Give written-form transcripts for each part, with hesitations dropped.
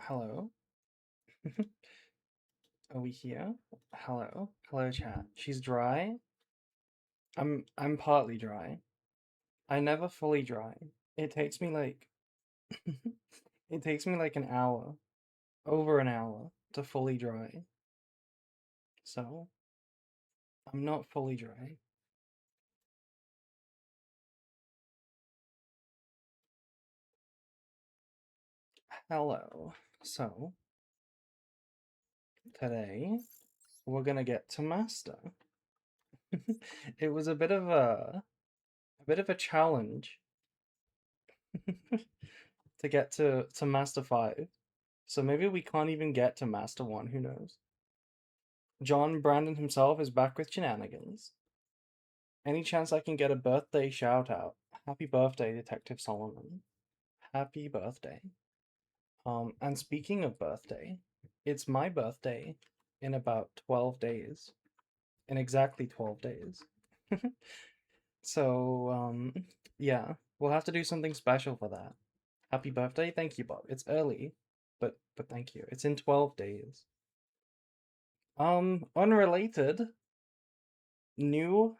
Hello? Are we here? Hello? Hello, chat. She's dry. I'm partly dry. I never fully dry. It takes me like it takes me like an hour, over an hour to fully dry. So, I'm not fully dry. Hello. So, today we're gonna get to master. It was a bit of a challenge to get to master 5. So maybe we can't even get to master 1, who knows? John Brandon himself is back with shenanigans. Any chance I can get a birthday shout out? Happy birthday, Detective Solomon. Happy birthday. And speaking of birthday, it's my birthday in about 12 days. In exactly 12 days. So, yeah, we'll have to do something special for that. Happy birthday. Thank you, Bob. It's early, but thank you. It's in 12 days. Unrelated, new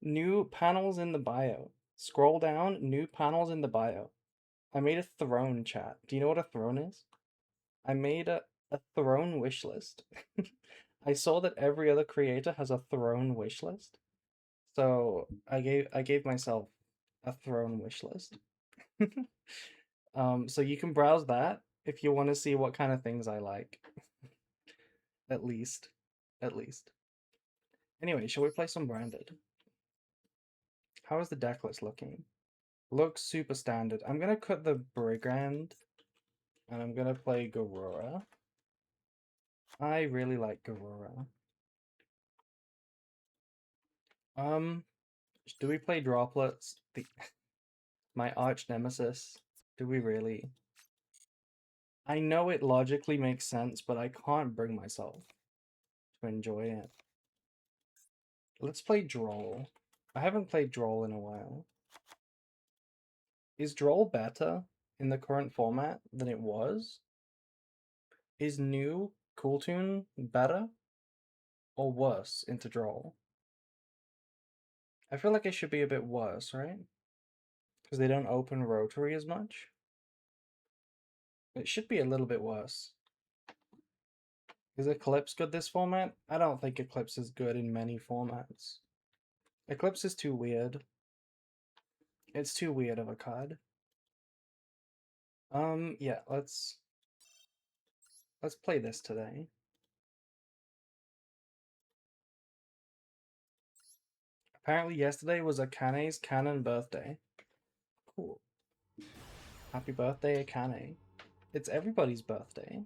new panels in the bio. Scroll down, new panels in the bio. I made a throne, chat. Do you know what a throne is? I made a throne wish list. I saw that every other creator has a throne wish list. So I gave myself a throne wish list. So you can browse that if you want to see what kind of things I like. At least. At least. Anyway, shall we play some branded? How is the deck list looking? Looks super standard. I'm gonna cut the Brigand and I'm gonna play Garura. I really like Garura. Um, do we play Droplets? My arch nemesis. Do we really? I know it logically makes sense, but I can't bring myself to enjoy it. Let's play Droll. I haven't played Droll in a while. Is Droll better in the current format than it was? Is new Cool Tune better or worse into Droll? I feel like it should be a bit worse, right? Because they don't open rotary as much. It should be a little bit worse. Is Eclipse good this format? I don't think Eclipse is good in many formats. Eclipse is too weird. It's too weird of a card. Yeah, let's play this today. Apparently yesterday was Akane's canon birthday. Cool. Happy birthday, Akane. It's everybody's birthday.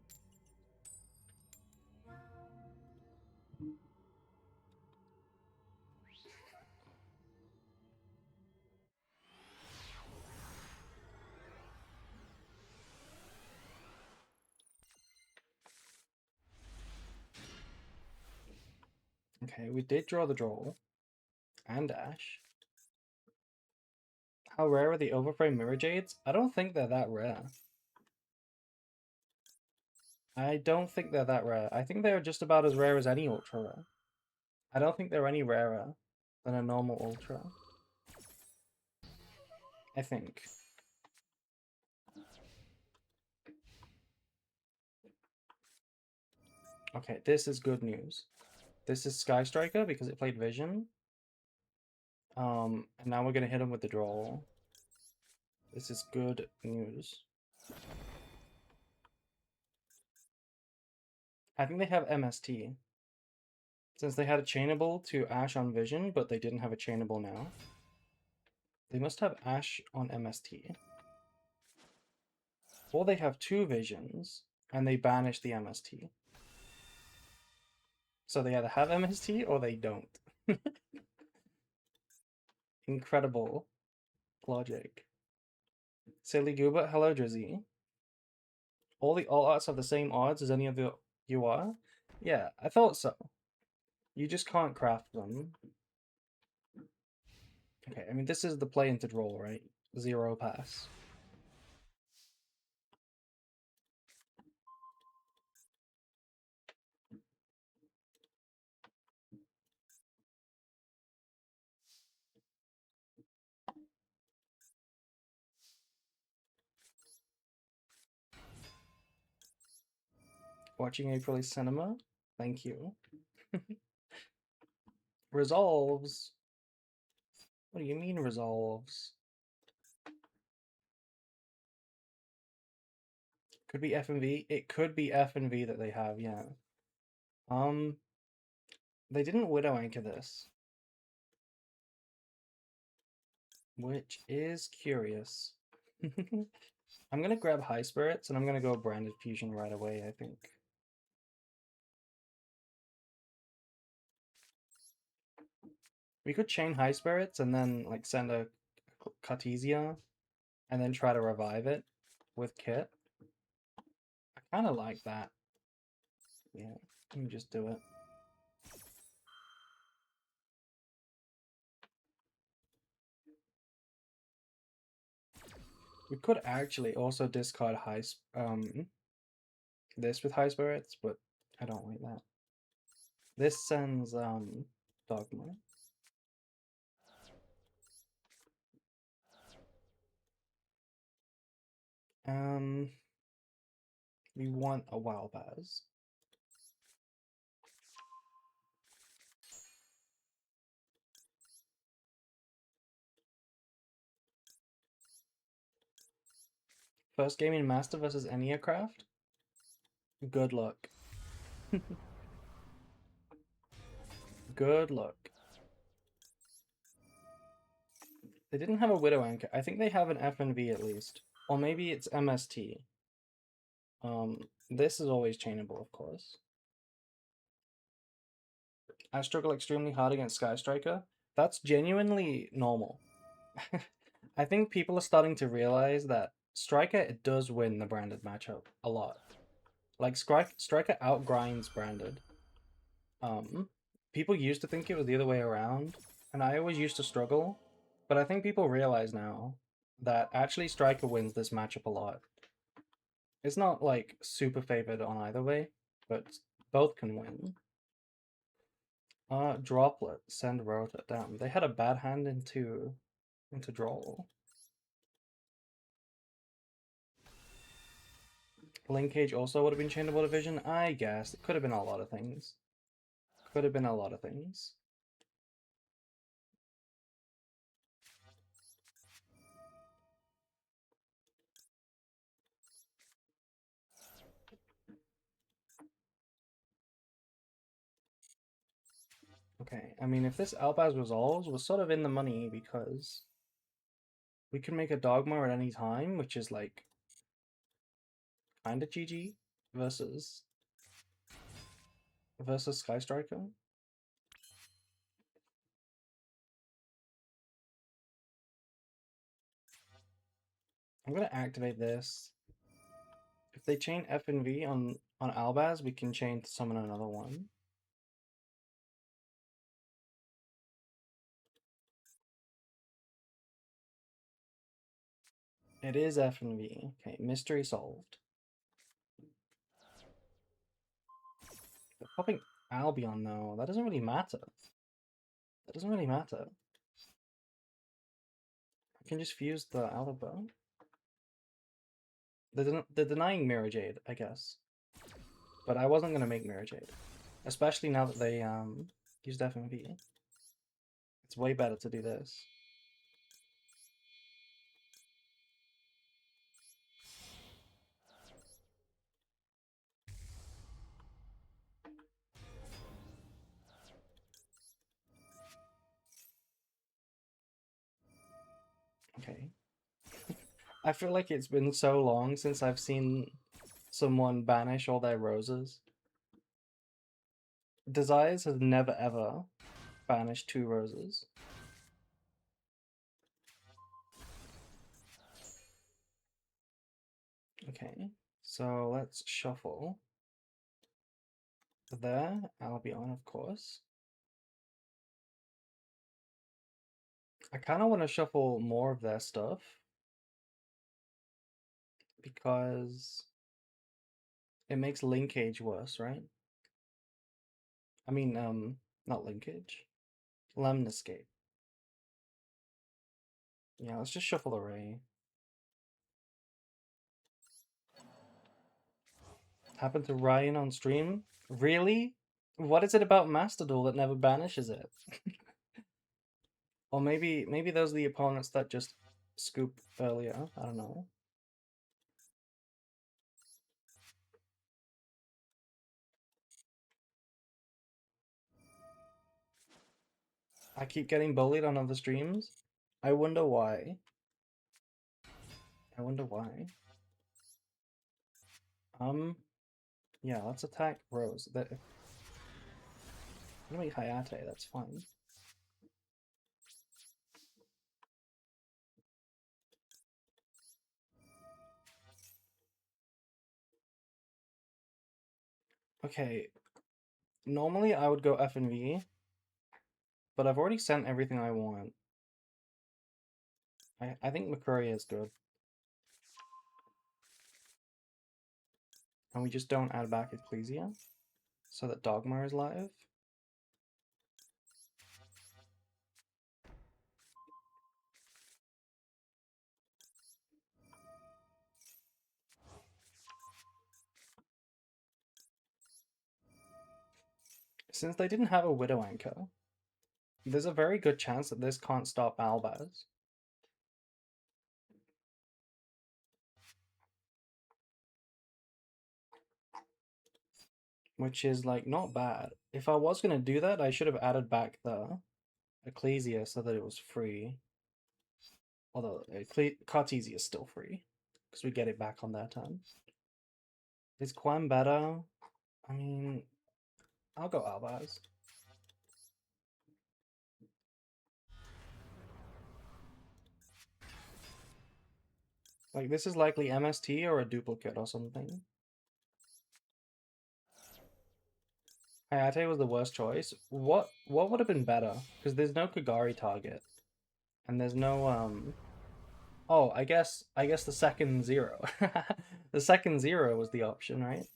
Okay, we did draw the draw. And Ash. How rare are the Overframe Mirror Jades? I don't think they're that rare. I don't think they're that rare. I think they're just about as rare as any Ultra Rare. I don't think they're any rarer than a normal Ultra. I think. Okay, this is good news. This is Sky Striker because it played Vision. And now we're gonna hit him with the draw. This is good news. I think they have MST. Since they had a chainable to Ash on Vision, but they didn't have a chainable now. They must have Ash on MST. Or they have 2 Visions, and they banish the MST. So they either have MST or they don't. Incredible logic. Silly Goober, hello Drizzy. All the alt arts have the same odds as any of the UR? Yeah, I thought so. You just can't craft them. Okay, I mean, this is the play into draw, right? 0 pass. Watching April Cinema. Thank you. Resolves. What do you mean resolves? Could be F and V. It could be F and V that they have, yeah. They didn't Widow Anchor this, which is curious. I'm gonna grab High Spirits and I'm gonna go Branded Fusion right away, I think. We could chain High Spirits and then like send a Cartesia and then try to revive it with Kit. I kind of like that. Yeah, let me just do it. We could actually also discard this with High Spirits, but I don't like that. This sends Dogma. We want a Wild Baz. First game in Master versus Enneacraft? Good luck. Good luck. They didn't have a Widow Anchor. I think they have an FNV at least. Or maybe it's MST. This is always chainable, of course. I struggle extremely hard against Sky Striker. That's genuinely normal. I think people are starting to realize that Striker it does win the branded matchup a lot. Like Striker outgrinds branded. People used to think it was the other way around, and I always used to struggle. But I think people realize now that actually Striker wins this matchup a lot. It's not like super favored on either way, but both can win. Droplet, send Rota. Damn, they had a bad hand into draw. Linkage also would have been chainable division, I guess. It could have been a lot of things. Could have been a lot of things. Okay, I mean, if this Albaz resolves, we're sort of in the money because we can make a Dogma at any time, which is like kind of GG versus Sky Striker. I'm gonna activate this. If they chain F and V on Albaz, we can chain to summon another one. It is F and V. Okay, mystery solved. But popping Albion though, that doesn't really matter. That doesn't really matter. I can just fuse the Alba. They're denying Mirror Jade, I guess. But I wasn't gonna make Mirror Jade. Especially now that they used FMV. It's way better to do this. Okay. I feel like it's been so long since I've seen someone banish all their roses. Desires has never ever banished 2 roses. Okay, so let's shuffle. There, Albion, of course. I kind of want to shuffle more of their stuff because it makes linkage worse, right? I mean, not linkage. Lemniscape. Yeah, let's just shuffle Array. Happened to Ryan on stream? Really? What is it about Master Duel that never banishes it? Or maybe those are the opponents that just scoop earlier. I don't know. I keep getting bullied on other streams. I wonder why. I wonder why. Yeah, let's attack Rose. That if I'm gonna make Hayate, that's fine. Okay, normally I would go F and V, but I've already sent everything I want. I think McCurry is good. And we just don't add back Ecclesia, so that Dogma is live. Since they didn't have a Widow Anchor, there's a very good chance that this can't stop Albaz. Which is, like, not bad. If I was gonna do that, I should have added back the Ecclesia so that it was free. Although, Cartesia is still free, because we get it back on their turn. Is Quan better? I mean, I'll go Albaz. Like, this is likely MST or a duplicate or something. Hayate was the worst choice. What would have been better? Because there's no Kagari target. And there's no oh, I guess the second zero. The second zero was the option, right?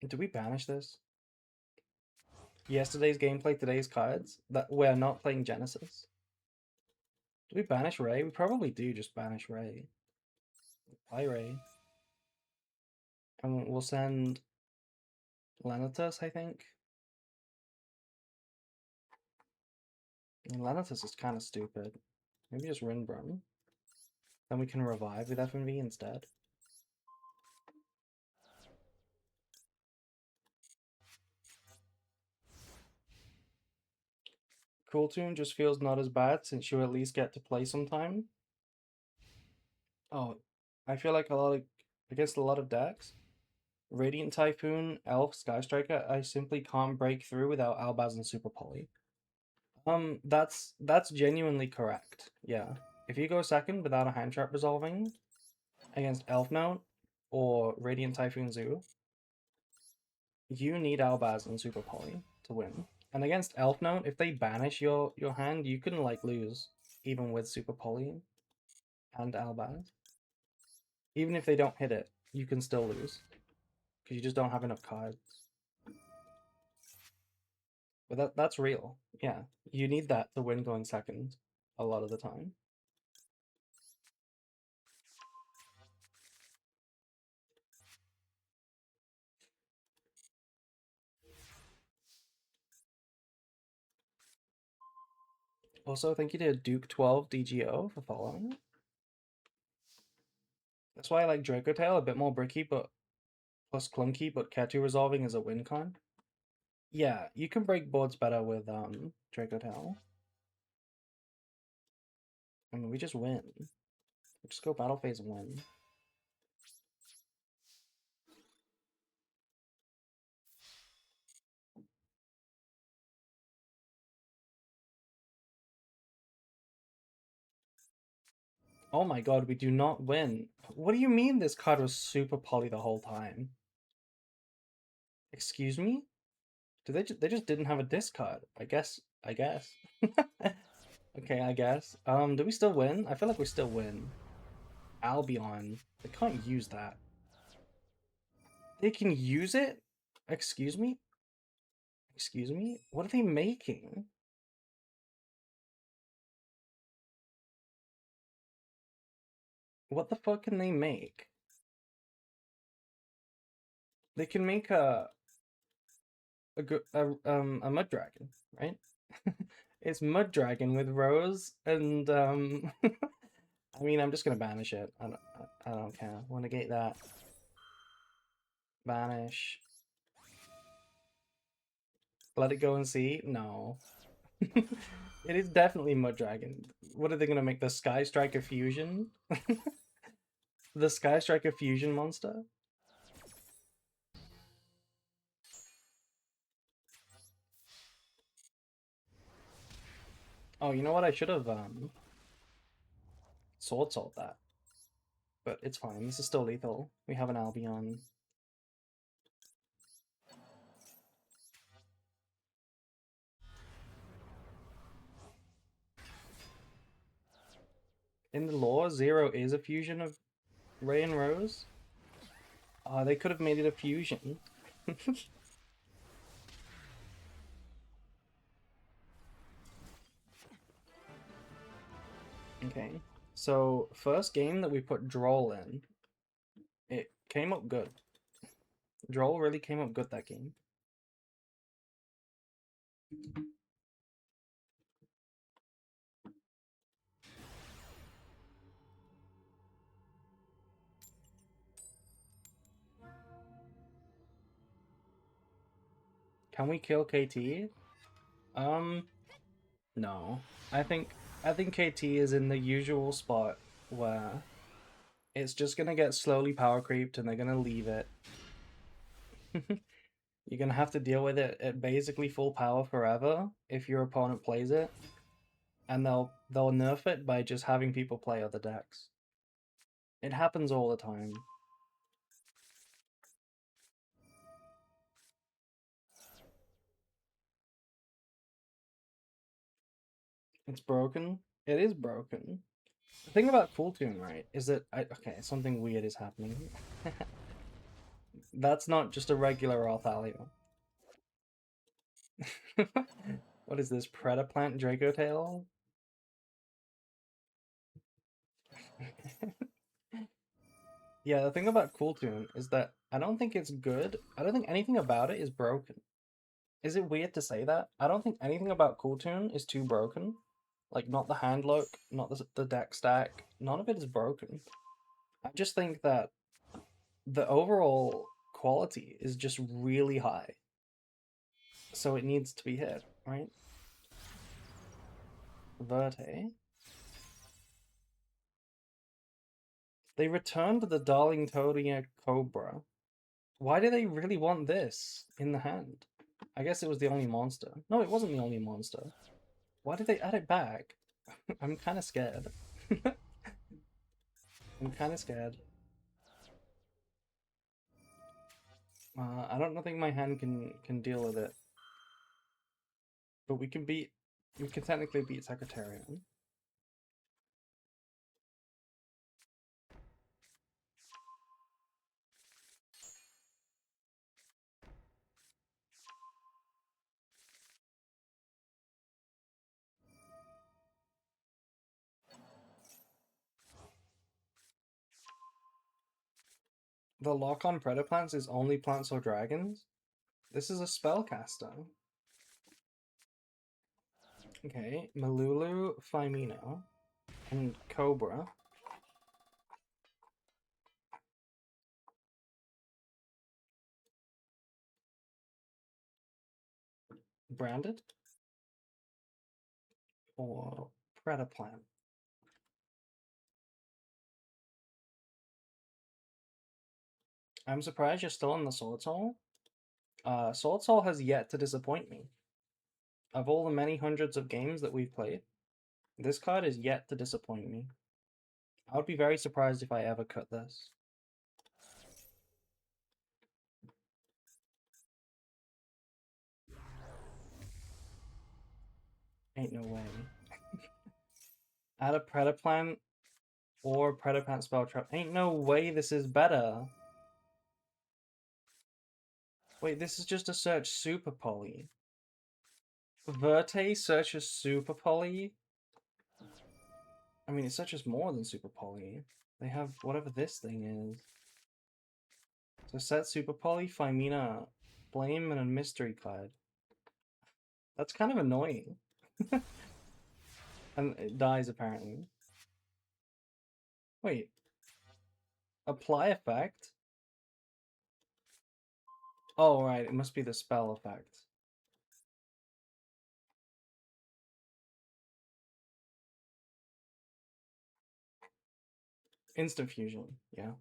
Do we banish this? Yesterday's gameplay, today's cards? That we're not playing Genesis. Do we banish Ray? We probably do just banish Ray. Play Ray. And we'll send Lenatus, I think. And Lenatus is kind of stupid. Maybe just Rinbrum. Then we can revive with FMV instead. Cool Tune just feels not as bad since you at least get to play sometime. Oh, I feel like against a lot of decks, Radiant Typhoon, Elf, Sky Striker, I simply can't break through without Albaz and Super Poly. That's genuinely correct. Yeah. If you go second without a hand trap resolving against Elf Mount or Radiant Typhoon Zoo, you need Albaz and Super Poly to win. And against Elf Note, if they banish your hand, you can like lose even with Super Poly and Albaz. Even if they don't hit it, you can still lose because you just don't have enough cards. But that's real. Yeah, you need that to win going second a lot of the time. Also, thank you to Duke12 DGO for following. That's why I like Draco Tail, a bit more bricky, but plus clunky, but Ketu resolving is a win con. Yeah, you can break boards better with Draco Tail. I mean, we just win. We just go battle phase and win. Oh my god, we do not win. What do you mean this card was super poly the whole time? Excuse me? They just didn't have a discard. I guess. Okay, I guess. Do we still win? I feel like we still win. Albion. They can't use that. They can use it? Excuse me? Excuse me? What are they making? What the fuck can they make? They can make a mud dragon, right? It's mud dragon with rose and I mean, I'm just gonna banish it. I don't care. Want to negate that? Banish. Let it go and see? No. It is definitely mud dragon. What are they gonna make? The Sky Striker fusion? The Sky Striker fusion monster? Oh, you know what? I should have sword sold that, but it's fine. This is still lethal. We have an Albion. In the lore, Zero is a fusion of Ray and Rose. They could have made it a fusion. Okay, so first game that we put Droll in, it came up good. Droll really came up good that game. Can we kill KT? No. I think KT is in the usual spot where it's just gonna get slowly power creeped and they're gonna leave it. You're gonna have to deal with it at basically full power forever if your opponent plays it, and they'll nerf it by just having people play other decks. It happens all the time. It's broken. It is broken. The thing about Cool Tune, right, is that okay, something weird is happening. That's not just a regular Althalio. What is this? Predaplant Draco Tail? Yeah, the thing about Cool Tune is that I don't think it's good. I don't think anything about it is broken. Is it weird to say that? I don't think anything about Cool Tune is too broken. Like, not the hand look, not the deck stack. None of it is broken. I just think that the overall quality is just really high. So it needs to be hit, right? Verte. They returned the Darling Todia Cobra. Why do they really want this in the hand? I guess it was the only monster. No, it wasn't the only monster. Why did they add it back? I'm kind of scared. I'm kind of scared. I don't think my hand can deal with it. But we can technically beat Secretarian. The lock on Predaplants is only plants or dragons? This is a spellcaster. Okay, Malulu, Firmino, and Cobra. Branded? Or Predaplant? I'm surprised you're still in the Sword Soul. Sword Soul has yet to disappoint me. Of all the many hundreds of games that we've played, this card is yet to disappoint me. I would be very surprised if I ever cut this. Ain't no way. Add a Predaplant or Predaplant Spell Trap. Ain't no way this is better. Wait, this is just a search Super Poly. Verte searches Super Poly? I mean, it searches more than Super Poly. They have whatever this thing is. So set Super Poly, Phimina, Blame, and a Mystery card. That's kind of annoying. And it dies apparently. Wait. Apply effect? Oh, right. It must be the spell effect. Instant fusion. Yeah.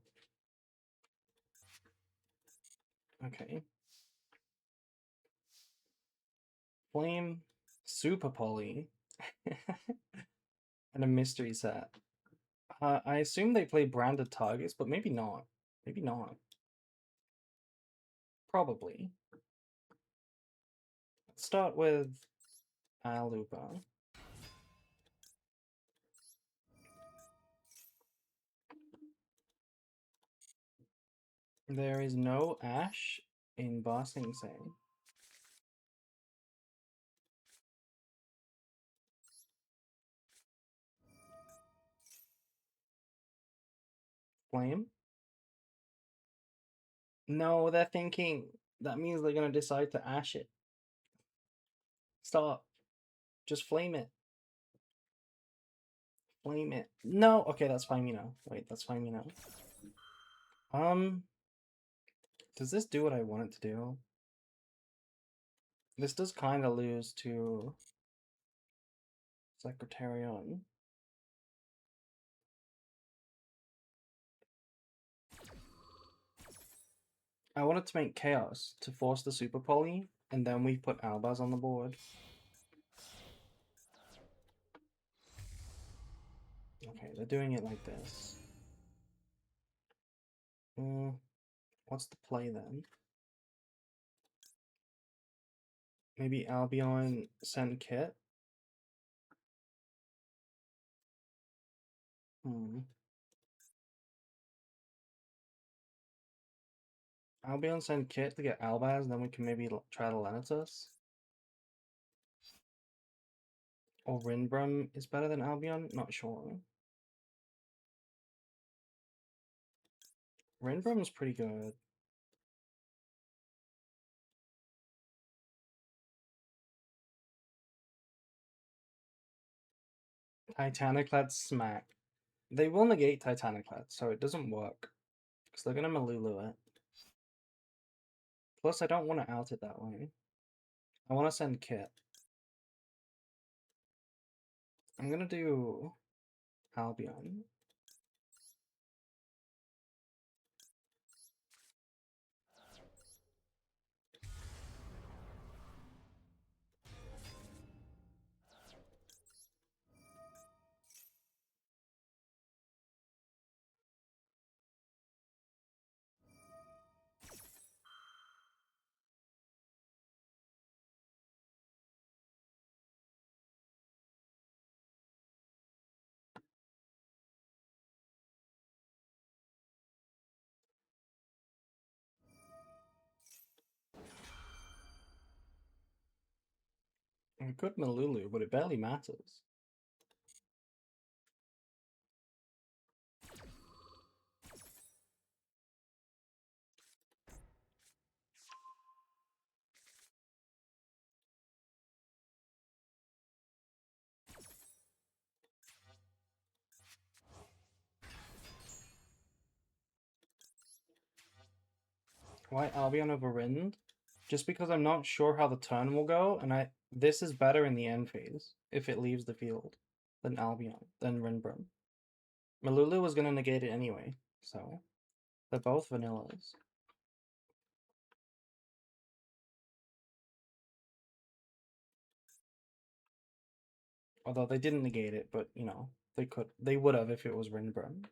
Okay. Flame, Super Poly, and a mystery set. I assume they play branded targets, but maybe not. Maybe not. Probably. Let's start with Aluba. There is no Ash in Ba Sing Se. Flame? No, they're thinking. That means they're gonna decide to Ash it. Stop. Just flame it. Flame it. No! Okay, that's fine, you know. Wait, that's fine, you know. Does this do what I want it to do? This does kind of lose to Secretariat. I wanted to make Chaos to force the Super Poly, and then we put Albaz on the board. Okay, they're doing it like this. What's the play then? Maybe Albion send Kit? Albion send Kit to get Albaz, then we can maybe try to Lenitus. Or Rinbrum is better than Albion? Not sure. Rinbrum's pretty good. Titaniclad smack. They will negate Titaniclad, so it doesn't work. Because they're gonna Malulu it. Plus, I don't want to out it that way. I want to send Kit. I'm gonna do Albion. I could Malulu, but it barely matters. Why Albion over Rind? Just because I'm not sure how the turn will go, and this is better in the end phase if it leaves the field than Albion, than Rinbrum. Malulu was gonna negate it anyway, so they're both vanillas. Although they didn't negate it, but you know, they would have if it was Rinbrum.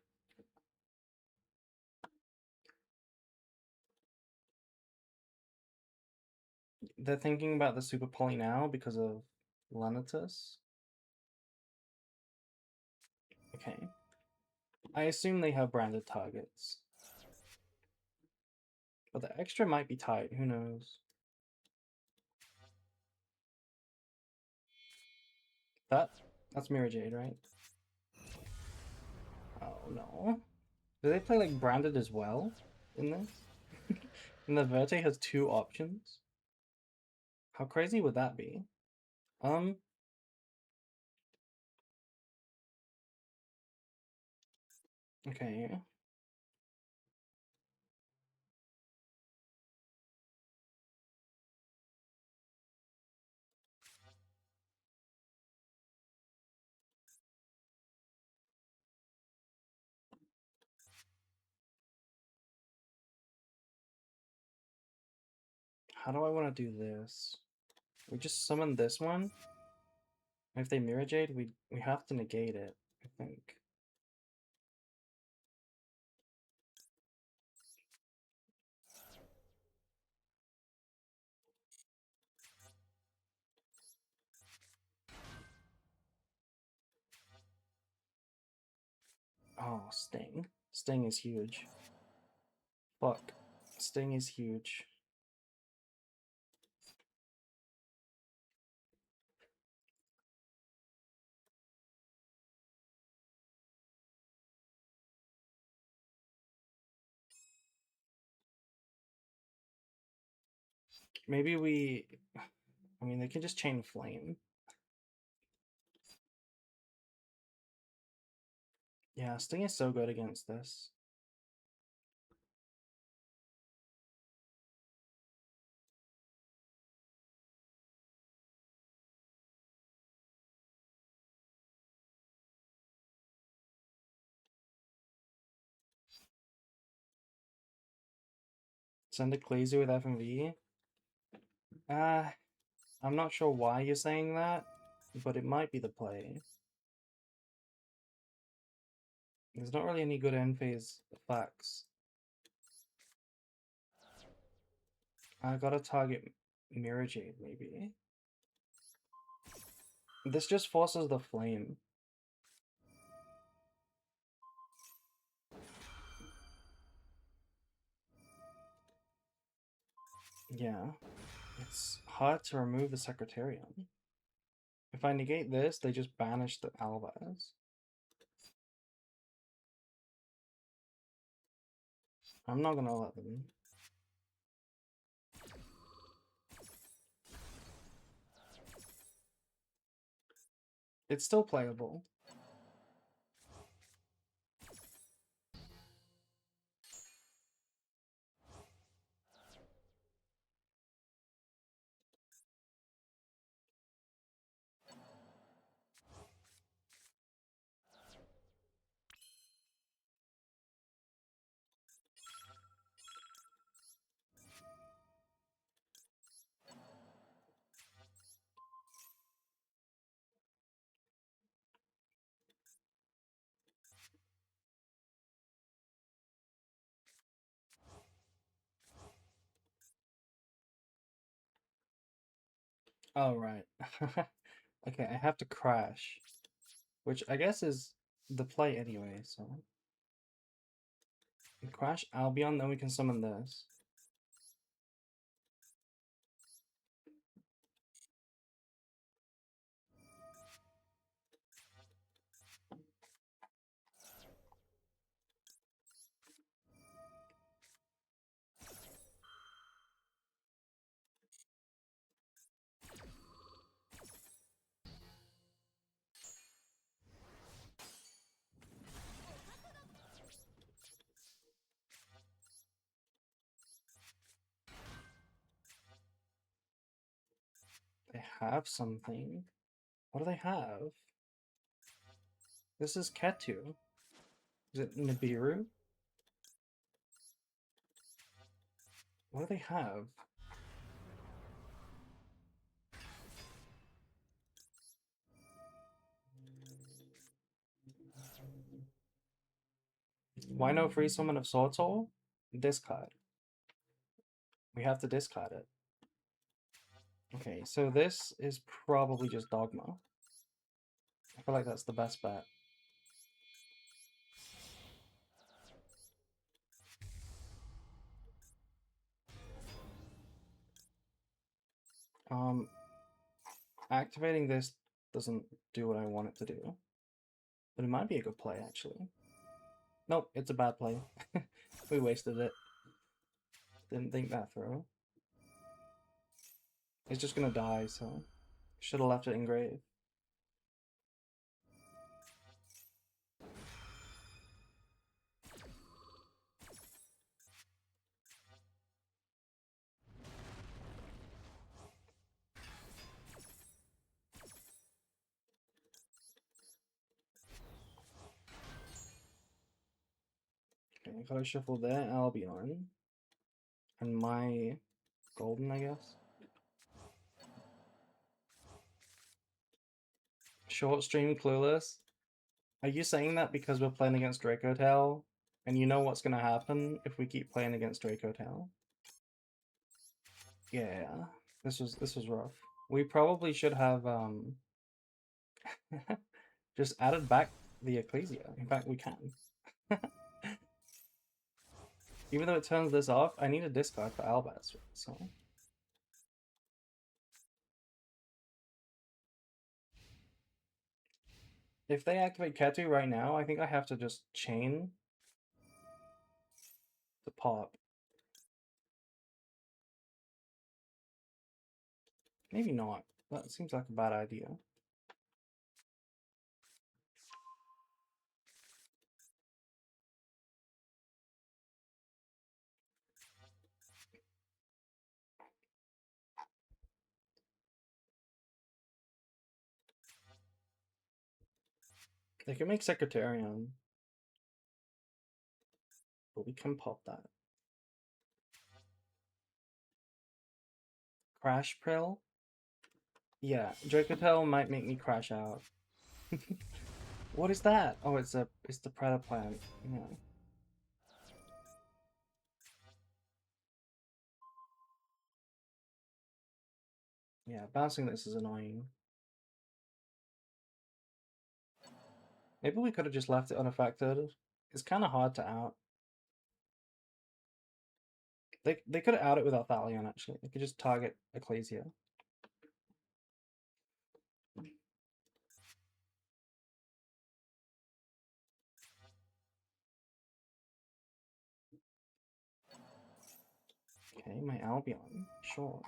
They're thinking about the Super Poly now because of Lenitus. Okay. I assume they have branded targets. But the extra might be tight, who knows? That's Mirror Jade, right? Oh no. Do they play like branded as well in this? And the Verte has 2 options? How crazy would that be? Okay. How do I want to do this? We just summon this one. If they Mirror Jade, we have to negate it, I think. Oh, Sting. Sting is huge. Fuck. Sting is huge. Maybe we... I mean, they can just chain flame. Yeah, Sting is so good against this. Send a Glazer with FMV. I'm not sure why you're saying that, but it might be the play. There's not really any good end phase effects. I gotta target Mirror Jade, maybe. This just forces the flame. Yeah. It's hard to remove the Secretarian. If I negate this, they just banish the Alvaz. I'm not gonna let them. It's still playable. Oh, right. Okay, I have to crash. Which I guess is the play anyway, so... We crash Albion, then we can summon this. They have something. What do they have? This is Ketu. Is it Nibiru? What do they have? Why no free summon of Sword Soul? Discard. We have to discard it. Okay, so this is probably just Dogma. I feel like that's the best bet. Activating this doesn't do what I want it to do. But it might be a good play, actually. Nope, it's a bad play. We wasted it. Didn't think that through. It's just gonna die, so should have left it in grave. Okay, I gotta shuffle their Albion and my golden, I guess. Short stream clueless. Are you saying that because we're playing against Draco Tail, and you know what's gonna happen if we keep playing against Draco Tail? Yeah, this was rough. We probably should have just added back the Ecclesia. In fact, we can. Even though it turns this off, I need a discard for Albaz, so. If they activate Ketu right now, I think I have to just chain the pop. Maybe not. That seems like a bad idea. They can make Secretarian, but we can pop that. Crash Prill? Yeah, Dracotel might make me crash out. What is that? Oh, it's the Predator plant. Yeah. Yeah, bouncing this is annoying. Maybe we could have just left it unaffected. It's kind of hard to out. They could have out it without Thalion, actually. They could just target Ecclesia. Okay, my Albion. Sure.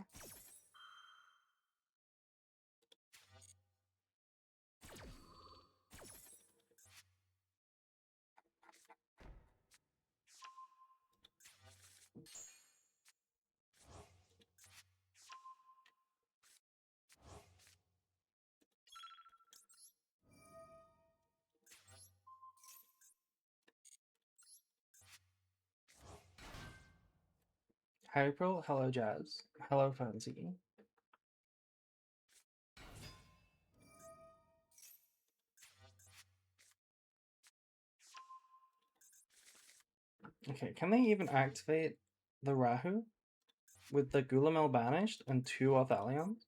Hyperl, hello Jazz. Hello Fancy. Okay, can they even activate the Rahu with the Gulamel banished and 2 Othalions?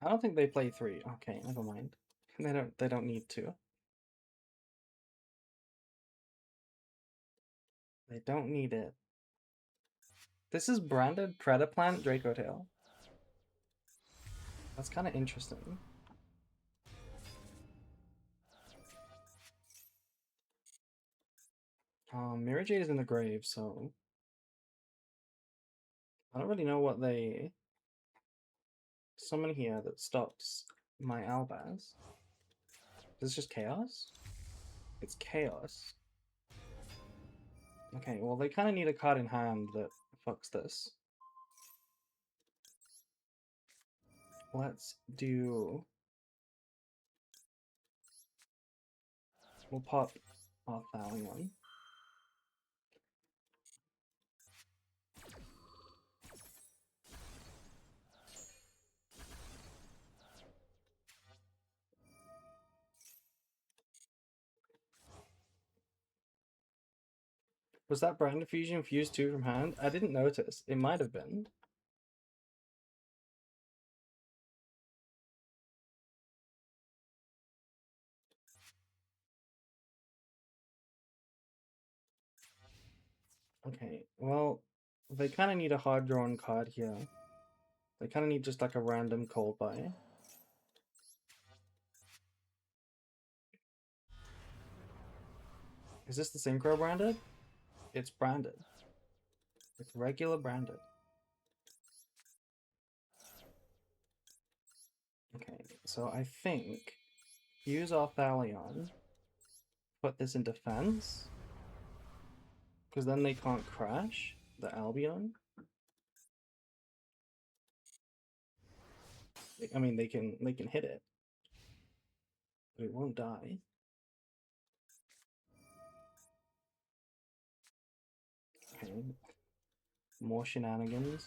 I don't think they play 3. Okay, never mind. They don't need to. They don't need it. This is branded Predaplant Dracotail. That's kind of interesting. Mirror Jade is in the grave, so I don't really know what they summon here that stops my Albaz. Is this just chaos? It's chaos. Okay, well they kind of need a card in hand that fucks this. Let's do... We'll pop off that one. Was that Brand Diffusion fused 2 from hand? I didn't notice. It might have been. Okay, well, they kind of need a hard drawn card here. They kind of need just like a random cold buy. Is this the synchro branded? It's branded. It's regular branded. Okay, so I think use our Thalion, put this in defense, because then they can't crash the Albion. I mean, they can hit it, but it won't die. Okay, more shenanigans.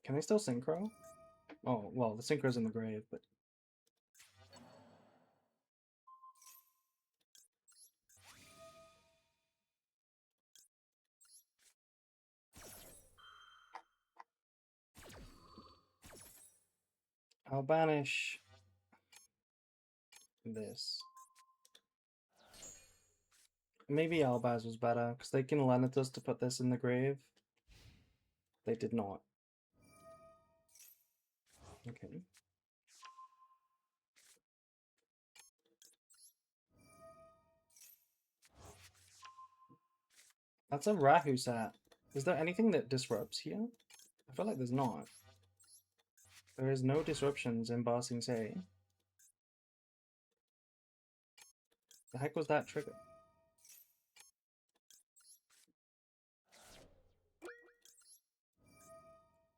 Can I still synchro? Oh, well, the synchro's in the grave, but... I'll banish this. Maybe Albaz was better, because they can lend us to put this in the grave. They did not. Okay. That's a Rahu set. Is there anything that disrupts here? I feel like there's not. There is no disruptions in Ba Sing Se. The heck was that trigger?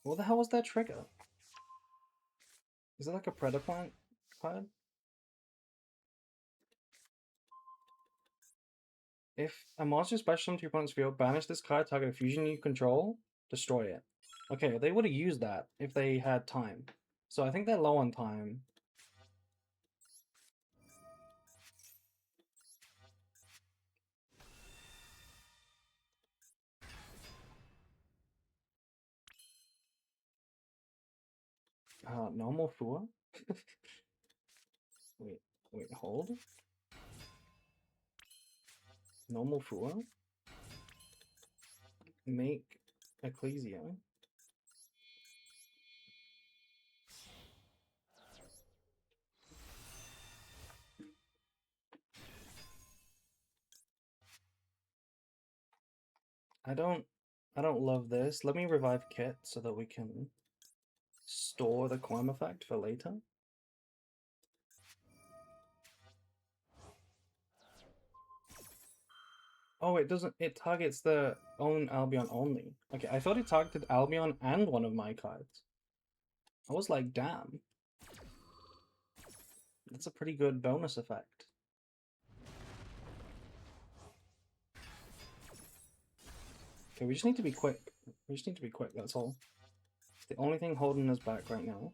What the hell was that trigger? Is it like a Predaplant card? If a monster special from your opponent's field, banish this card, target a fusion you control, destroy it. Okay, they would have used that if they had time. So I think they're low on time. Normal Fua? wait, hold? Normal Fua? Make Ecclesia? I don't love this. Let me revive Kit so that we can store the Quam effect for later. Oh, it doesn't. It targets the own Albion only. Okay, I thought it targeted Albion and one of my cards. I was like, damn. That's a pretty good bonus effect. Okay, we just need to be quick. We just need to be quick, that's all. It's the only thing holding us back right now.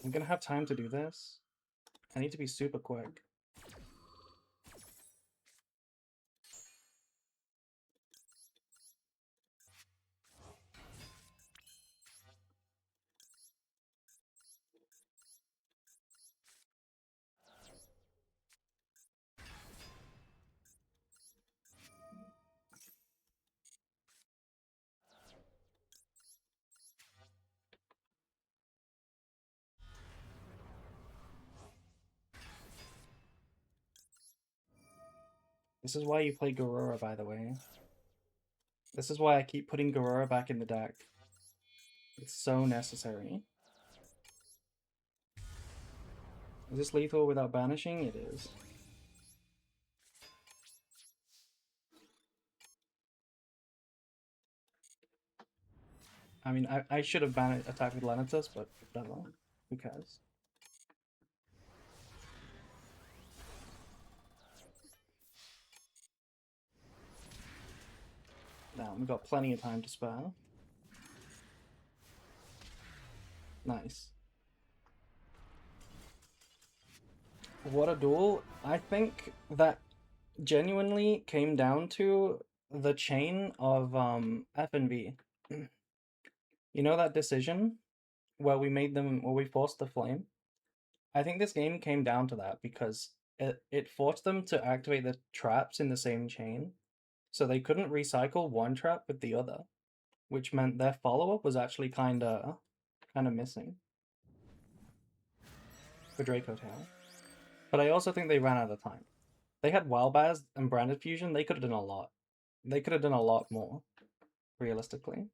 I'm gonna have time to do this. I need to be super quick. This is why you play Garura, by the way. This is why I keep putting Garura back in the deck. It's so necessary. Is this lethal without banishing? It is. I mean, I should have banned attack with Lenatus, but whatever. Who cares? Now we've got plenty of time to spare. Nice. What a duel. I think that genuinely came down to the chain of F and V. You know that decision where we forced the flame? I think this game came down to that because it forced them to activate the traps in the same chain, so they couldn't recycle one trap with the other, which meant their follow-up was actually kinda missing for Draco Tail. But I also think they ran out of time. They had Wild Baz and Branded Fusion, they could have done a lot. They could have done a lot more, realistically.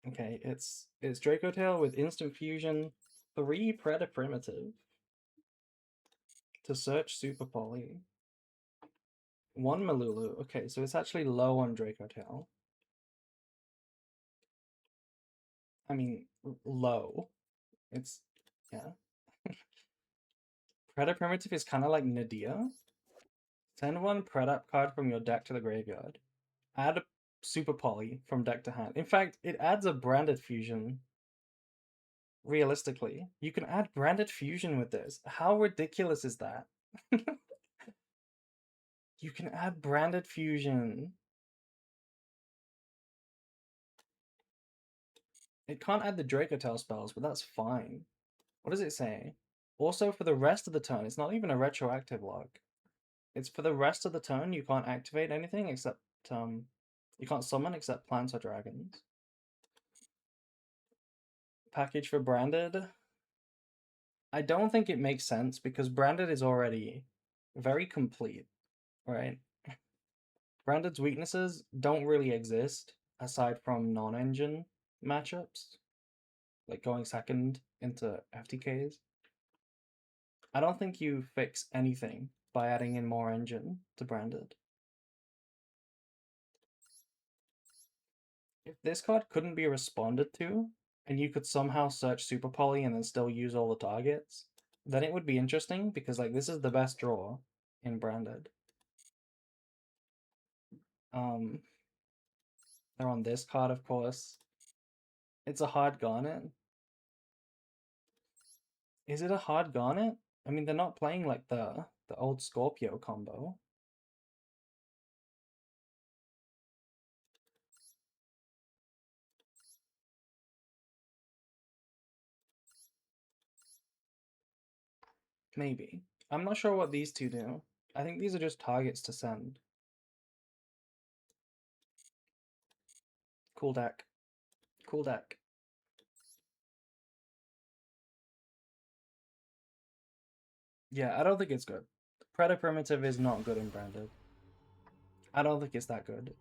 Okay, it's Draco Tail with Instant Fusion, 3 Predator Primitive to search Super Poly. 1 Malulu. Okay, so it's actually low on Draco Tail. I mean, low. It's, yeah. Predator Primitive is kind of like Nadia. Send 1 Predator card from your deck to the graveyard. Add a Super Poly from deck to hand. In fact, it adds a Branded Fusion. Realistically, you can add Branded Fusion with this. How ridiculous is that? You can add Branded Fusion. It can't add the Draco Tail spells, but that's fine. What does it say? Also, for the rest of the turn, it's not even a retroactive log. It's for the rest of the turn, you can't activate anything except, you can't summon except plants or dragons. Package for Branded. I don't think it makes sense because Branded is already very complete, right? Branded's weaknesses don't really exist aside from non-engine matchups, like going second into FTKs. I don't think you fix anything by adding in more engine to Branded. If this card couldn't be responded to, and you could somehow search Super Poly and then still use all the targets, then it would be interesting because like this is the best draw in Branded. Um, they're on this card, of course. It's a hard Garnet. Is it a hard Garnet? I mean, they're not playing like the old Scorpio combo. Maybe. I'm not sure what these two do. I think these are just targets to send. Cool deck. Cool deck. Yeah, I don't think it's good. Predator Primitive is not good in Branded. I don't think it's that good.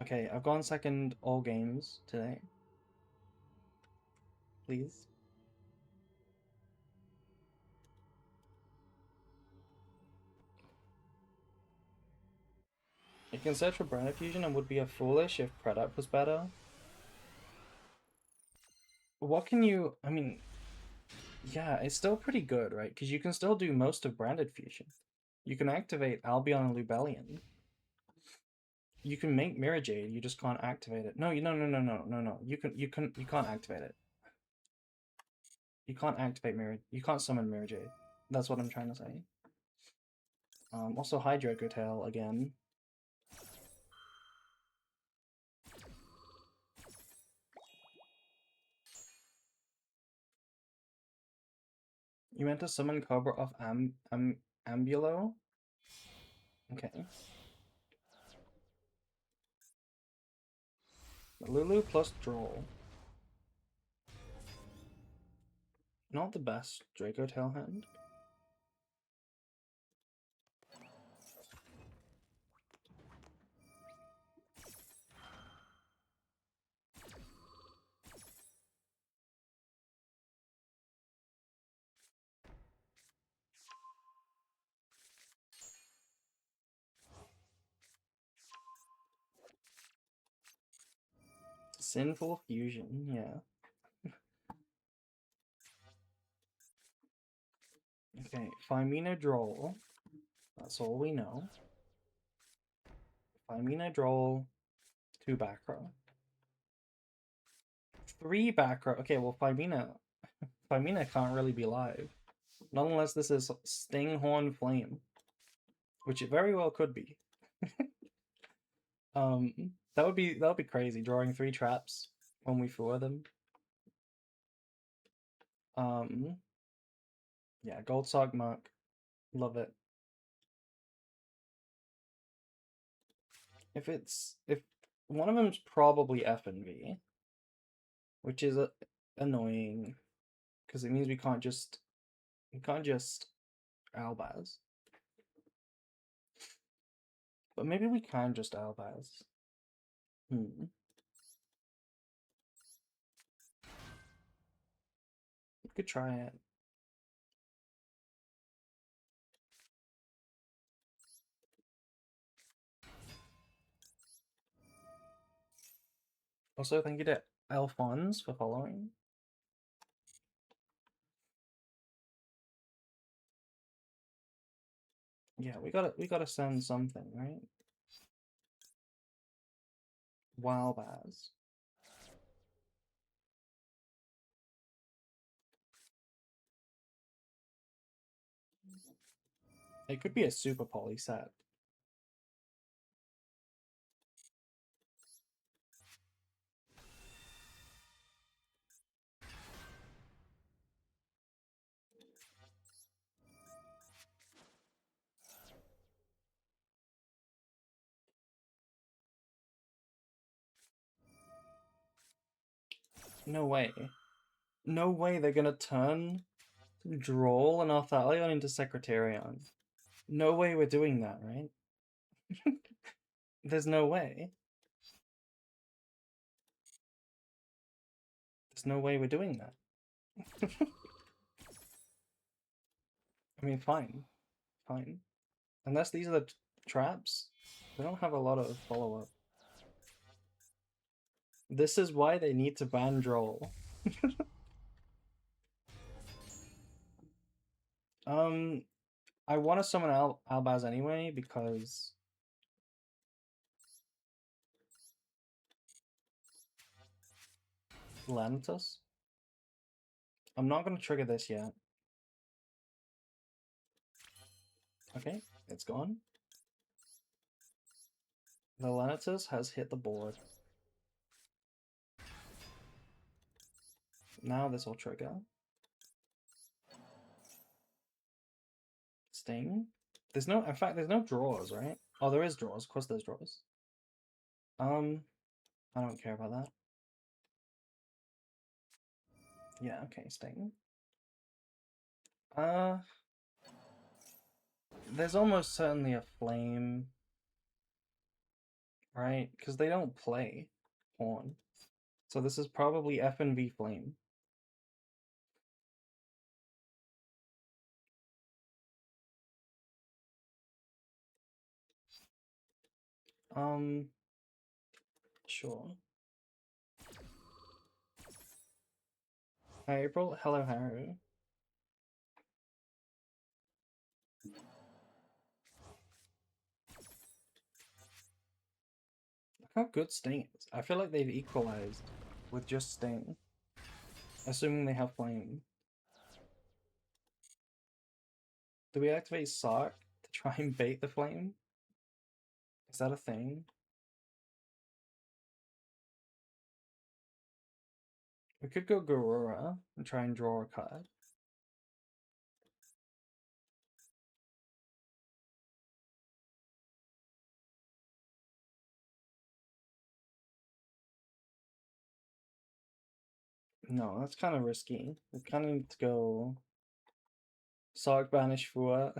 Okay, I've gone second all games today. Please. You can search for Branded Fusion and would be a foolish if Predator was better. What can you... I mean... Yeah, it's still pretty good, right? Because you can still do most of Branded Fusion. You can activate Albion and Lubellion. You can make Mirror Jade, you just can't activate it. No, no. You can't activate it. You can't activate Mirror. You can't summon Mirror Jade. That's what I'm trying to say. Also Hydro Tail again. You meant to summon Cobra off Ambulo? Okay. Lulu plus Droll. Not the best Draco Tail hand. Sinful Fusion, yeah. Okay, find me no draw. That's all we know. Find me no draw. 2 back row. 3 back row. Okay, well, Firmina can't really be live. Not unless this is Stinghorn Flame. Which it very well could be. That would be crazy, drawing 3 traps when we four them. Yeah, Gold Sock Mark. Love it. If one of them's probably F and V, which is annoying because it means we can't just Albaz. But maybe we can just Albaz. We could try it. Also, thank you to Alphonse for following. Yeah, we gotta send something, right? Wildbaz. It could be a super poly set. No way. No way they're gonna turn Droll and Arthalion into Secretarion. No way we're doing that, right? There's no way. There's no way we're doing that. I mean, fine. Fine. Unless these are the traps, they don't have a lot of follow-up. This is why they need to ban Droll. I want to summon Albaz anyway because Lanatus. I'm not going to trigger this yet. Okay, it's gone. The Lanatus has hit the board. Now this will trigger. Sting. There's no, in fact, there's no draws, right? Oh, there is draws. Of course there's draws. I don't care about that. Yeah, okay, Sting. There's almost certainly a flame, right? Because they don't play Horn. So this is probably F and V flame. Sure. Hi, April. Hello, Haru. Look how good Sting is. I feel like they've equalized with just Sting. Assuming they have flame. Do we activate Sock to try and bait the flame? Is that a thing? We could go Garura and try and draw a card. No, that's kind of risky. We kind of need to go Sock Banish Fua.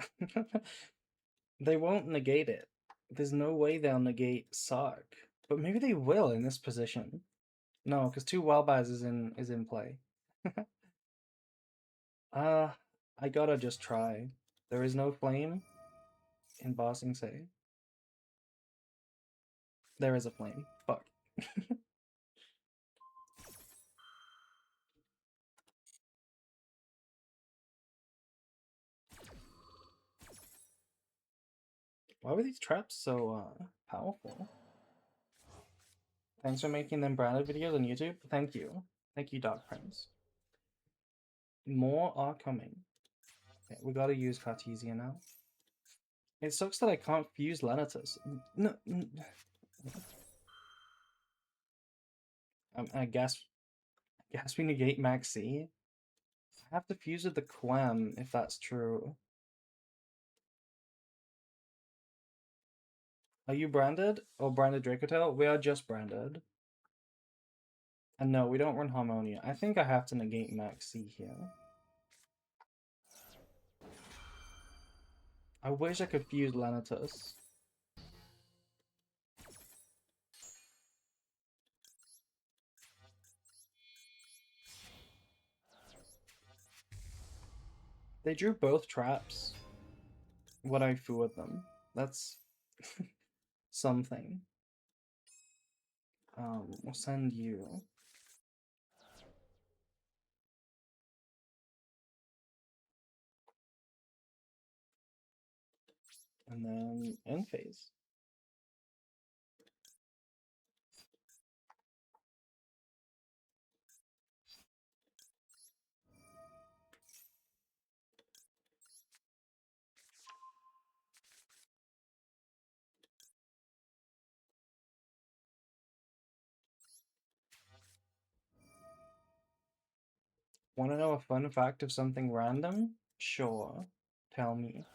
They won't negate it. There's no way they'll negate Sock. But maybe they will in this position. No, because 2 Wildbaz is in play. I gotta just try. There is no flame in Bossing Say. There is a flame. Fuck. Why were these traps so powerful? Thanks for making them branded videos on YouTube. Thank you. Thank you, Dark Prince. More are coming. Okay, we gotta use Cartesia now. It sucks that I can't fuse Lenatus. No, I guess we negate Maxi. I have to fuse with the Quem if that's true. Are you branded or branded Dracotail? We are just branded. And no, we don't run Harmonia. I think I have to negate Maxi here. I wish I could fuse Lenatus. They drew both traps when I fooed them. That's something. We'll send you. And then end phase. Want to know a fun fact of something random? Sure. Tell me.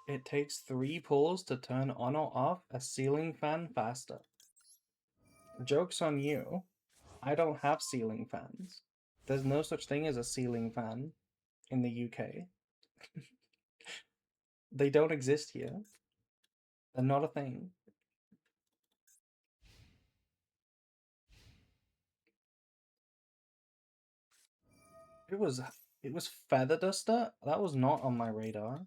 It takes 3 pulls to turn on or off a ceiling fan faster. Joke's on you. I don't have ceiling fans. There's no such thing as a ceiling fan in the UK. They don't exist here. They're not a thing. It was Feather Duster? That was not on my radar.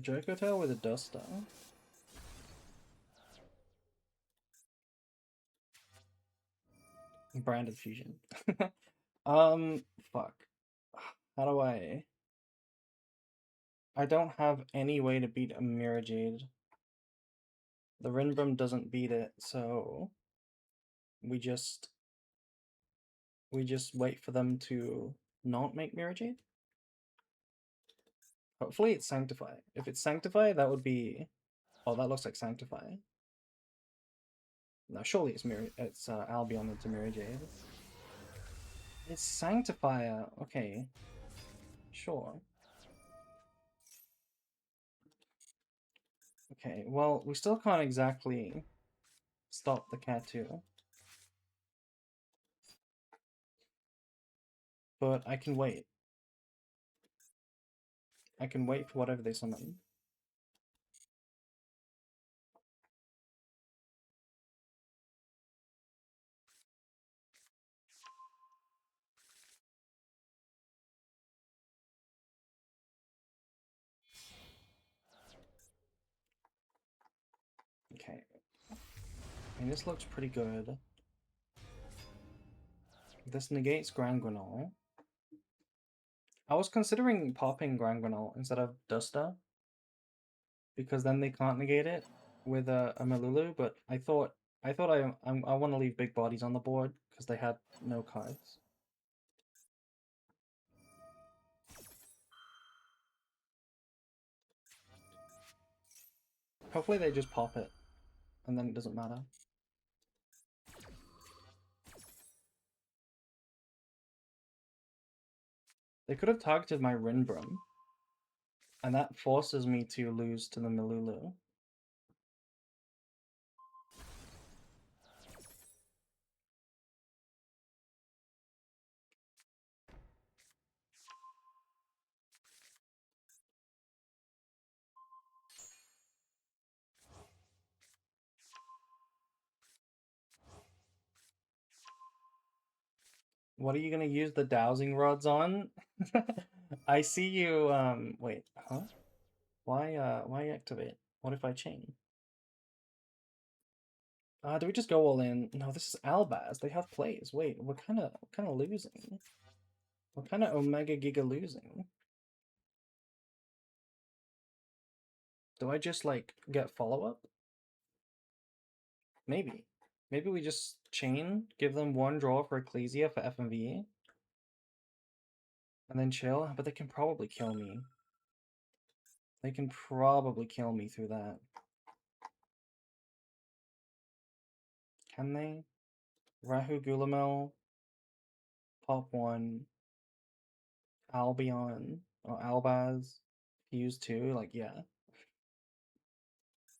Dracotail with a Duster. Branded fusion. Fuck. How do I don't have any way to beat a Mirror Jade. The Rinbrum doesn't beat it, so we just wait for them to not make Mirror Jade. Hopefully it's Sanctify. If it's Sanctify, that would be... Oh, that looks like Sanctify. No, surely it's Albion into Mirror Jade. It's Sanctifier. Okay. Sure. Okay, well, we still can't exactly stop the Katu. But I can wait. I can wait for whatever they summon. Okay. I mean, this looks pretty good. This negates Granguinol. I was considering popping Granguinol instead of Duster, because then they can't negate it with a Malulu, but I want to leave big bodies on the board because they had no cards. Hopefully they just pop it, and then it doesn't matter. They could have targeted my Rinbrum, and that forces me to lose to the Malulu. What are you gonna use the dowsing rods on? I see you, wait, huh? Why activate? What if I chain? Do we just go all in? No, this is Albaz. They have plays. Wait, what kind of losing? What kind of Omega Giga losing? Do I just like get follow-up? Maybe. Maybe we just chain, give them one draw for Ecclesia for FMV, and then chill, but they can probably kill me. They can probably kill me through that. Can they? Rahu Gulamel, Pop 1, Albion, or Albaz, Fuse 2, like, yeah.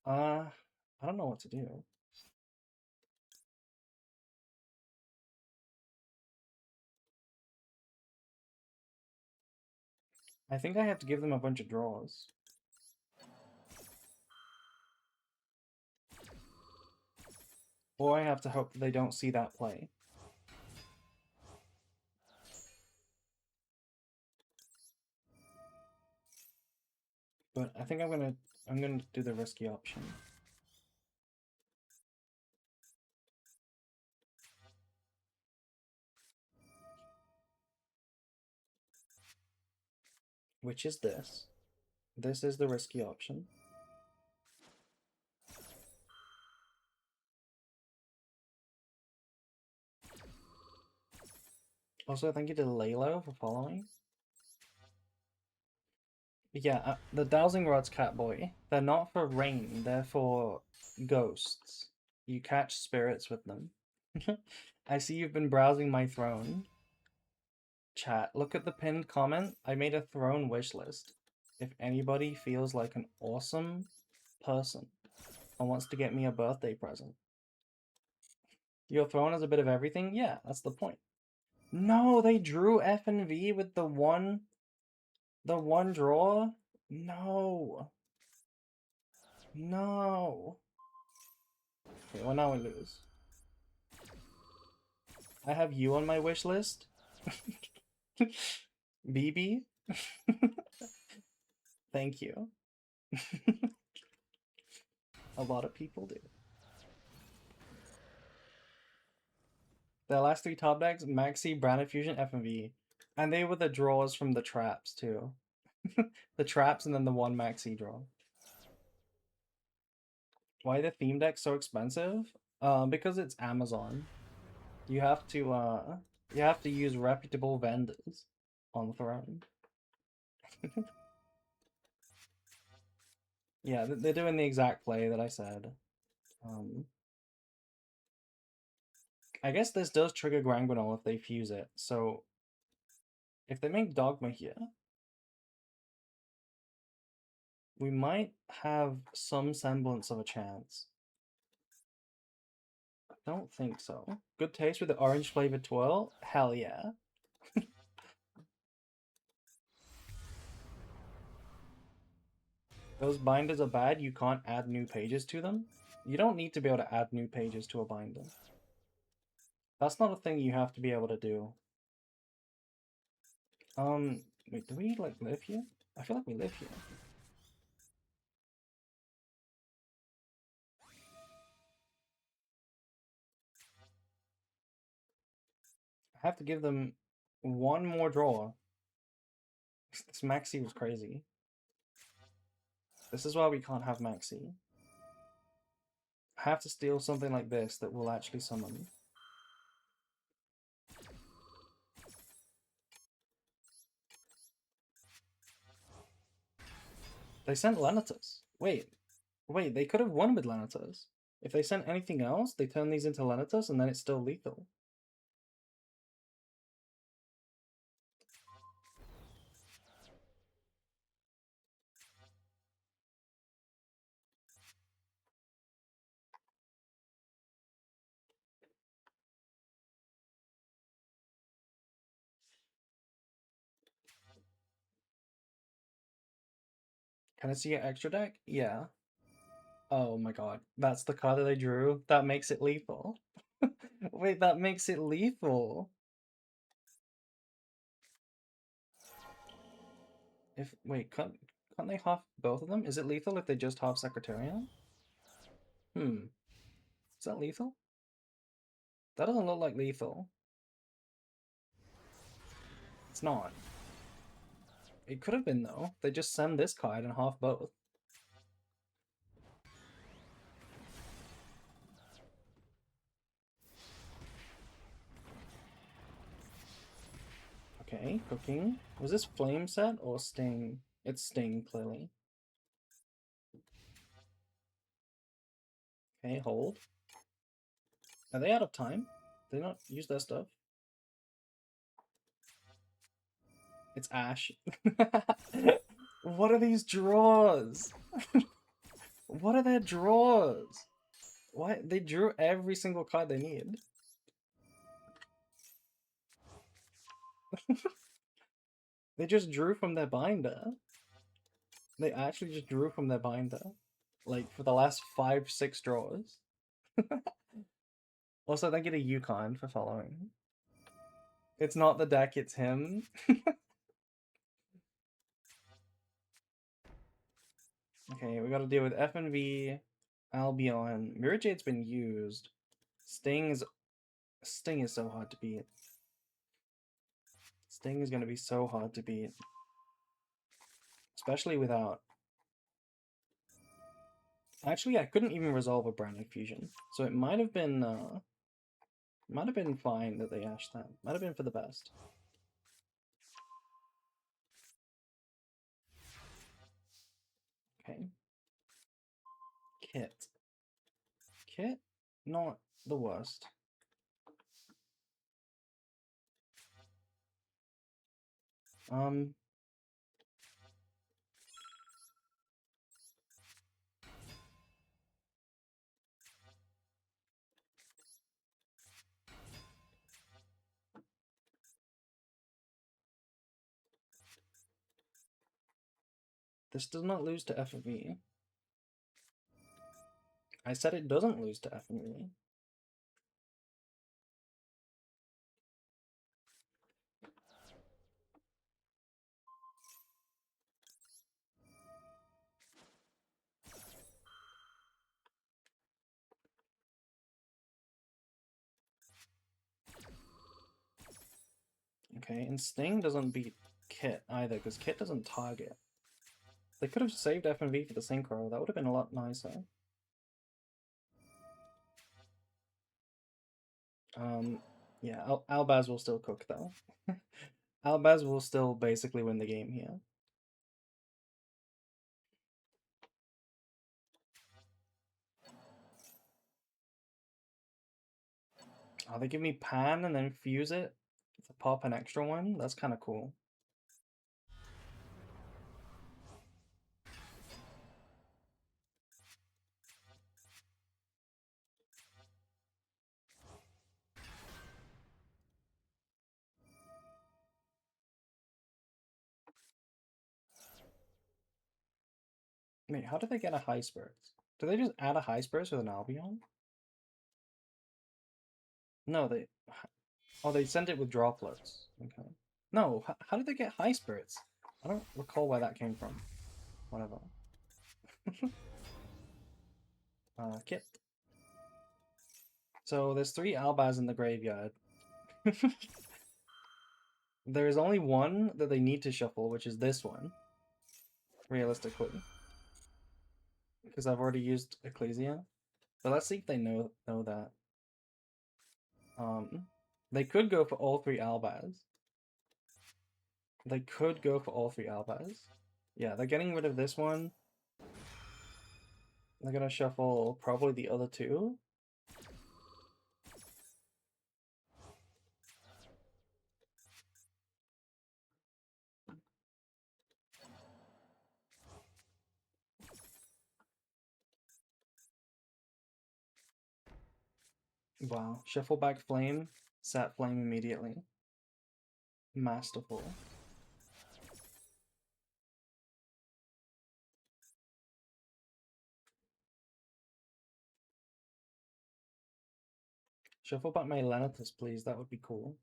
I don't know what to do. I think I have to give them a bunch of draws. Or I have to hope that they don't see that play. But I think I'm gonna do the risky option. Which is this. This is the risky option. Also, thank you to Lalo for following. But yeah, the dowsing rods, Catboy, they're not for rain, they're for ghosts. You catch spirits with them. I see you've been browsing my throne. Chat, look at the pinned comment. I made a throne wish list. If anybody feels like an awesome person and wants to get me a birthday present. Your throne is a bit of everything? Yeah, that's the point. No, they drew F and V with the one draw? No. No. Okay, well now we lose. I have you on my wish list. BB? Thank you. A lot of people do. The last three top decks, Maxi, Branded Fusion, FMV. And they were the draws from the traps too. The traps and then the one Maxi draw. Why the theme deck so expensive? Because it's Amazon. You have to use reputable vendors on the throne. Yeah, they're doing the exact play that I said. I guess this does trigger Granguinol if they fuse it, so if they make Dogma here, we might have some semblance of a chance. I don't think so. Good taste with the orange flavored twirl? Hell yeah. Those binders are bad, you can't add new pages to them? You don't need to be able to add new pages to a binder. That's not a thing you have to be able to do. Wait, do we, like, live here? I feel like we live here. I have to give them one more draw. This Maxi was crazy. This is why we can't have Maxi. I have to steal something like this that will actually summon. They sent Lenatus. Wait, they could have won with Lenatus. If they sent anything else, they turn these into Lenatus and then it's still lethal. Can I see an extra deck? Yeah. Oh my god. That's the card that I drew? That makes it lethal. Wait, that makes it lethal. If wait, can't they half both of them? Is it lethal if they just half Secretariat? Hmm. Is that lethal? That doesn't look like lethal. It's not. It could have been though. They just send this card and half both. Okay, cooking. Was this flame set or sting? It's sting, clearly. Okay, hold. Are they out of time? They not use their stuff? It's Ash. What are these draws? What are their draws? Why they drew every single card they need? They just drew from their binder. They actually just drew from their binder. Like for the last 5, 6 draws. Also, thank you to Yukon for following. It's not the deck, it's him. Okay, we gotta deal with FNV, Albion. Mirror Jade's been used. Sting is so hard to beat. Sting is gonna be so hard to beat. Especially without... Actually, I couldn't even resolve a Brand New Fusion. So it might have been fine that they ashed that. Might have been for the best. Okay. Kit. Kit? Not the worst. This does not lose to FNV. I said it doesn't lose to FNV. Okay, and Sting doesn't beat Kit either, because Kit doesn't target. They could have saved FNV for the Synchro, that would have been a lot nicer. Yeah, Albaz will still cook though. Albaz will still basically win the game here. Oh, they give me Pan and then fuse it to pop an extra one? That's kind of cool. Wait, how did they get a High Spirits? Do they just add a High Spirits with an Albion? No, they... Oh, they sent it with droplets. Okay. No, how did they get High Spirits? I don't recall where that came from. Whatever. Kit. So there's 3 Albaz in the graveyard. There is only one that they need to shuffle, which is this one. Realistically. Because I've already used Ecclesia. But let's see if they know that. They could go for all 3 Albaz. They could go for all 3 Albaz. Yeah, they're getting rid of this one. They're gonna shuffle probably the other 2. Wow. Shuffle back Flame, sat Flame immediately. Masterful. Shuffle back my Lenatus, please. That would be cool.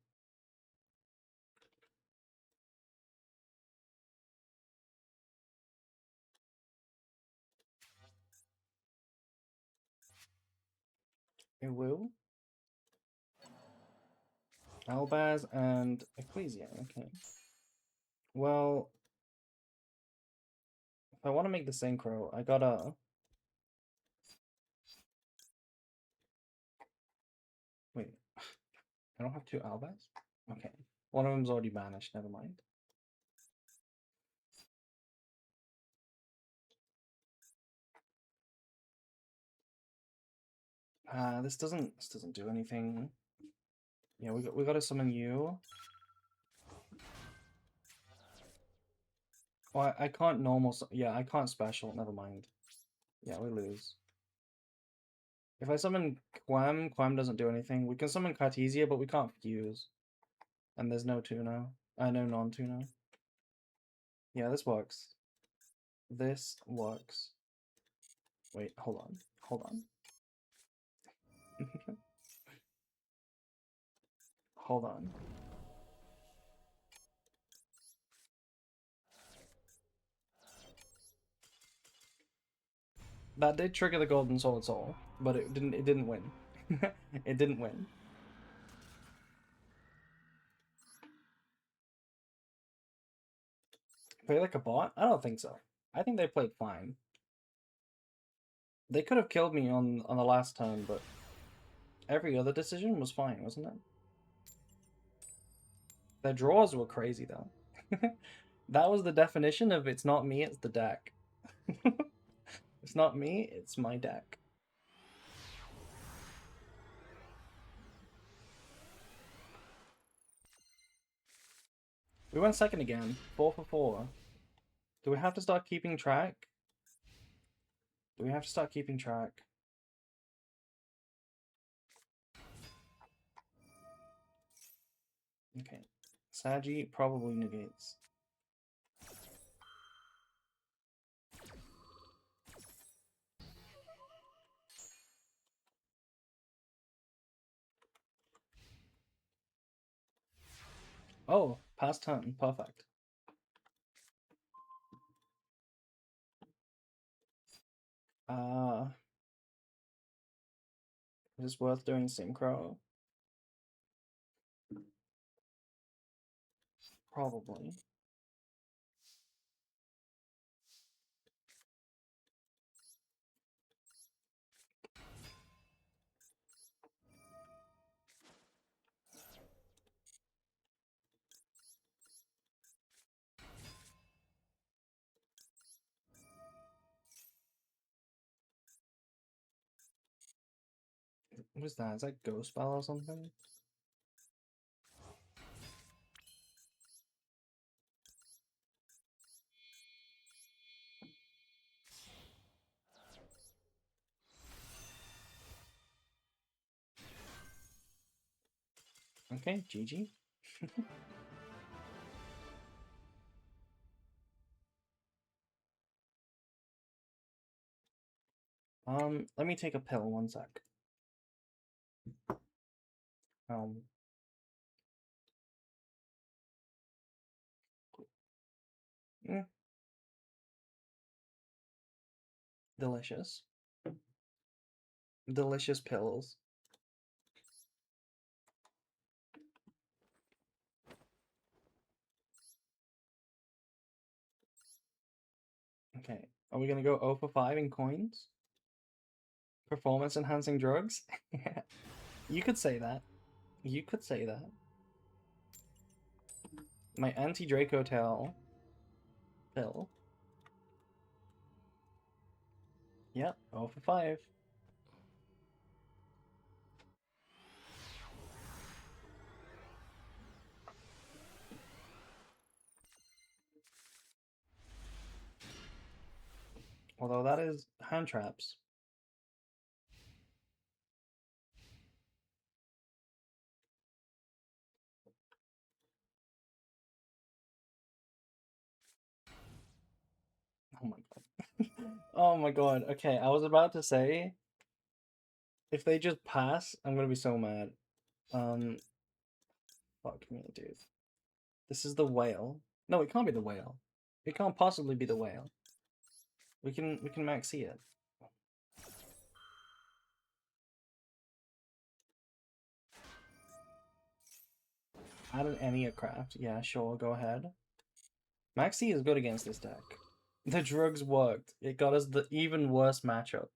It will. Albaz and Ecclesia. Okay. Well, if I want to make the synchro, I gotta. Wait. I don't have two Albaz? Okay. One of them's already banished. Never mind. This doesn't do anything. Yeah, we gotta summon you. Oh, I can't normal. Yeah, I can't special. Never mind. Yeah, we lose. If I summon Quam doesn't do anything. We can summon Cartesia, but we can't fuse. And there's no tuner. No non-tuner. Yeah, this works. This works. Wait, hold on. Hold on. Hold on. That did trigger the Golden Sword Soul, but it didn't win. It didn't win. Play like a bot? I don't think so. I think they played fine. They could have killed me on the last turn, but every other decision was fine, wasn't it? Their draws were crazy though. That was the definition of it's not me, it's the deck. It's not me, it's my deck. We went second again. 4 for 4. Do we have to start keeping track? Do we have to start keeping track? Okay. Sagi probably negates. Oh, past turn. Perfect. Is it worth doing Synchro? Probably. What is that? Is that Ghost Spell or something? Okay, GG. Let me take a pill, one sec. Um, mm, delicious. Delicious pills. Okay, are we gonna go 0 for 5 in coins? Performance enhancing drugs? You could say that. You could say that. My anti-Draco tail pill. Yep, 0 for 5. Although that is hand traps. Oh my god. Oh my god. Okay, I was about to say, if they just pass, I'm gonna be so mad. Fuck me, dude. This is the whale. No, it can't be the whale. It can't possibly be the whale. We can maxi it. Add an Enneacraft. Yeah, sure, go ahead. Maxi is good against this deck. The drugs worked. It got us the even worse matchup.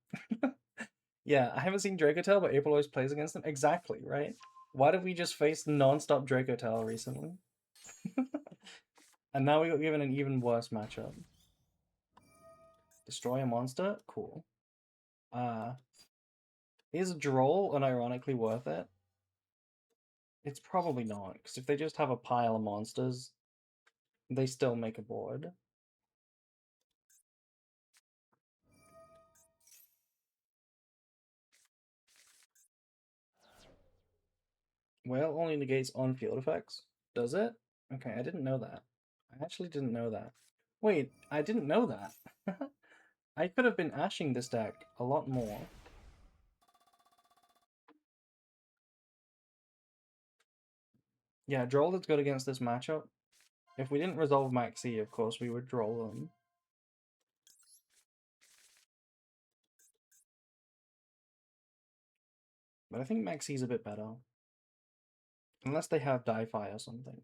Yeah, I haven't seen Dracotel, but April always plays against them. Exactly, right? Why did we just face non-stop Dracotel recently? And now we got given an even worse matchup. Destroy a monster? Cool. Is Droll unironically worth it? It's probably not, because if they just have a pile of monsters, they still make a board. Well, only negates on-field effects. Does it? Okay, I didn't know that. I actually didn't know that. Wait, I didn't know that. I could have been ashing this deck a lot more. Yeah, Droll is good against this matchup. If we didn't resolve Maxi, of course, we would Droll them. But I think Maxi's a bit better. Unless they have Die-Fi or something.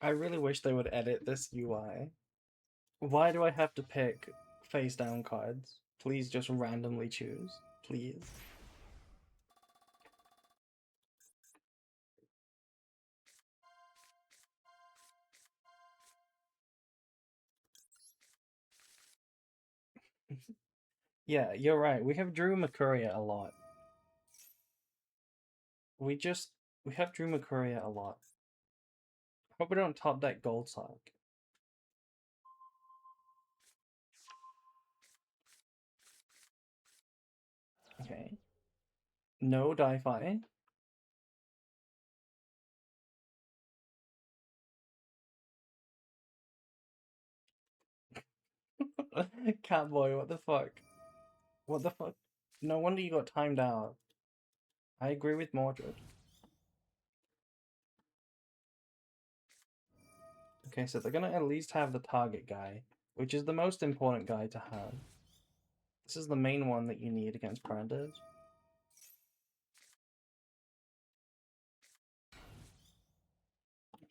I really wish they would edit this UI. Why do I have to pick face down cards? Please just randomly choose. Please. Yeah, you're right. We have Drew Mercuria a lot. We have Drew Mercuria a lot. Hope we don't top deck Gold Sock. Okay. No Die-Fi. Catboy, what the fuck? What the fuck? No wonder you got timed out. I agree with Mordred. Okay, so they're gonna at least have the target guy, which is the most important guy to have. This is the main one that you need against Brandes.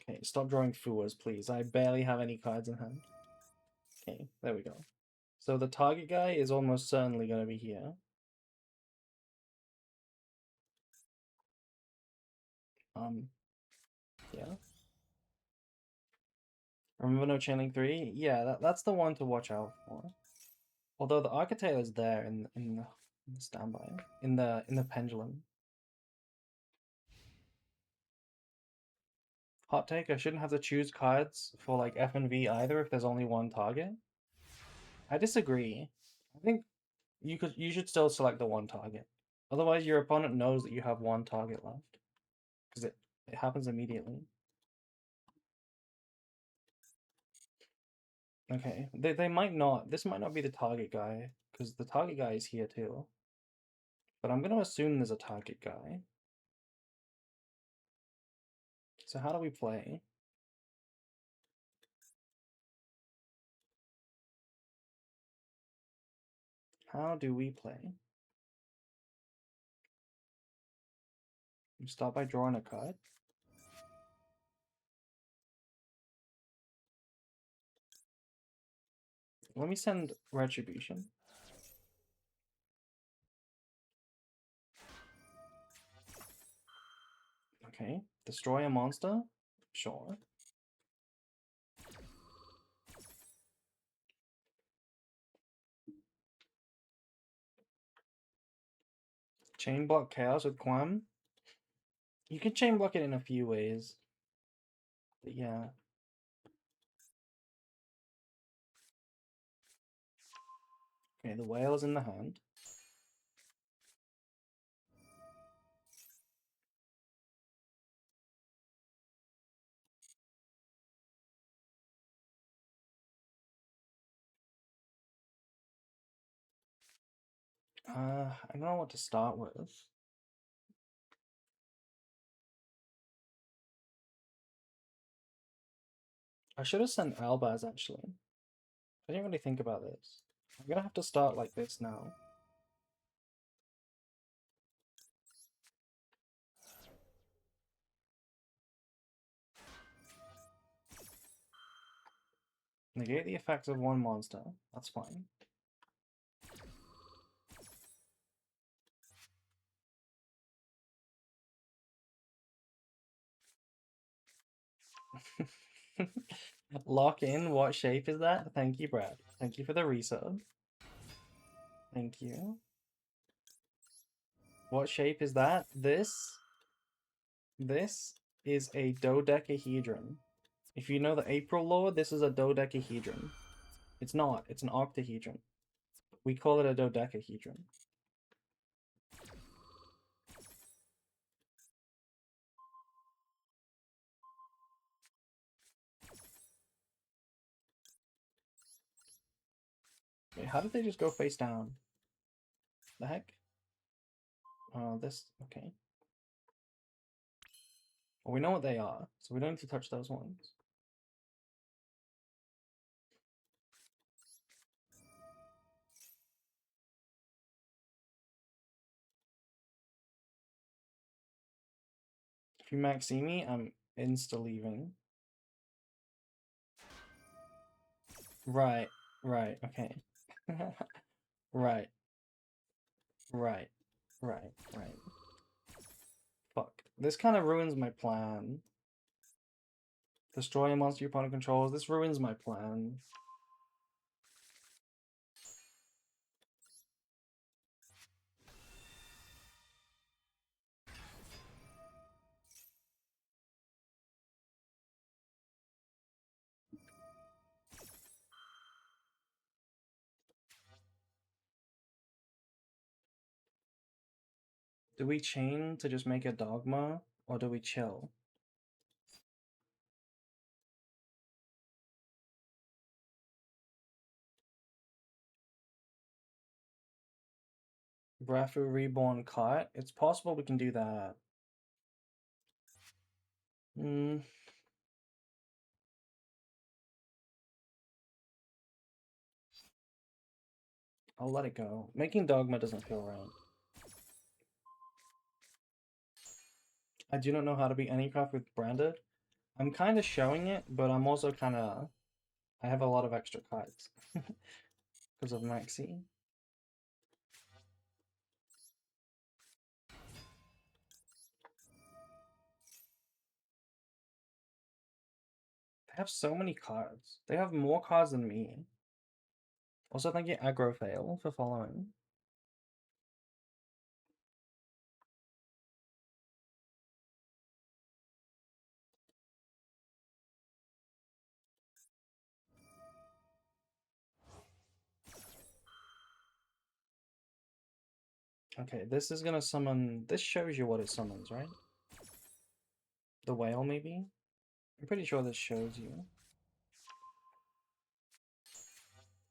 Okay, stop drawing Fuas, please. I barely have any cards in hand. Okay, there we go. So the target guy is almost certainly going to be here. Yeah. Remember no Channeling 3? Yeah, that's the one to watch out for. Although the Architect is there in the standby. In the pendulum. Hot take, I shouldn't have to choose cards for like F and V either if there's only one target. I disagree. I think you should still select the one target. Otherwise your opponent knows that you have one target left. Because it happens immediately. Okay, they might not. This might not be the target guy, because the target guy is here too. But I'm going to assume there's a target guy. So how do we play? How do we play? We start by drawing a card. Let me send Retribution. Okay. Destroy a monster? Sure. Chain block Chaos with Quam? You can chain block it in a few ways. But yeah. Okay, the whale is in the hand. I don't know what to start with. I should have sent Albaz actually. I didn't really think about this. I'm gonna have to start like this now. Negate the effects of one monster. That's fine. Lock in. What shape is that? Thank you, Brad. Thank you for the resub. Thank you. What shape is that? This is a dodecahedron. If you know the April lore, this is a dodecahedron. It's not. It's an octahedron. We call it a dodecahedron. Wait, how did they just go face down? The heck? This. Okay. Well, we know what they are, so we don't need to touch those ones. If you max see me, I'm insta-leaving. Right, right, okay. Right, right, right, right. Fuck. This kind of ruins my plan. Destroy a monster your opponent controls. This ruins my plan. Do we chain to just make a dogma, or do we chill? Rafu Reborn Cut? It's possible we can do that. Hmm. I'll let it go. Making Dogma doesn't feel right. I do not know how to be Anycraft with Branded. I'm kind of showing it, but I'm also kind of... I have a lot of extra cards. Because of Maxi. They have so many cards. They have more cards than me. Also, thank you, Agrofail, for following. Okay, this is gonna summon... This shows you what it summons, right? The whale, maybe? I'm pretty sure this shows you.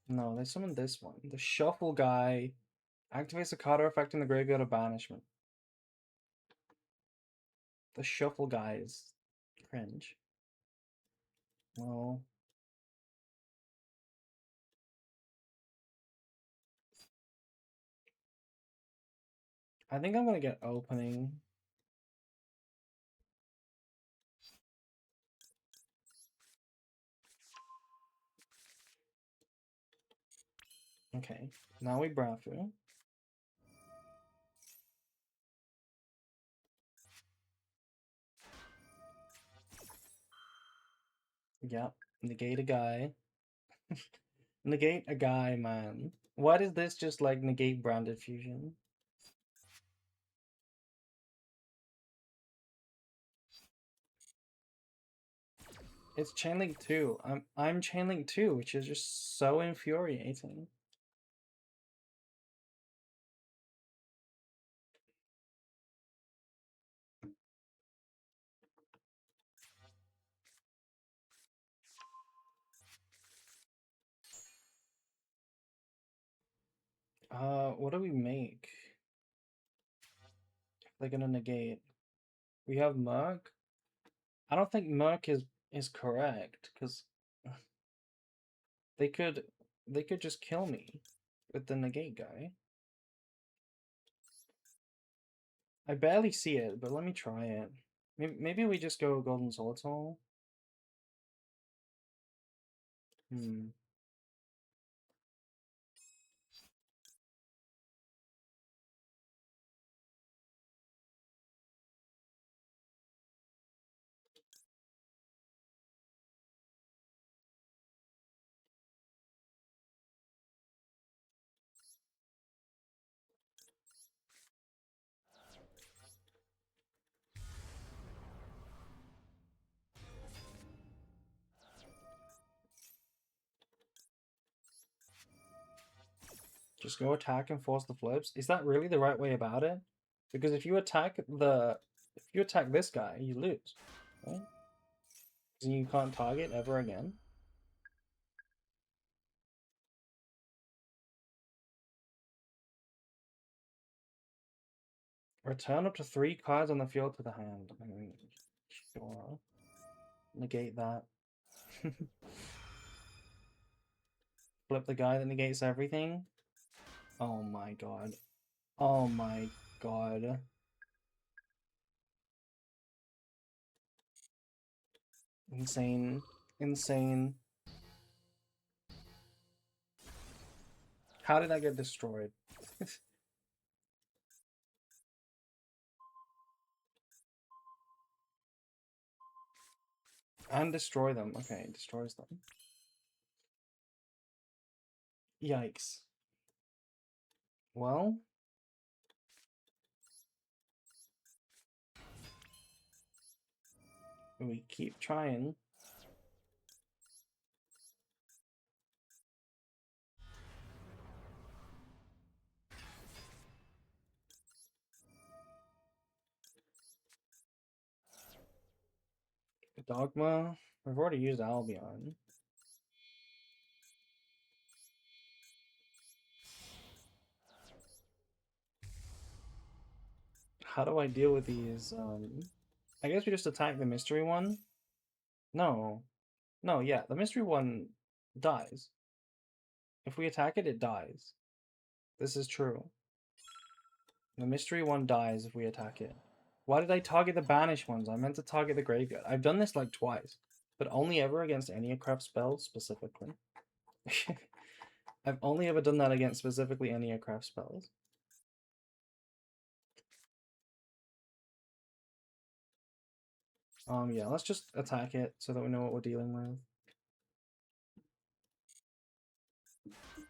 No, they summoned this one. The Shuffle guy activates a card affecting the graveyard of banishment. The Shuffle guy is cringe. Well... I think I'm gonna get opening. Okay, now we Brafu. Yep, negate a guy. Negate a guy, man. What is this just like negate branded fusion? It's Chainlink 2. I'm Chainlink 2, which is just so infuriating. What do we make? They're gonna negate. We have Merc. I don't think Merc is correct because they could they could just kill me with the negate guy. I barely see it, but let me try it. Maybe we just go Golden Sword Soul. Hmm. Just go attack and force the flips. Is that really the right way about it? Because if you attack this guy, you lose, right? Because you can't target ever again. Return up to 3 cards on the field to the hand. I mean, sure. Negate that. Flip the guy that negates everything. Oh my god. Oh my god. Insane. Insane. How did I get destroyed? And destroy them. Okay, it destroys them. Yikes. Well, we keep trying. Dogma. We've already used Albion. How do I deal with these? I guess we just attack the mystery one. No. No, yeah, the mystery one dies. If we attack it, it dies. This is true. The mystery one dies if we attack it. Why did I target the banished ones? I meant to target the graveyard. I've done this like twice, but only ever against Eniacraft spells specifically. I've only ever done that against specifically Eniacraft spells. Yeah, let's just attack it so that we know what we're dealing with.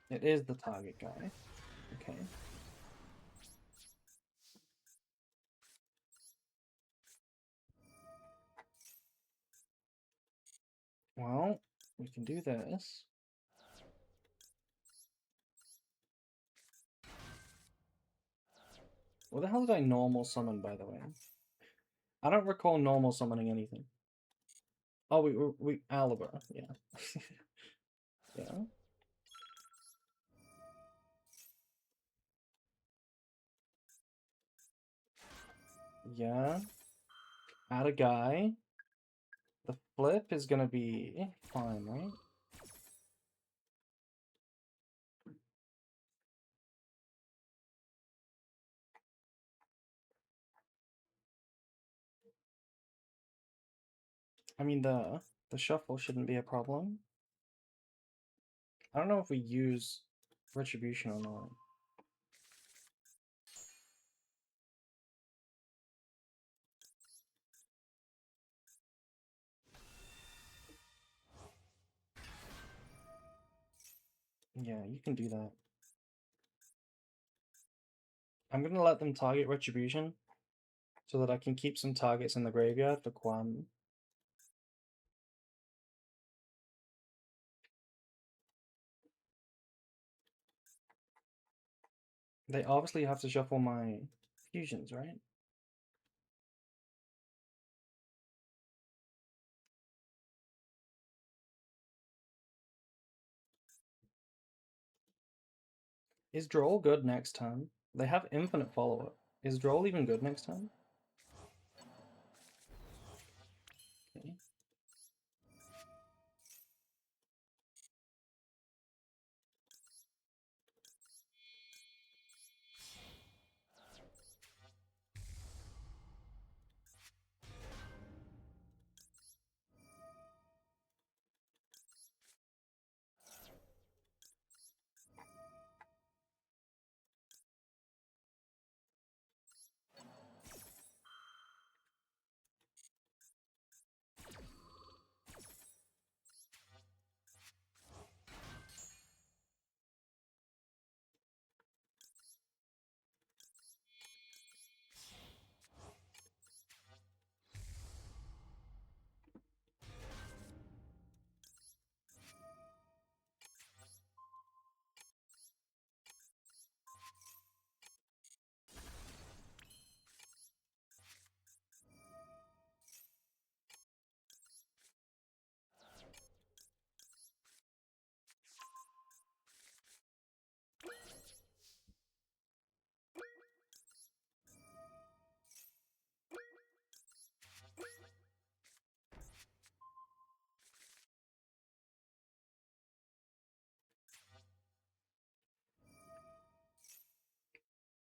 It is the target guy. Okay. Well, we can do this. What the hell did I normal summon, by the way? I don't recall normal summoning anything. Oh, we Alibra, yeah. Yeah. Yeah. Add a guy. The flip is gonna be fine, right? I mean, the shuffle shouldn't be a problem. I don't know if we use Retribution or not. Yeah, you can do that. I'm gonna let them target Retribution so that I can keep some targets in the graveyard for Quan. They obviously have to shuffle my fusions, right? Is Droll good next turn? They have infinite follow-up. Is Droll even good next turn? Okay.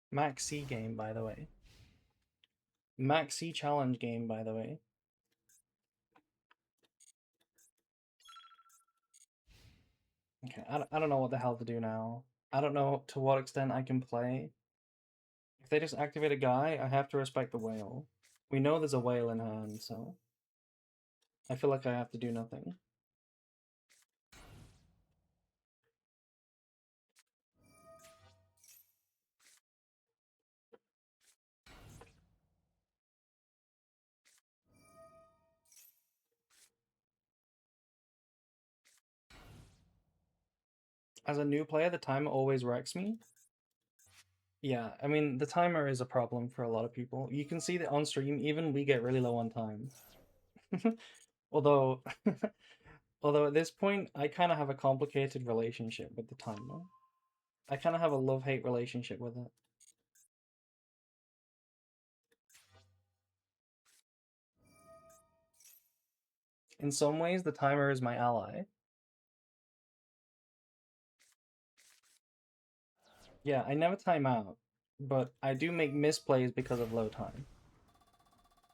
Max C game, by the way. Max C challenge game, by the way. Okay, I don't know what the hell to do now. I don't know to what extent I can play. If they just activate a guy, I have to respect the whale. We know there's a whale in hand, so I feel like I have to do nothing. As a new player, the timer always wrecks me. Yeah, I mean, the timer is a problem for a lot of people. You can see that on stream, even we get really low on time. Although, although at this point, I kind of have a complicated relationship with the timer. I kind of have a love-hate relationship with it. In some ways, the timer is my ally. Yeah, I never time out, but I do make misplays because of low time.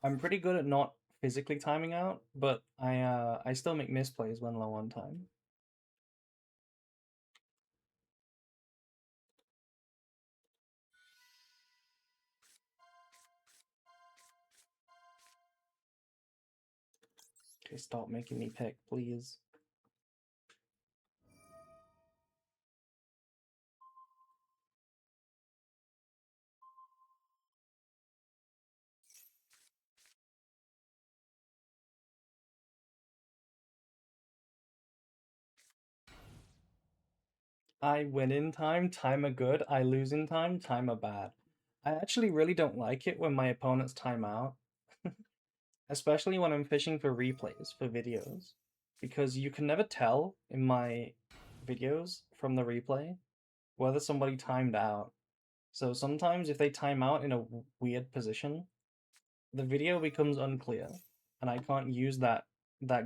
I'm pretty good at not physically timing out, but I still make misplays when low on time. Okay, stop making me pick, please. I win in time, time a good. I lose in time, time a bad. I actually really don't like it when my opponents time out, especially when I'm fishing for replays for videos, because you can never tell in my videos from the replay whether somebody timed out. So sometimes if they time out in a weird position, the video becomes unclear, and I can't use that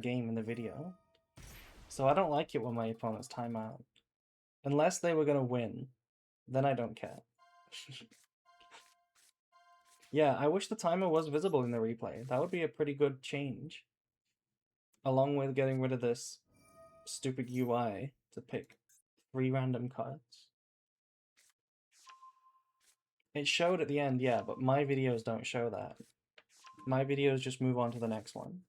game in the video. So I don't like it when my opponents time out. Unless they were gonna win, then I don't care. Yeah, I wish the timer was visible in the replay. That would be a pretty good change. Along with getting rid of this stupid UI to pick 3 random cards. It showed at the end, yeah, but my videos don't show that. My videos just move on to the next one.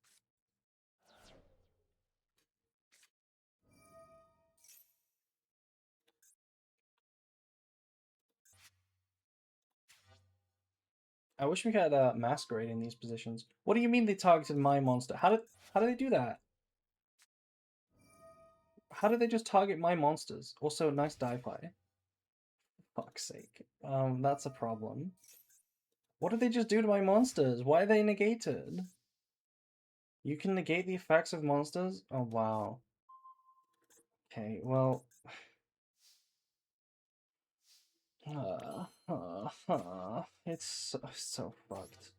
I wish we had Masquerade in these positions. What do you mean they targeted my monster? How did they do that? How did they just target my monsters? Also, nice die-fi. Fuck's sake. That's a problem. What did they just do to my monsters? Why are they negated? You can negate the effects of monsters? Oh, wow. Okay, well... it's so fucked.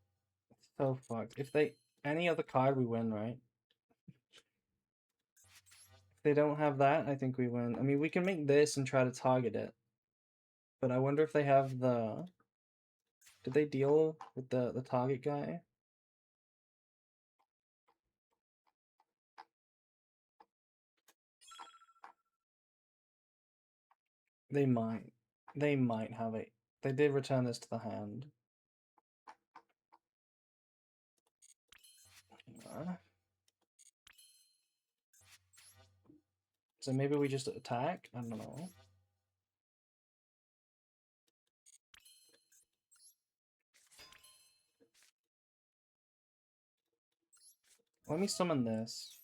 So fucked. If they... Any other card, we win, right? If they don't have that, I think we win. I mean, we can make this and try to target it. But I wonder if they have the... Did they deal with the target guy? They might. They might have it. They did return this to the hand. So maybe we just attack? I don't know. Let me summon this.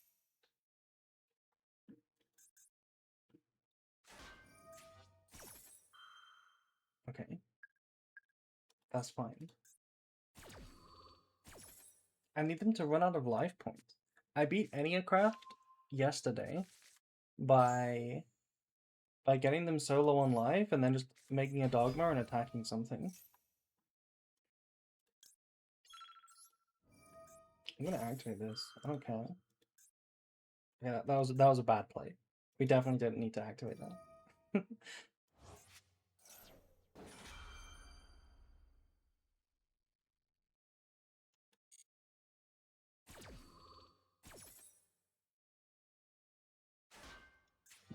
Okay. That's fine. I need them to run out of life points. I beat Enneacraft yesterday by getting them so low on life and then just making a dogma and attacking something. I'm gonna activate this. I don't care. Yeah, that was a bad play. We definitely didn't need to activate that.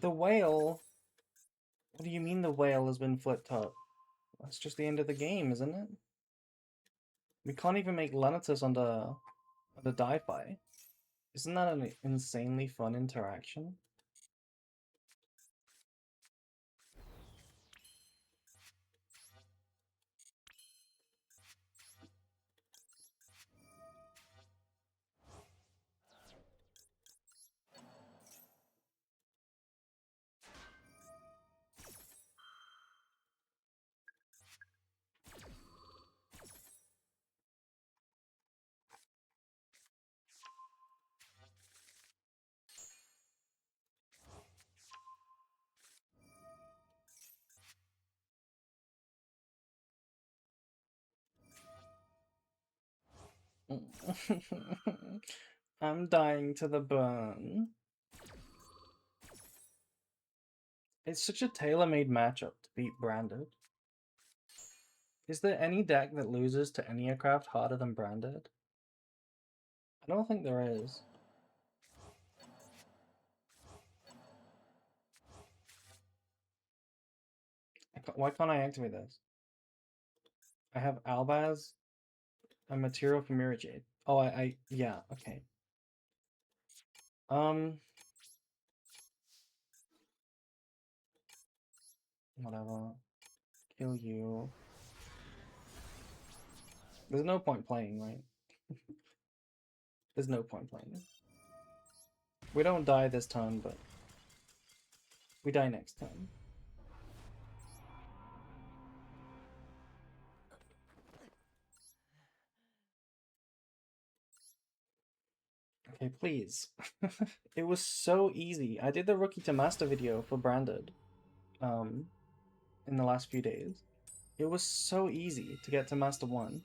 The whale? What do you mean the whale has been flipped up? That's just the end of the game, isn't it? We can't even make Lenatus on the die-fi. Isn't that an insanely fun interaction? I'm dying to the burn. It's such a tailor-made matchup to beat Branded. Is there any deck that loses to Enneacraft harder than Branded? I don't think there is. Why can't I activate this? I have Albaz, a material for Mirror Jade. Oh, yeah, okay. Whatever. Kill you. There's no point playing, right? There's no point playing. We don't die this turn, but we die next turn. Okay, please. It was so easy. I did the Rookie to Master video for Branded in the last few days. It was so easy to get to Master 1.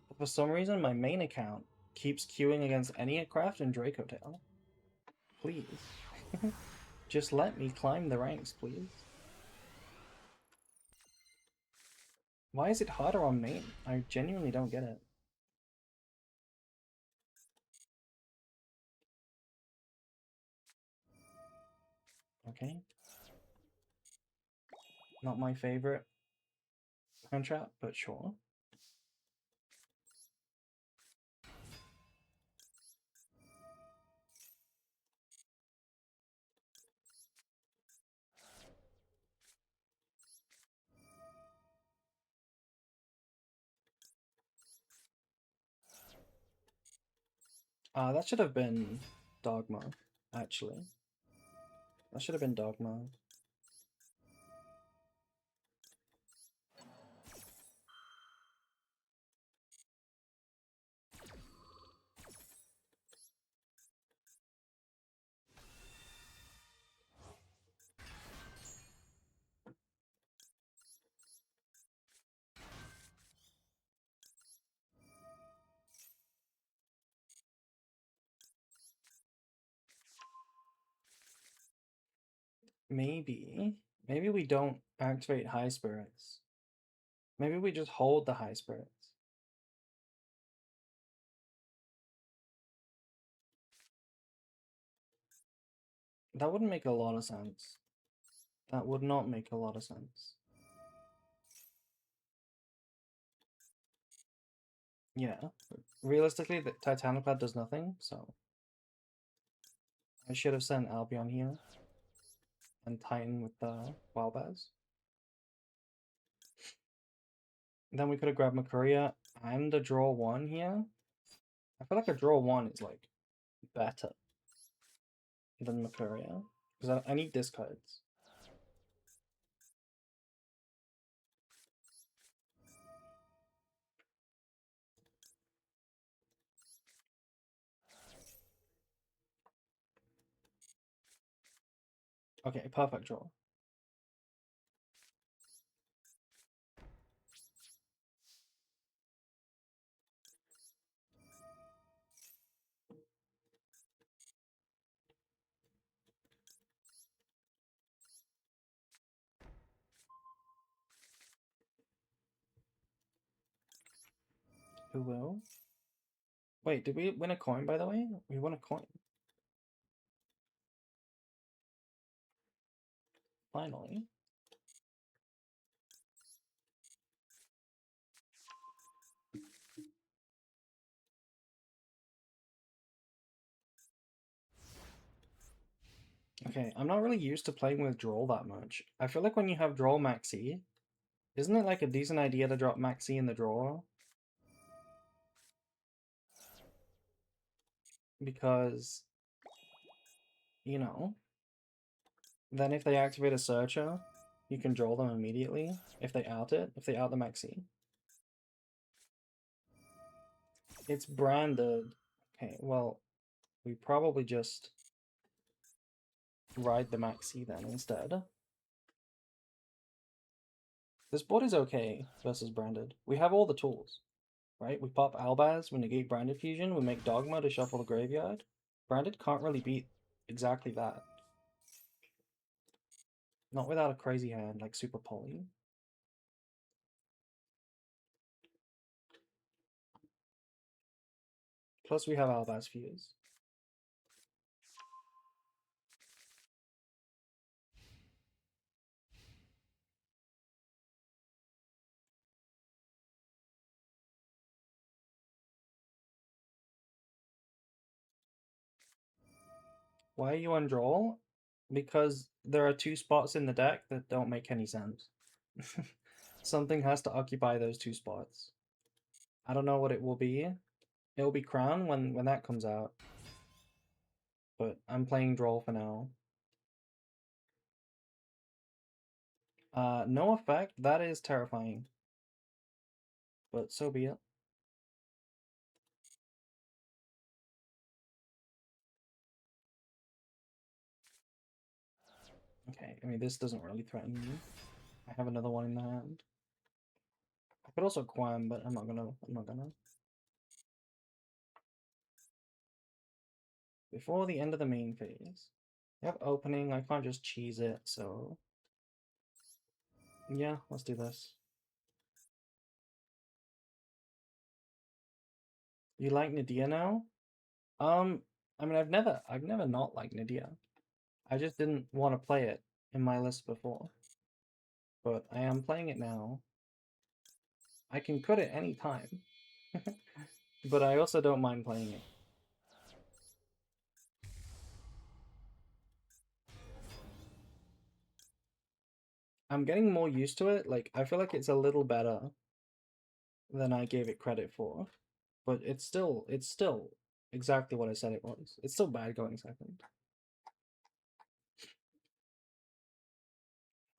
But for some reason, my main account keeps queuing against Enneacraft and Dracotail. Please. Just let me climb the ranks, please. Why is it harder on main? I genuinely don't get it. Okay. Not my favorite. hand trap, but sure. That should have been Dogma, actually. That should have been Dogma. Maybe. Maybe we don't activate high spirits. Maybe we just hold the high spirits. That wouldn't make a lot of sense. That would not make a lot of sense. Yeah. Realistically, the Titaniclad does nothing, so I should have sent Albion here and Titan with the Wild Bears. Then we could have grabbed Makuria and a draw one here. I feel like a draw one is like better than Makuria because I need discards. Okay, perfect draw. Who will? Wait, did we win a coin, by the way? We won a coin. Finally. Okay, I'm not really used to playing with Droll that much. I feel like when you have Droll Maxi, isn't it like a decent idea to drop Maxi in the draw? Because, you know, then if they activate a Searcher, you can draw them immediately if they out it, if they out the Maxi. It's branded. Okay, well, we probably just ride the Maxi then instead. This board is okay versus branded. We have all the tools, right? We pop Albaz, we negate branded fusion, we make Dogma to shuffle the graveyard. Branded can't really beat exactly that. Not without a crazy hand like Super Poly. Plus we have Albaz Fuse. Why are you on draw? Because there are two spots in the deck that don't make any sense. Something has to occupy those two spots. I don't know what it will be. It will be Crown when that comes out. But I'm playing draw for now. No effect. That is terrifying. But so be it. Okay, I mean this doesn't really threaten me. I have another one in the hand. I could also Quam, but I'm not gonna. Before the end of the main phase. You have opening, I can't just cheese it, so yeah, let's do this. You like Nadia now? I mean I've never not liked Nadia. I just didn't want to play it in my list before. But I am playing it now. I can cut it any time. But I also don't mind playing it. I'm getting more used to it. Like, I feel like it's a little better than I gave it credit for. But it's still exactly what I said it was. It's still bad going second.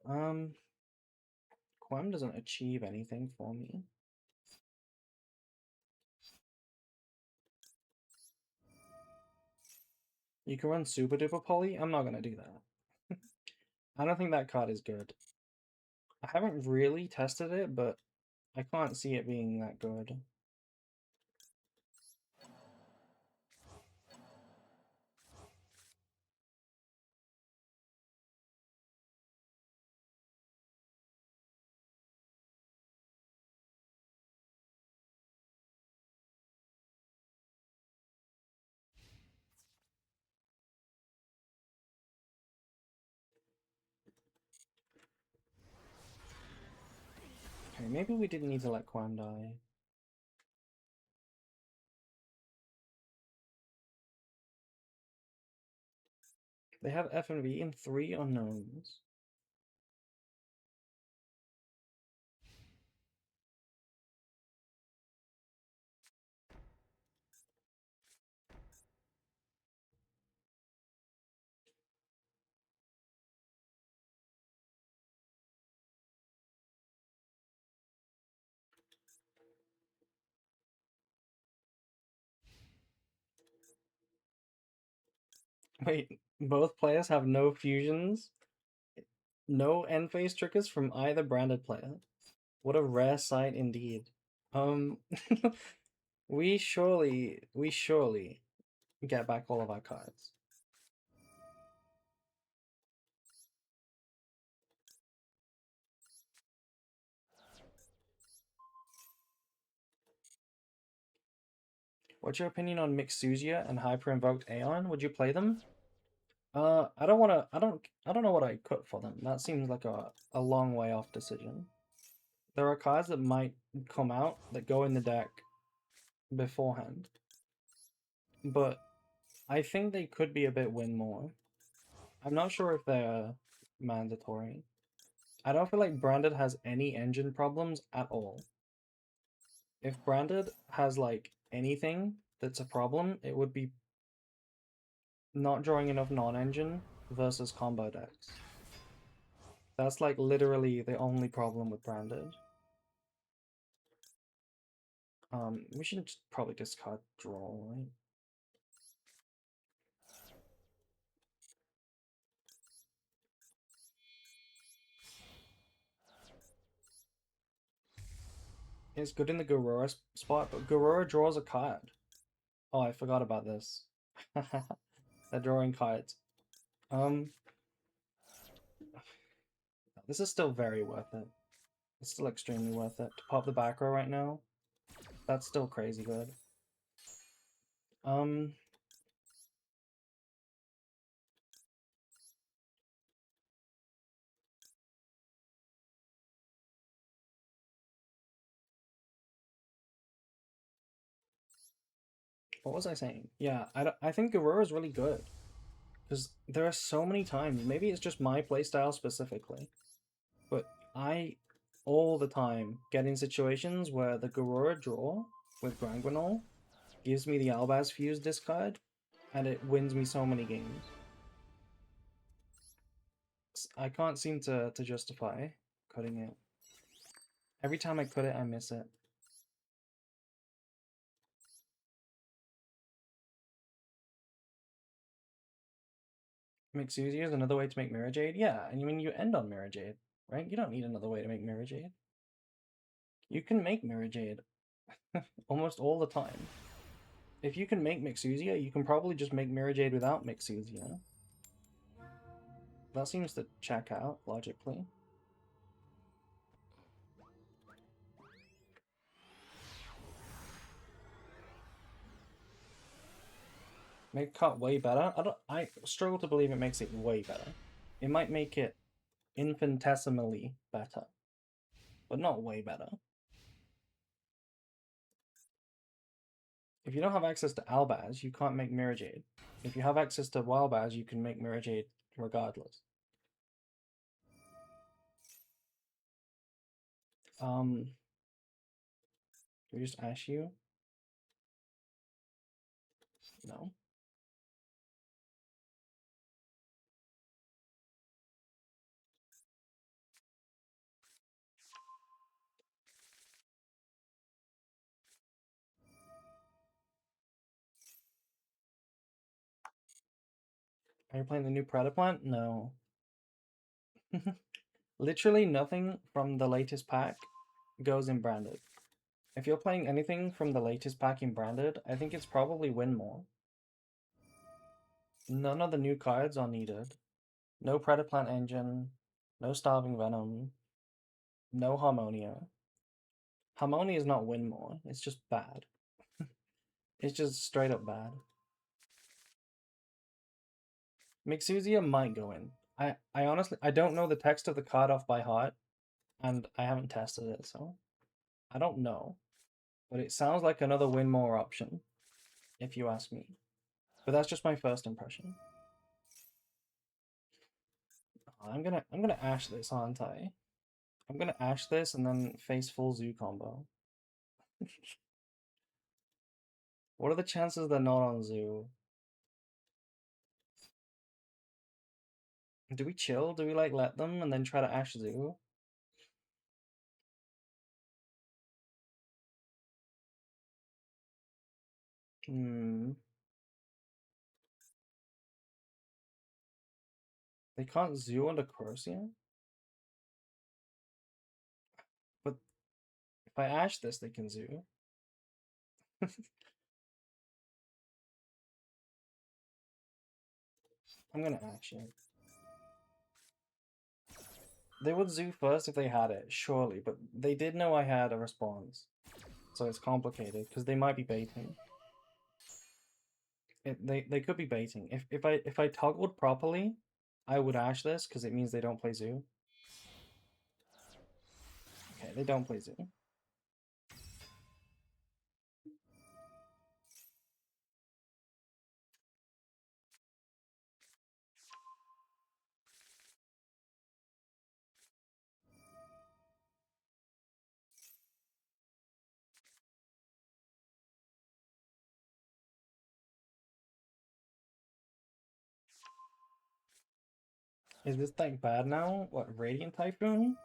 Um, Quam doesn't achieve anything for me. You can run Super Duper Poly? I'm not gonna do that. I don't think that card is good. I haven't really tested it, but I can't see it being that good. Okay, maybe we didn't need to let Quam die. They have FNV and 3 unknowns. Wait, both players have no fusions? No end phase triggers from either branded player? What a rare sight indeed. Um, we surely get back all of our cards. What's your opinion on Mixuzia and Hyper Invoked Aeon? Would you play them? I don't wanna. I don't know what I cut for them. That seems like a long way off decision. There are cards that might come out that go in the deck beforehand, but I think they could be a bit win more. I'm not sure if they're mandatory. I don't feel like Branded has any engine problems at all. If Branded has like anything that's a problem, it would be not drawing enough non-engine versus combo decks. That's like literally the only problem with Branded. We should just probably discard draw, right? It's good in the Garura spot, but Garura draws a card. Oh, I forgot about this. They're drawing cards. Um, this is still very worth it. It's still extremely worth it. To pop the back row right now, that's still crazy good. Um, what was I saying? Yeah, I think Garura is really good. Because there are so many times, maybe it's just my playstyle specifically, but I all the time get in situations where the Garura draw with Granguinol gives me the Albaz Fuse discard, and it wins me so many games. I can't seem to justify cutting it. Every time I cut it, I miss it. Mixuzia is another way to make Mirror Jade? Yeah, and you mean you end on Mirror Jade, right? You don't need another way to make Mirror Jade. You can make Mirror Jade almost all the time. If you can make Mixuzia, you can probably just make Mirror Jade without Mixuzia. That seems to check out, logically. Make cut way better? I struggle to believe it makes it way better. It might make it infinitesimally better, but not way better. If you don't have access to Albaz, you can't make Mirror Jade. If you have access to Wildbaz, you can make Mirror Jade regardless. Do we just Ash you? No. Are you playing the new Predator plant? No. Literally nothing from the latest pack goes in branded. If you're playing anything from the latest pack in branded, I think it's probably win more. None of the new cards are needed. No Predator plant engine, no Starving Venom, no Harmonia. Harmonia is not win more, it's just bad. It's just straight up bad. Mixuzia might go in. I honestly I don't know the text of the card off by heart, and I haven't tested it, so I don't know. But it sounds like another win more option, if you ask me. But that's just my first impression. I'm gonna Ash this, aren't I? I'm gonna Ash this and then face full Zoo combo. What are the chances they're not on Zoo? Do we chill? Do we like let them and then try to Ash Zoo? Hmm. They can't Zoo under Corsia? But if I Ash this, they can Zoo. I'm gonna Ash it. They would Zoo first if they had it, surely, but they did know I had a response. So it's complicated, because they might be baiting. They could be baiting. If I toggled properly, I would Ash this, because it means they don't play Zoo. Okay, they don't play Zoo. Is this deck bad now? What, Radiant Typhoon?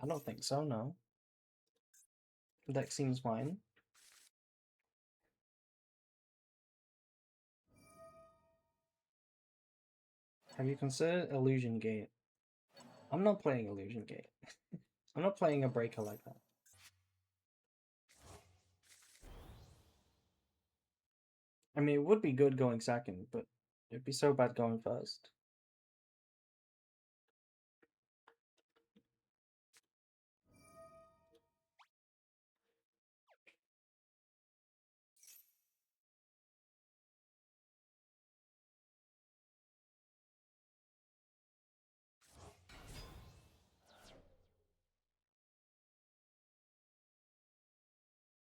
I don't think so, no. The deck seems fine. Have you considered Illusion Gate? I'm not playing Illusion Gate. I'm not playing a breaker like that. I mean, it would be good going second, but it'd be so bad going first.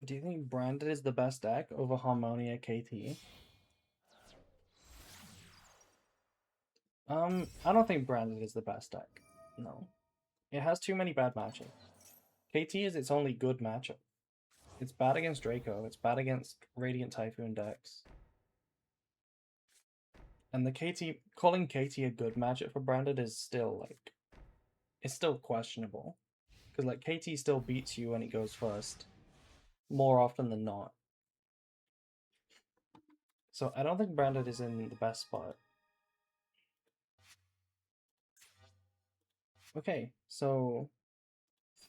Do you think Branded is the best deck over Harmonia KT? I don't think Branded is the best deck. No. It has too many bad matchups. KT is its only good matchup. It's bad against Draco, it's bad against Radiant Typhoon decks. And the KT calling KT a good matchup for Branded is still like it's still questionable. Because like KT still beats you when it goes first. More often than not. So I don't think Branded is in the best spot. Okay, so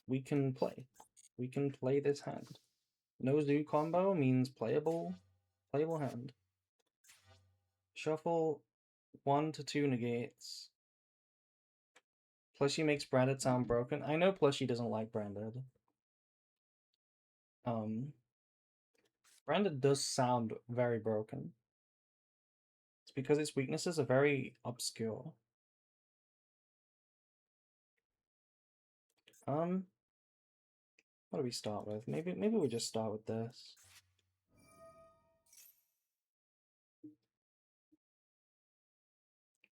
we can play. We can play this hand. No Zoo combo means playable hand. Shuffle 1 to 2 negates. Plushie makes Branded sound broken. I know Plushie doesn't like Branded. Branded does sound very broken. It's because its weaknesses are very obscure. What do we start with? Maybe we just start with this.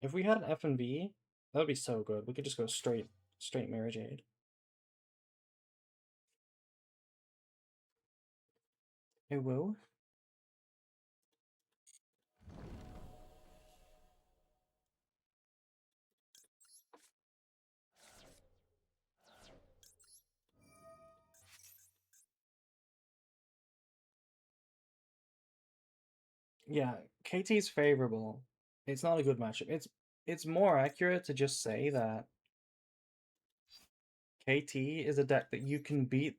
If we had an F and V, that would be so good. We could just go straight Mirror Jade. It will. Yeah, KT is favorable. It's not a good matchup. It's more accurate to just say that KT is a deck that you can beat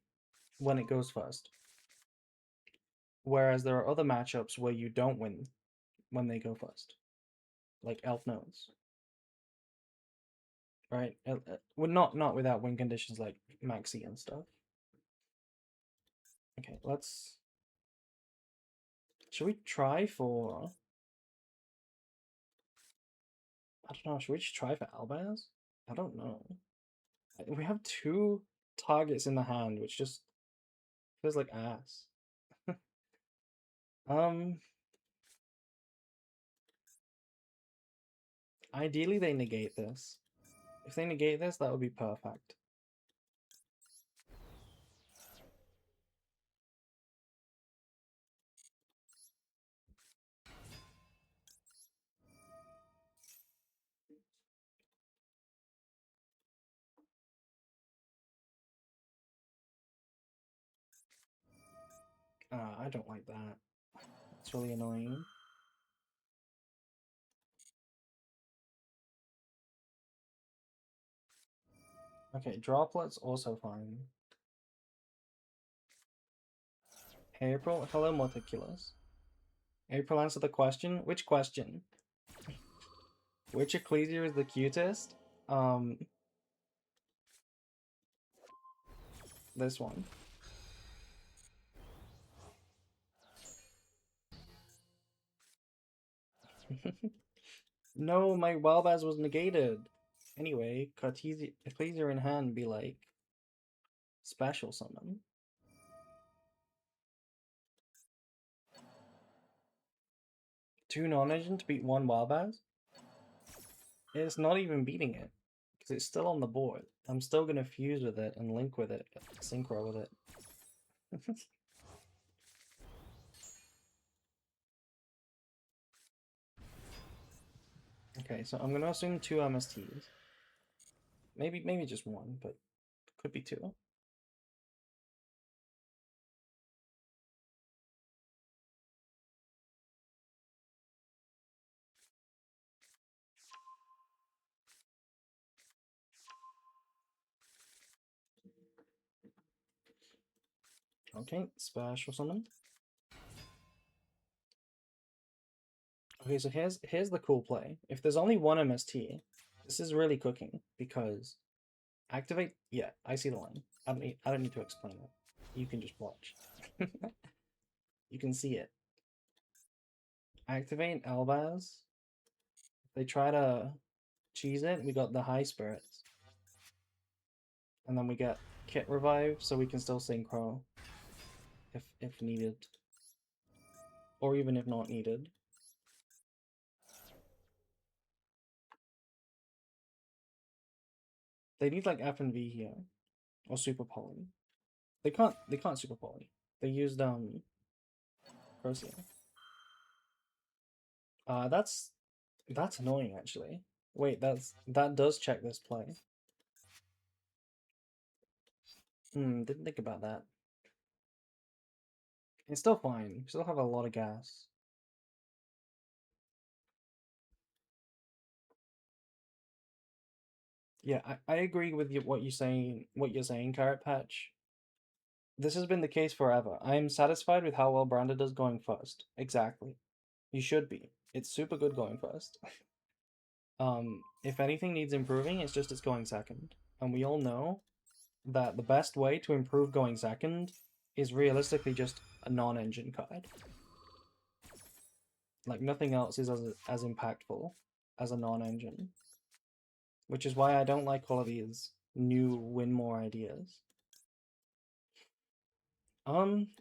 when it goes first. Whereas there are other matchups where you don't win when they go first. Like Elf Nodes. Right? Well, not without win conditions like Maxi and stuff. Okay, let's... Should we try for... I don't know, should we just try for Albaz? I don't know. We have two targets in the hand, which just feels like ass. Um, Ideally they negate this. If they negate this, that would be perfect. I don't like that. It's really annoying. Okay, droplets also fine. April, hello Meticulous. April, answer the question. Which question? Which Ecclesia is the cutest? This one. No, my Wildbaz was negated. Anyway, Ecclesia in hand be like special summon. Two non-engine to beat one Wildbaz? It's not even beating it. Because it's still on the board. I'm still gonna fuse with it and link with it, synchro with it. Okay, so I'm gonna assume two MSTs. Maybe just one, but could be two. Okay, special summon. Okay, so here's the cool play. If there's only one MST, this is really cooking because activate. Yeah, I see the line. I don't need to explain it. You can just watch. You can see it. Activate Albaz. They try to cheese it. We got the high spirits, and then we get Kit Revive, so we can still synchro if needed, or even if not needed. They need like F and V here, or Super Poly. They can't Super Poly. They used Cosy. That's annoying actually. Wait, that does check this play. Didn't think about that. It's still fine. We still have a lot of gas. Yeah, I agree with you what you're saying, Carrot Patch. This has been the case forever. I am satisfied with how well Branda does going first. Exactly. You should be. It's super good going first. If anything needs improving, it's going second. And we all know that the best way to improve going second is realistically just a non-engine card. Like nothing else is as impactful as a non-engine. Which is why I don't like all of these new win more ideas.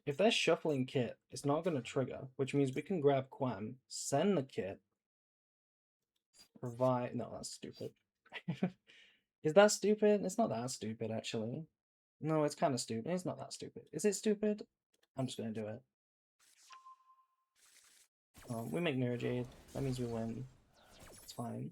If they're shuffling Kit, it's not gonna trigger, which means we can grab Quam, send the Kit, Provide. No, that's stupid. Is that stupid? It's not that stupid, actually. No, it's kind of stupid. It's not that stupid. Is it stupid? I'm just gonna do it. We make Mirror Jade. That means we win. It's fine.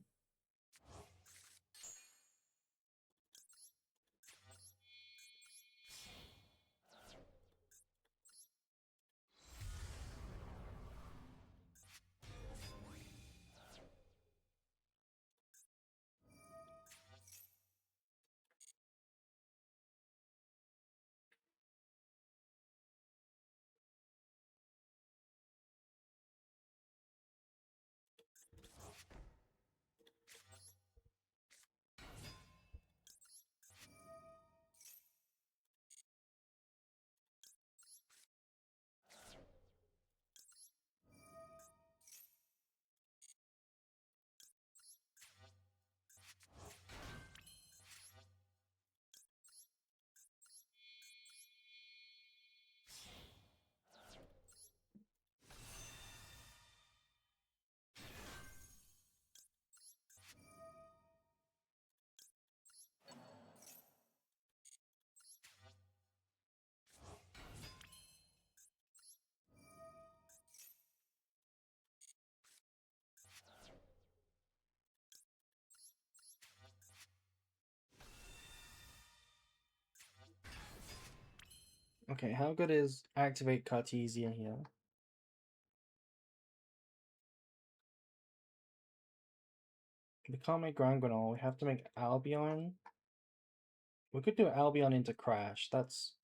Okay, how good is activate Cartesia here? We can't make Grand Granol. We have to make Albion. We could do Albion into Crash. That's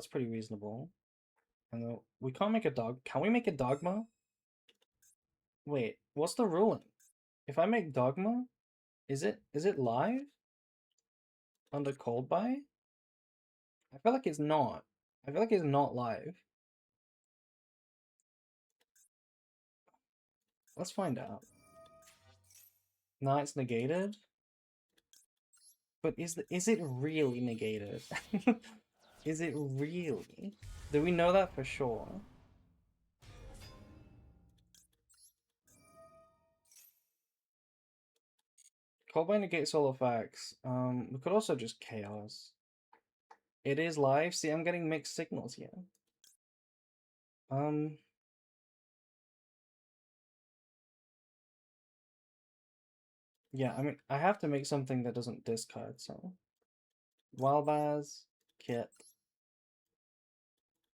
pretty reasonable. And we can't make a dog. Can we make a Dogma? Wait, what's the ruling? If I make Dogma, is it live under Cold Buy? I feel like it's not. I feel like it's not live. Let's find out. No, it's negated. But is it really negated? Is it really? Do we know that for sure? Cold Buy negates all effects. We could also just chaos. It is live. See, I'm getting mixed signals here. Yeah, I mean, I have to make something that doesn't discard, so. Wildbaz, Kit,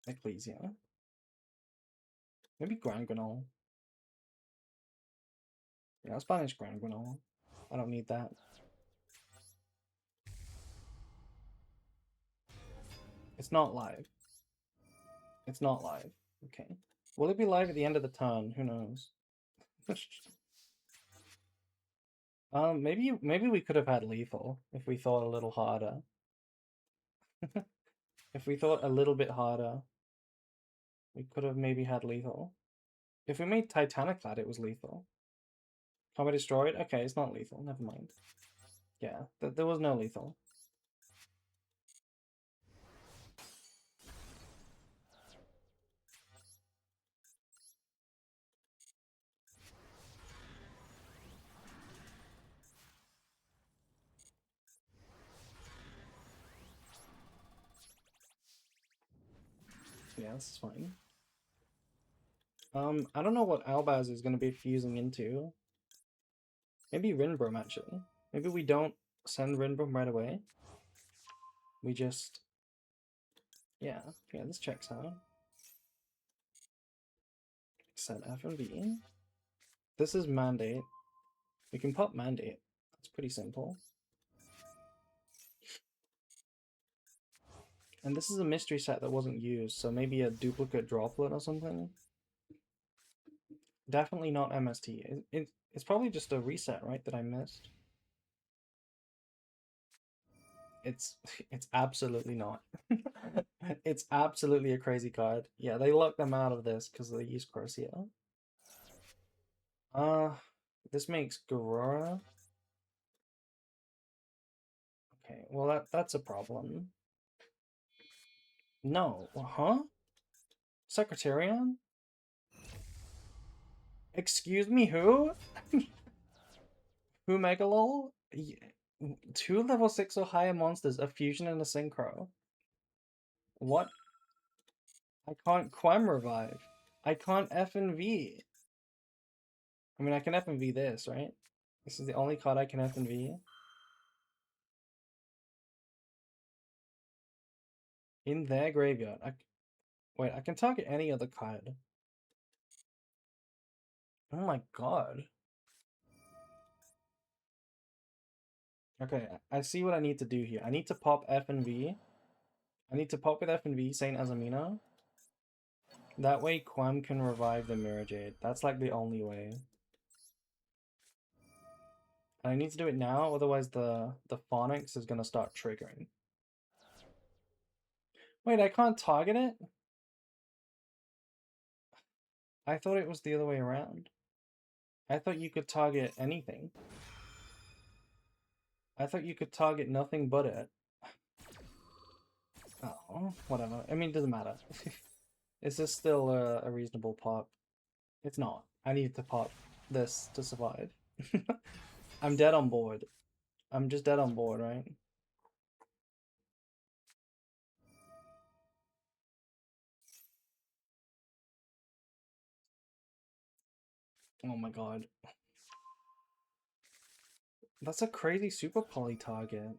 Ecclesia. Maybe Grand Granol. Yeah, let's banish Grand Granol. I don't need that. It's not live. It's not live. Okay. Will it be live at the end of the turn? Who knows? maybe we could have had lethal if we thought a little harder. If we thought a little bit harder, we could have maybe had lethal. If we made Titaniclad, it was lethal. Can't be destroyed? Okay, it's not lethal. Never mind. Yeah, there was no lethal. Yeah, this is fine. I don't know what Albaz is going to be fusing into. Maybe Rinbrom, actually. Maybe we don't send Rinbrom right away. We just... Yeah, this checks out. Set F and B. This is Mandate. We can pop Mandate. That's pretty simple. And this is a mystery set that wasn't used, so maybe a duplicate droplet or something. Definitely not MST. It's probably just a reset, right, that I missed. It's absolutely not. It's absolutely a crazy card. Yeah, they locked them out of this because they use Corsair. This makes Garora. Okay, well that's a problem. No, huh? Secretarian? Excuse me, who? Who Megalol? Two level 6 or higher monsters, a fusion and a synchro. What? I can't Quam revive. I can't F and V. I mean, I can F and V this, right? This is the only card I can F and V. In their graveyard. Wait, I can target any other card. Oh my god. Okay, I see what I need to do here. I need to pop F and V. I need to pop with F and V, Saint Azamina. That way Quam can revive the Mirror Jade. That's like the only way. And I need to do it now, otherwise the Phonics is gonna start triggering. Wait, I can't target it? I thought it was the other way around. I thought you could target anything. I thought you could target nothing but it. Oh, whatever. I mean, it doesn't matter. Is this still a reasonable pop? It's not. I need to pop this to survive. I'm dead on board. I'm just dead on board, right? Oh my god. That's a crazy super poly target.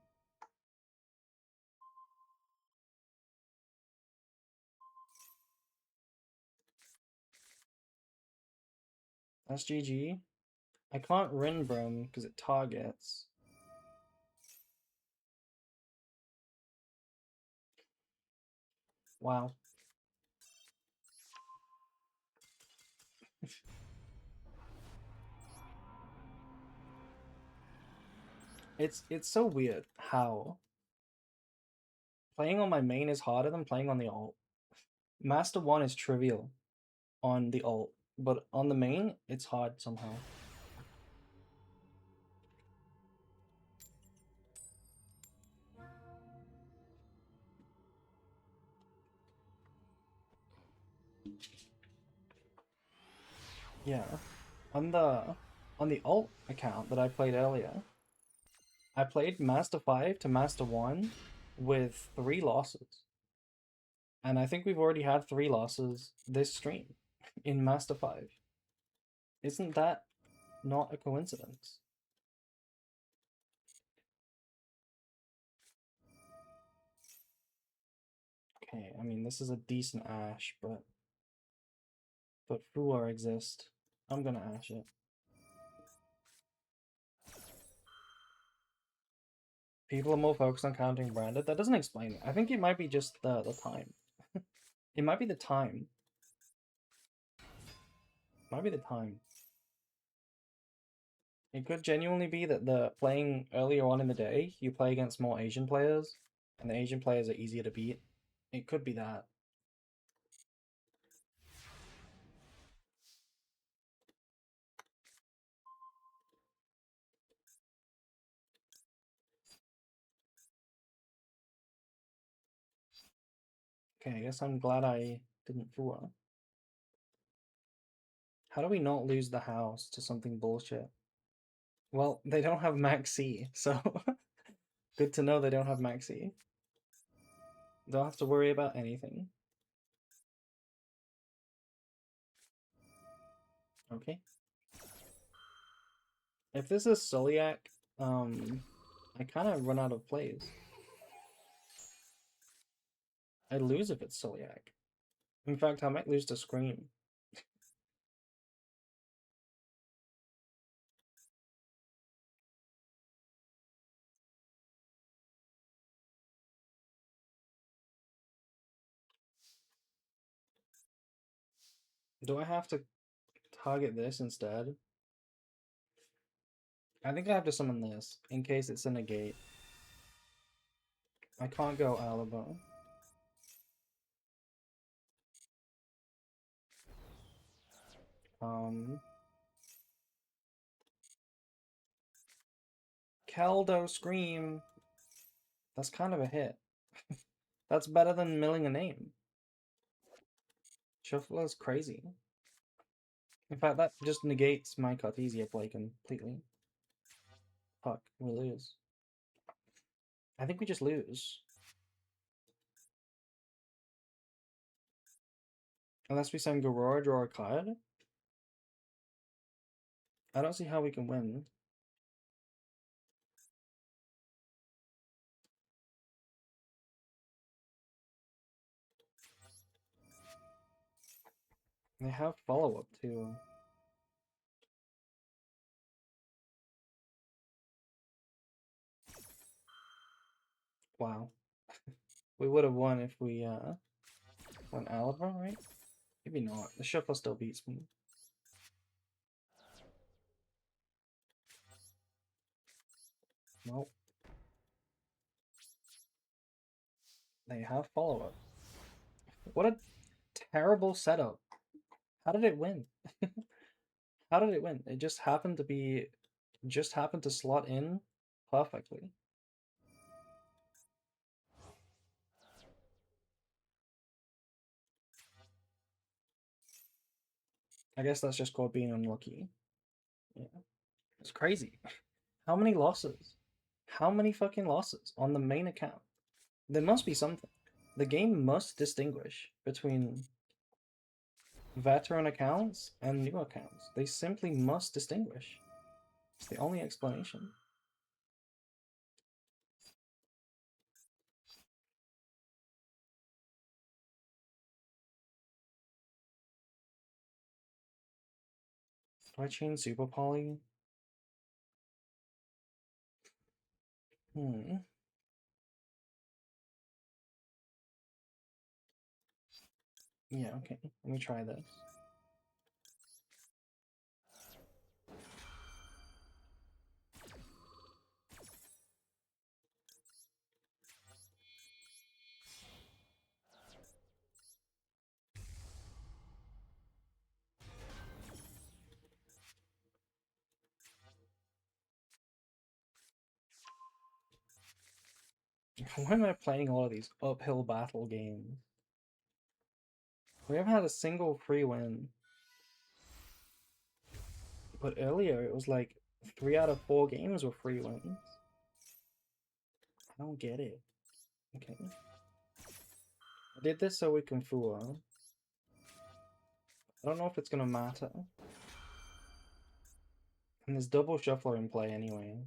That's GG. I can't Rinbrum because it targets. Wow. It's so weird how playing on my main is harder than playing on the alt. Master 1 is trivial on the alt, but on the main, it's hard somehow. Yeah. On the alt account that I played earlier, I played Master 5 to Master 1 with 3 losses. And I think we've already had 3 losses this stream in Master 5. Isn't that not a coincidence? Okay, I mean, this is a decent Ash, but Fuar exists. I'm gonna Ash it. People are more focused on counting branded. That doesn't explain it. I think it might be just the time. It might be the time. Might be the time. It could genuinely be that the playing earlier on in the day, you play against more Asian players, and the Asian players are easier to beat. It could be that. Okay, I guess I'm glad I didn't fool. How do we not lose the house to something bullshit? Well, they don't have Maxi, so good to know they don't have Maxi. Don't have to worry about anything. Okay. If this is Soliak, I kind of run out of plays. I lose if it's Soliak. In fact, I might lose to Scream. Do I have to target this instead? I think I have to summon this, in case it's a negate. I can't go Alaba. Caldo Scream. That's kind of a hit. That's better than milling a name. Shuffle is crazy. In fact, that just negates my Cartesia play completely. Fuck, we lose. I think we just lose. Unless we send Garora, draw a card. I don't see how we can win. They have follow-up too. Wow. We would have won if we went Alva, right? Maybe not. The shuffler still beats me. Nope. They have follow-up. What a terrible setup. How did it win? How did it win? It just happened to be, just happened to slot in perfectly. I guess that's just called being unlucky. Yeah. It's crazy. How many losses? How many fucking losses on the main account? There must be something. The game must distinguish between veteran accounts and new accounts. They simply must distinguish. It's the only explanation. Do I chain Super Poly? Hmm. Yeah, okay. Let me try this. Why am I playing all of these uphill battle games? We haven't had a single free win. But earlier it was like 3 out of 4 games were free wins. I don't get it. Okay. I did this so we can fool her. I don't know if it's gonna matter. And there's double shuffler in play anyway.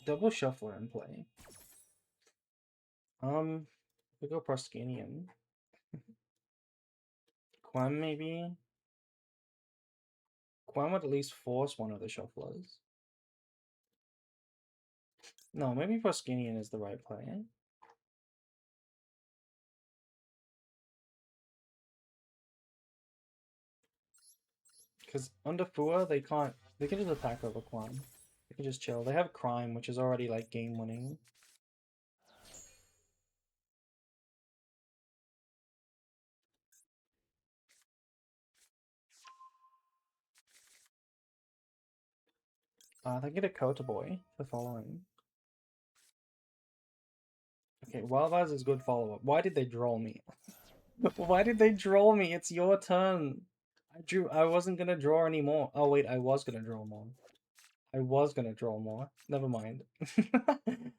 Double shuffler in play. We go Proskinian. Quam maybe? Quam would at least force one of the shufflers. No, maybe Proskinian is the right play. Because under Fua, they can't. They can just attack over Quam. They can just chill. They have Crime, which is already like game winning. They get a Kota Boy for following. Okay, Wild Vibes is good follow-up. Why did they draw me? Why did they draw me? It's your turn. I wasn't gonna draw anymore. Oh wait, I was gonna draw more. I was gonna draw more. Never mind.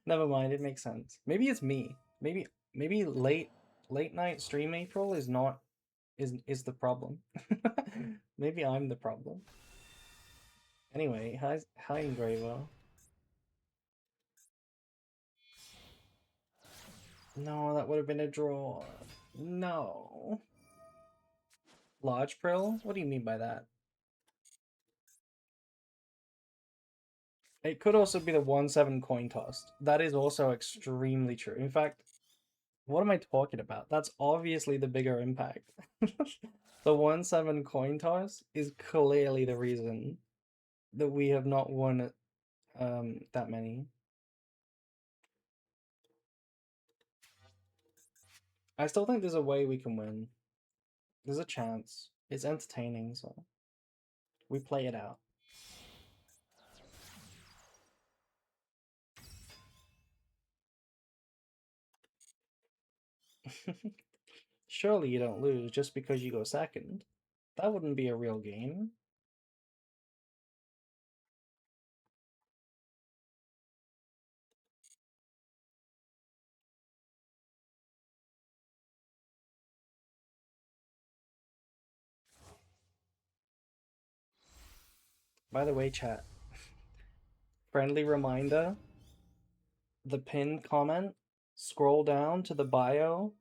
Never mind, it makes sense. Maybe it's me. Maybe late night stream April is not is the problem. Maybe I'm the problem. Anyway, hi Engraver. No, that would have been a draw. No. Lodge Prill? What do you mean by that? It could also be the 1/7 coin tossed. That is also extremely true. In fact, what am I talking about? That's obviously the bigger impact. The 1/7 coin toss is clearly the reason that we have not won that many. I still think there's a way we can win. There's a chance. It's entertaining, so we play it out. Surely you don't lose just because you go second. That wouldn't be a real game. By the way, chat, friendly reminder, the pinned comment, scroll down to the bio.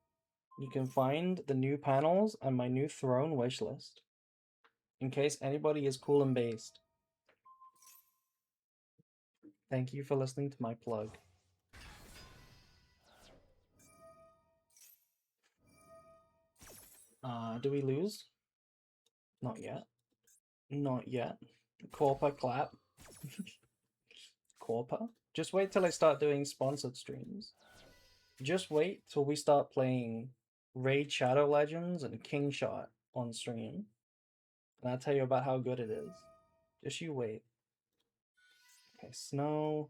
You can find the new panels and my new throne wishlist. In case anybody is cool and based. Thank you for listening to my plug. Do we lose? Not yet. Not yet. Corpa clap. Corpa? Just wait till I start doing sponsored streams. Just wait till we start playing Raid Shadow Legends and King Shot on stream. And I'll tell you about how good it is. Just you wait. Okay, snow.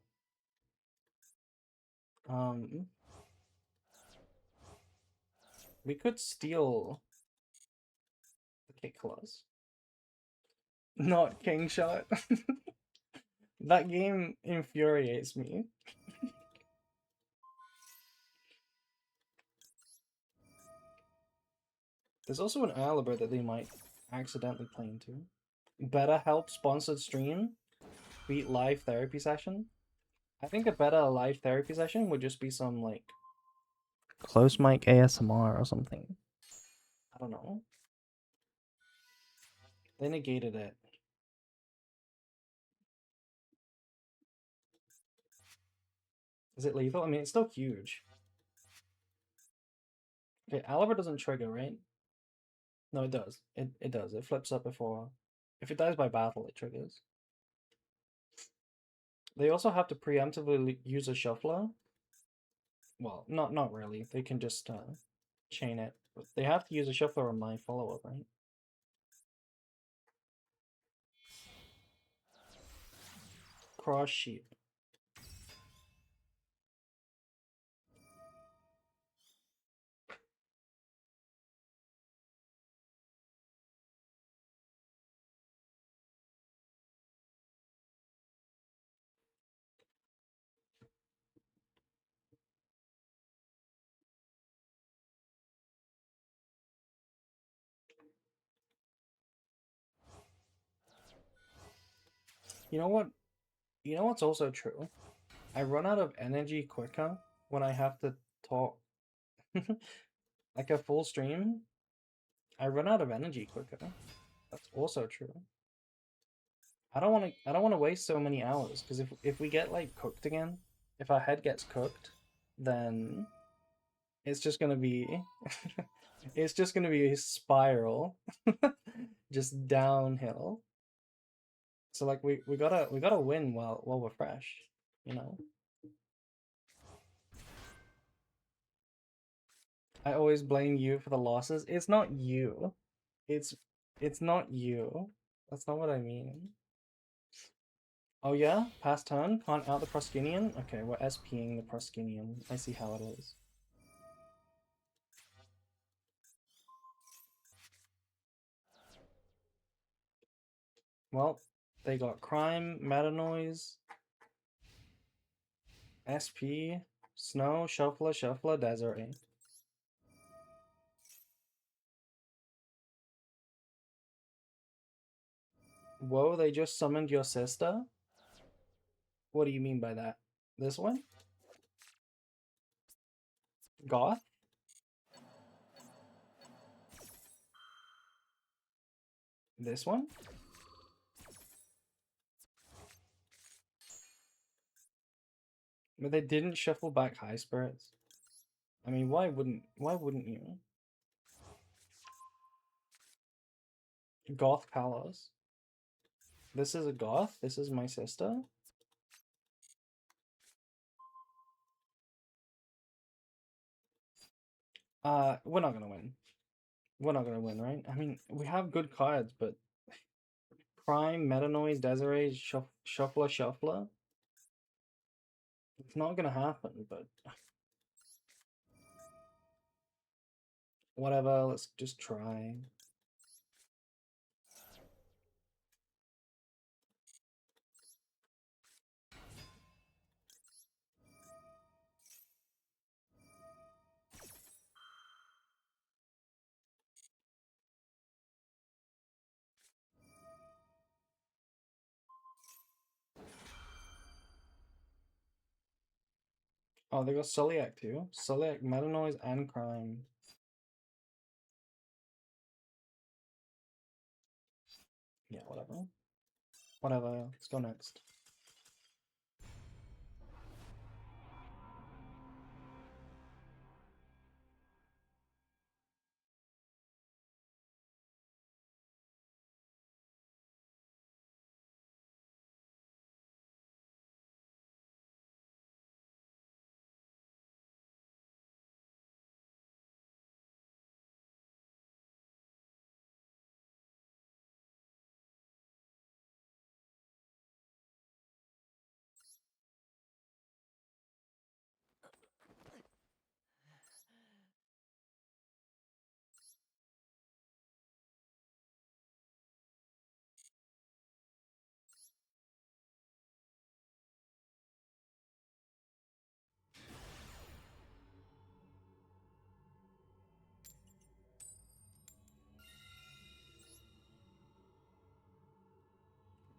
We could steal the kick claws. Not King Shot. That game infuriates me. There's also an Aliber that they might accidentally play into. Better help sponsored stream beat live therapy session. I think a better live therapy session would just be some like close mic ASMR or something. I don't know. They negated it. Is it lethal? I mean, it's still huge. Okay, Aliber doesn't trigger, right? No, it does. It does. It flips up before. If it dies by battle, it triggers. They also have to preemptively use a shuffler. Well, not really. They can just chain it. But they have to use a shuffler on my follow-up, right? Cross sheep. You know what? You know what's also true? I run out of energy quicker when I have to talk. Like a full stream, I run out of energy quicker. That's also true. I don't want to. I don't want to waste so many hours because if we get like cooked again, if our head gets cooked, then it's just gonna be. It's just gonna be a spiral, just downhill. So like we gotta win while we're fresh, you know. I always blame you for the losses. It's not you. It's it's not you. That's not what I mean. Oh yeah? Pass turn? Can't out the Proskinian? Okay, we're SPing the Proskinian. I see how it is. Well, they got Crime, Meta Noise, SP, Snow, Shuffler, Desert. Whoa, they just summoned your sister? What do you mean by that? This one? Goth? This one? But they didn't shuffle back High Spirits. I mean, why wouldn't you? Goth Kalos. This is a goth? This is my sister? We're not gonna win. We're not gonna win, right? I mean, we have good cards, but Prime, Meta Noise, Desiree, Shuffler. It's not gonna happen, but Whatever, let's just try. Oh, they got Celiac too. Celiac, Meta Noise, and Crime. Yeah, whatever. Whatever, let's go next.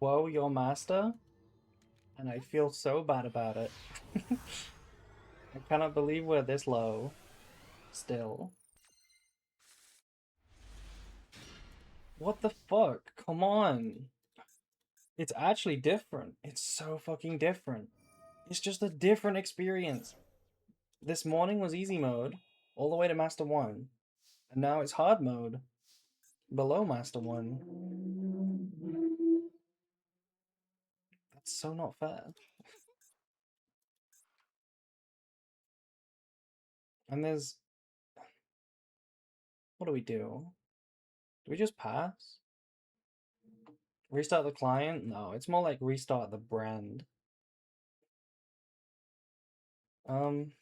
Whoa, your master? And I feel so bad about it. I cannot believe we're this low. Still. What the fuck? Come on. It's actually different. It's so fucking different. It's just a different experience. This morning was easy mode, all the way to Master 1. And now it's hard mode, below Master 1. That's so not fair. And there's... What do we do? Do we just pass? Restart the client? No, it's more like restart the brand. Um,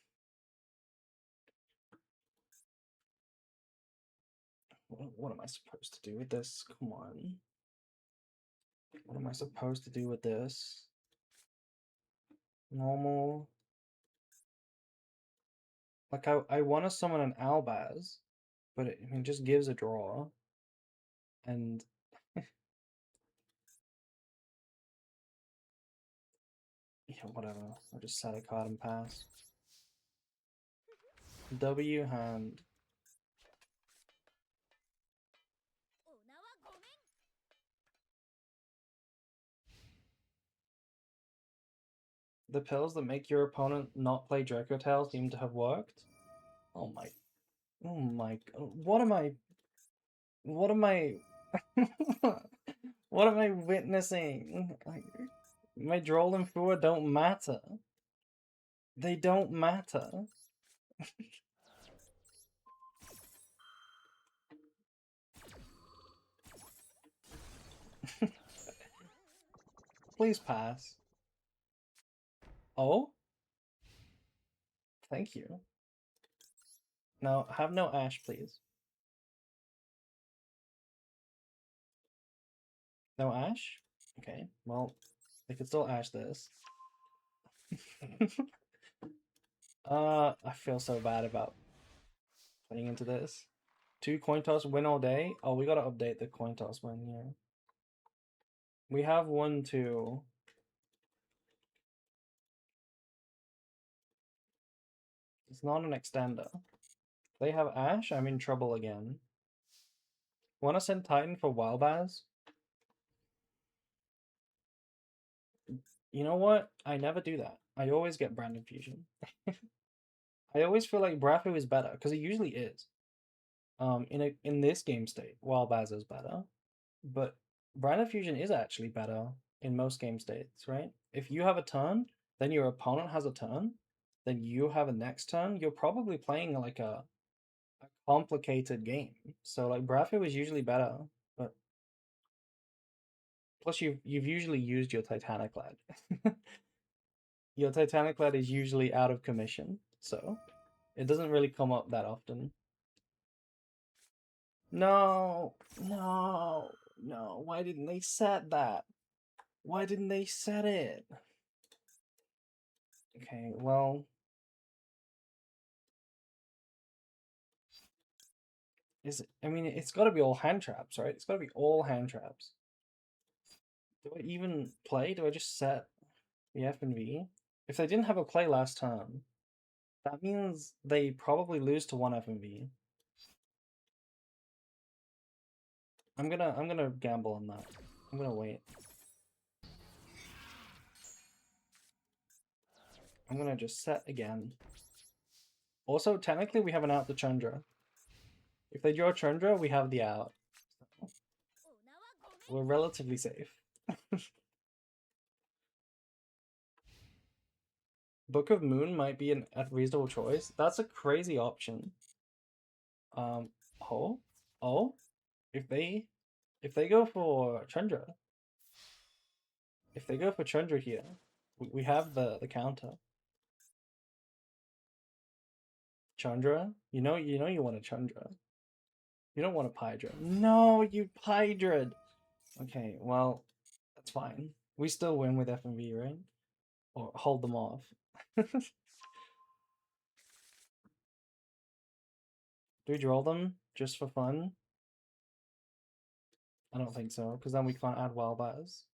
what am I supposed to do with this? Come on. What am I supposed to do with this? Normal. Like, I want to summon an Albaz, but it just gives a draw. And yeah, whatever. I'll just set a card and pass. W hand. The pills that make your opponent not play Draco Tail seem to have worked. Oh my. Oh my. What am I. What am I. What am I witnessing? Like, my Droll and Fua don't matter. They don't matter. Please pass. Oh? Thank you. No, have no Ash, please. No Ash? Okay, well, I could still Ash this. I feel so bad about playing into this. 2 coin toss win all day? Oh, we gotta update the coin toss win here. We have 1, 2. It's not an extender. They have Ash? I'm in trouble again. Wanna send Titan for Wildbaz? You know what? I never do that. I always get Brand Infusion. I always feel like Brafu is better, because it usually is. In this game state, Wildbaz is better. But Brand Infusion is actually better in most game states, right? If you have a turn, then your opponent has a turn, then you have a next turn, you're probably playing like a complicated game. So like Brafu is usually better, but plus you've usually used your Titanic Lad. Your Titanic Lad is usually out of commission, so it doesn't really come up that often. No, no, no. Why didn't they set that? Why didn't they set it? Okay, well, I mean, it's got to be all hand traps, right? It's got to be all hand traps. Do I even play? Do I just set the F and V? If they didn't have a play last turn, that means they probably lose to one F and V. I'm gonna gamble on that. I'm gonna wait. I'm gonna just set again. Also, technically, we have an out to Chandra. If they draw Chandra, we have the out. We're relatively safe. Book of Moon might be a reasonable choice. That's a crazy option. Um, oh, oh, if they go for Chandra, if they go for Chandra here, we have the counter. Chandra, you want a Chandra. You don't want a Pydra. No, you Pydra. Okay, well, that's fine. We still win with F and V, right? Or hold them off. Do we draw them just for fun? I don't think so, because then we can't add wild bats.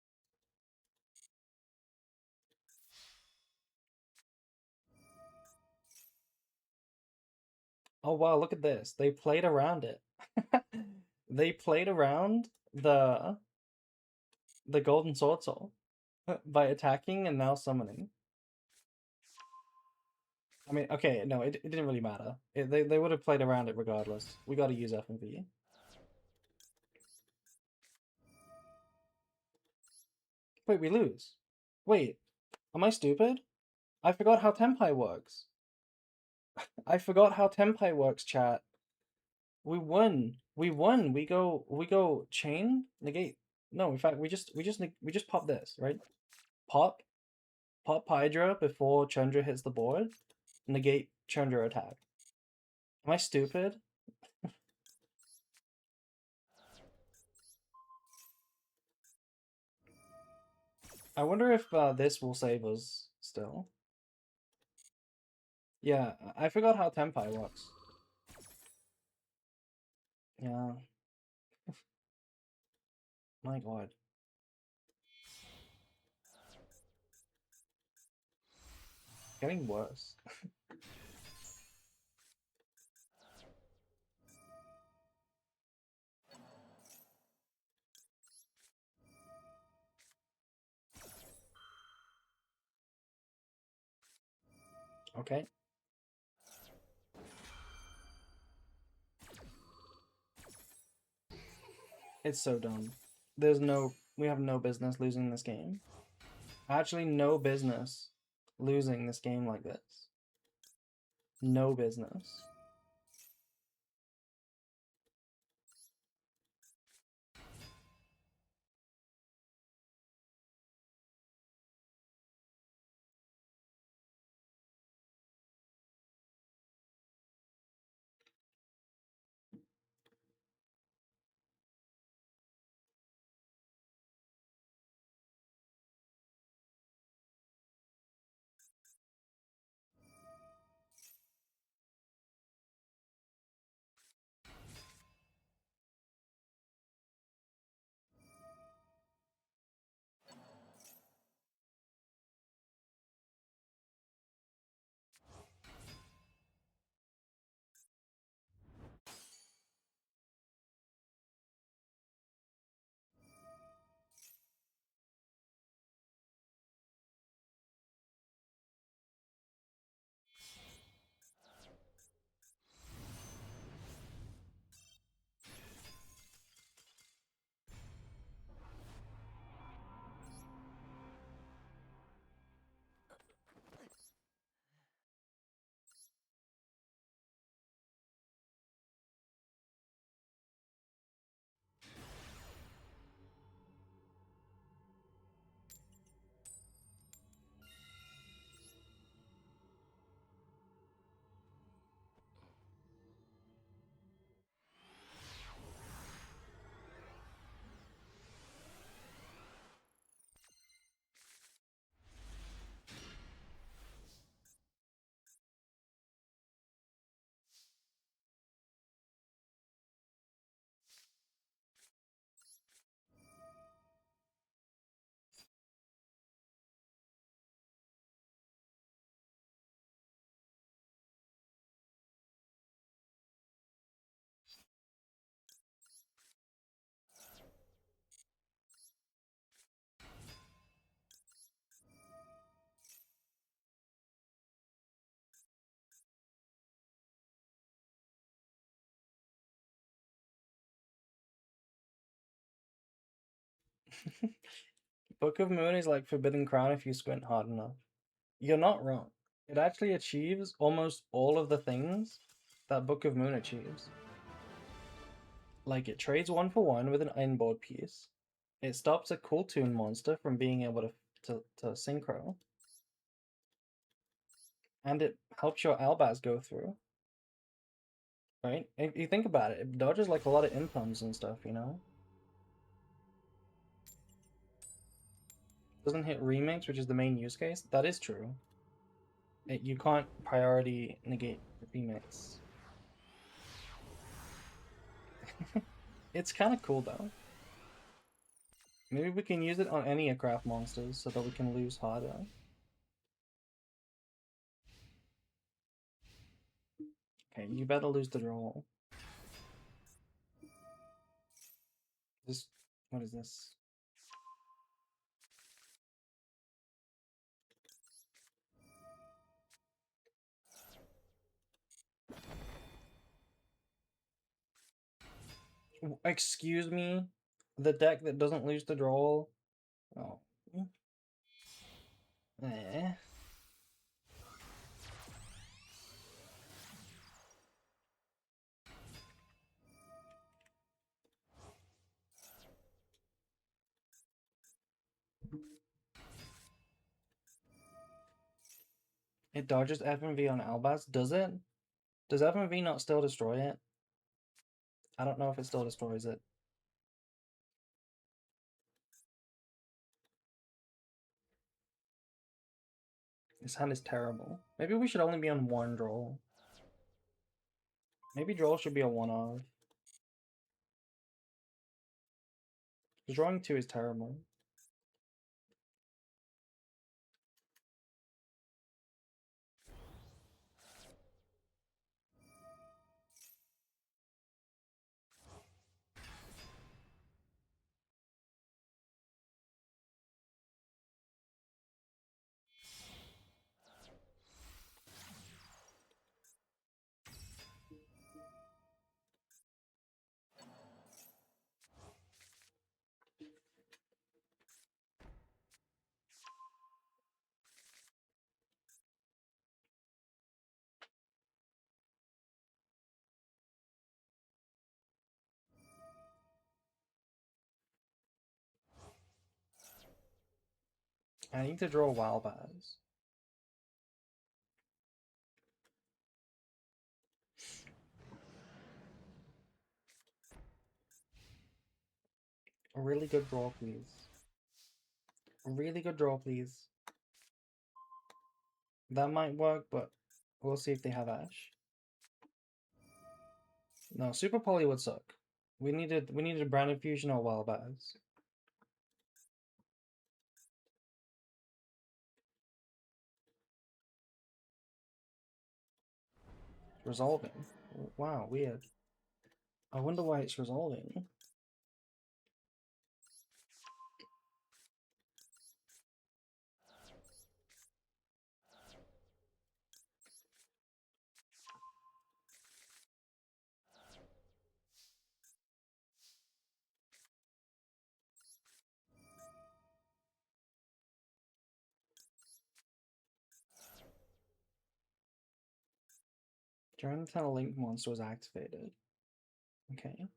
Oh wow, look at this. They played around it. They played around the golden sword soul by attacking and now summoning. I mean, okay, no, it didn't really matter. They would have played around it regardless. We got to use F and V. Wait, we lose. Wait, am I stupid? I forgot how Tempai works. I forgot how Tempai works, chat. We won. We won. We go chain negate. No, in fact, we just pop this, right? Pop Hydra before Chandra hits the board. Negate Chandra attack. Am I stupid? I wonder if this will save us still. Yeah, I forgot how Tempai works. Yeah. My god. Getting worse. Okay. It's so dumb. We have no business losing this game. Actually, no business losing this game like this. No business. Book of Moon is like Forbidden Crown if you squint hard enough. You're not wrong. It actually achieves almost all of the things that Book of Moon achieves. Like, it trades 1 for 1 with an inboard piece. It stops a Cool Toon monster from being able to synchro. And it helps your Albaz go through. Right? If you think about it, it dodges like a lot of incomes and stuff, you know? Doesn't hit remakes, which is the main use case. That is true. You can't priority negate remakes. It's kind of cool though. Maybe we can use it on any aircraft monsters so that we can lose harder. Okay, you better lose the draw. This, what is this? Excuse me? The deck that doesn't lose the draw? Oh. Eh. It dodges FMV on Albaz, does it? Does FMV not still destroy it? I don't know if it still destroys it. This hand is terrible. Maybe we should only be on 1 draw. Maybe draw should be a 1-of. Drawing 2 is terrible. I need to draw Wildbaz. A really good draw, please. A really good draw, please. That might work, but we'll see if they have Ash. No, Super Poly would suck. We needed a Brand Infusion or Wildbaz. Resolving. Wow, weird. I wonder why it's resolving. During the time a Link monster was activated. Okay.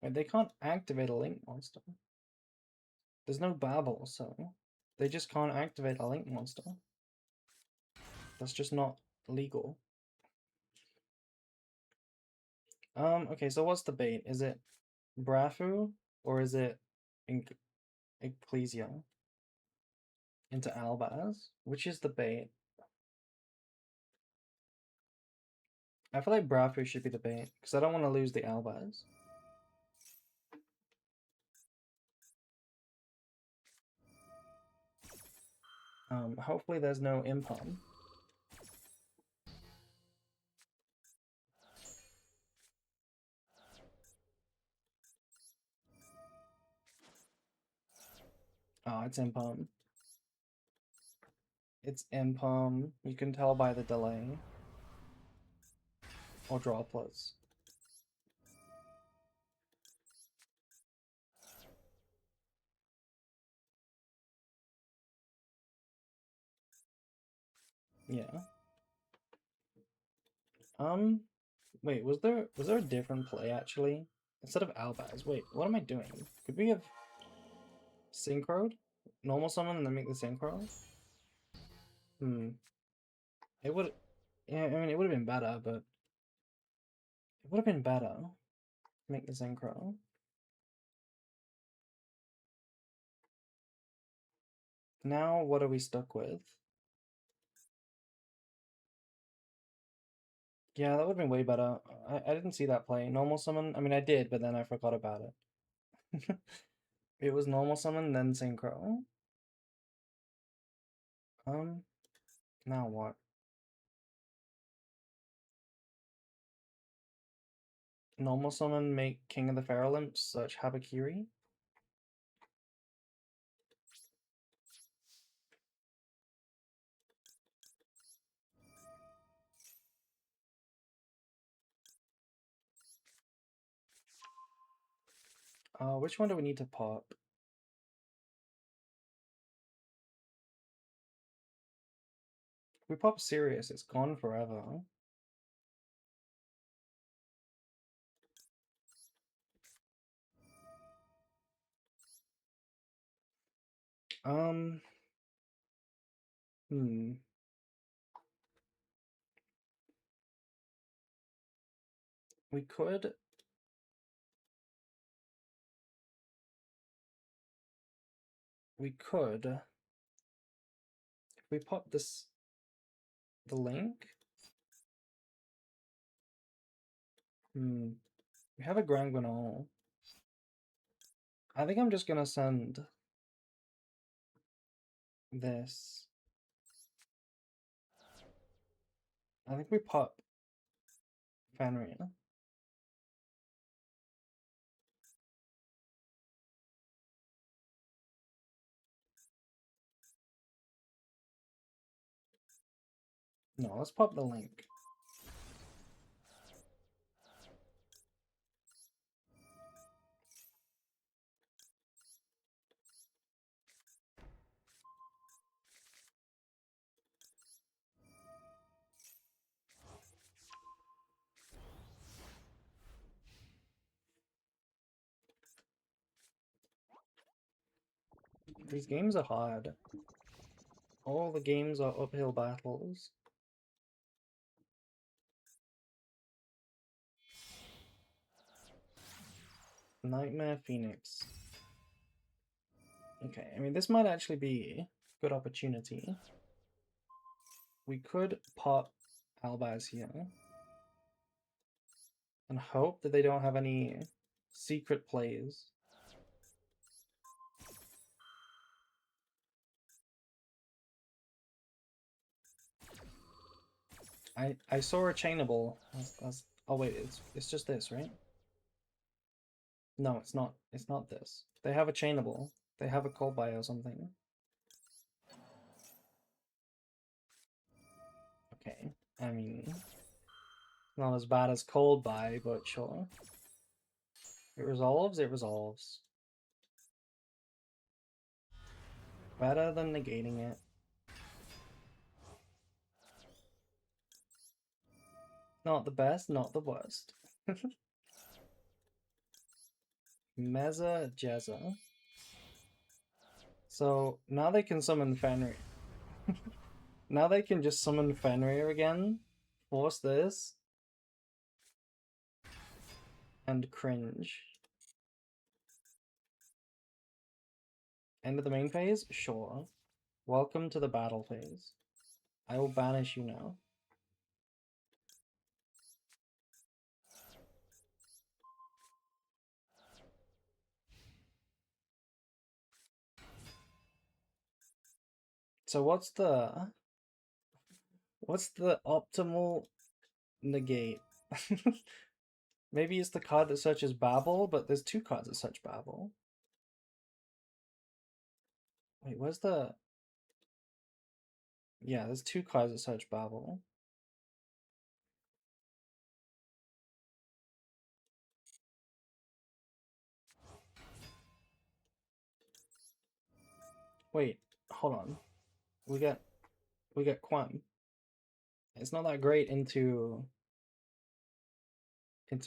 Wait, they can't activate a Link monster. There's no Babel, so they just can't activate a Link monster. That's just not legal. Okay, so what's the bait? Is it Brafu or is it Ecclesia into Albaz? Which is the bait? I feel like Brafu should be the bait because I don't want to lose the Albaz. Hopefully there's no impom. Oh, it's impom. It's impom. You can tell by the delay. Or droplets. Yeah. Wait, was there a different play actually? Instead of Albaz, wait, what am I doing? Could we have synchroed? Normal summon and then make the synchro? It would, yeah, I mean, it would have been better, but it would have been better. Make the synchro. Now, what are we stuck with? Yeah, that would have been way better. I didn't see that play. Normal summon, I mean, I did, but then I forgot about it. It was normal summon, then synchro. Um, now what? Normal summon, make King of the Feral Imps, search Habakiri. Which one do we need to pop? If we pop Sirius, it's gone forever. Um, hmm. We could. If we pop this, the link. We have a Grand Guignol. I think I'm just gonna send this. I think we pop Fenrir. No, let's pop the link. These games are hard. All the games are uphill battles. Nightmare Phoenix. Okay, I mean, this might actually be a good opportunity. We could pop Albaz here and hope that they don't have any secret plays. I saw a chainable. Oh wait, it's just this, right? No, it's not. It's not this. They have a chainable. They have a cold buy or something. Okay, I mean, not as bad as cold buy, but sure. It resolves. It resolves. Better than negating it. Not the best, not the worst. Meza Jezza. So now they can summon Fenrir. Now they can just summon Fenrir again. Force this. And cringe. End of the main phase? Sure. Welcome to the battle phase. I will banish you now. So what's the optimal negate? Maybe it's the card that searches Babel, but there's two cards that search Babel. Wait, where's the... Yeah, there's two cards that search Babel. Wait, hold on. We got Quam. It's not that great into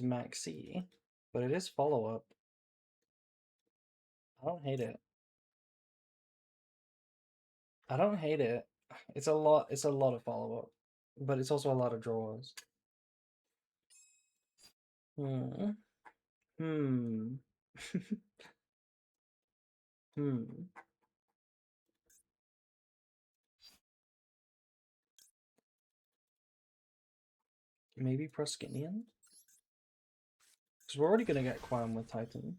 Max C, but it is follow up. I don't hate it. I don't hate it. It's a lot of follow up, but it's also a lot of draws. Hmm. Hmm. Hmm. Maybe Proskinian? Because we're already gonna get Quam with Titan.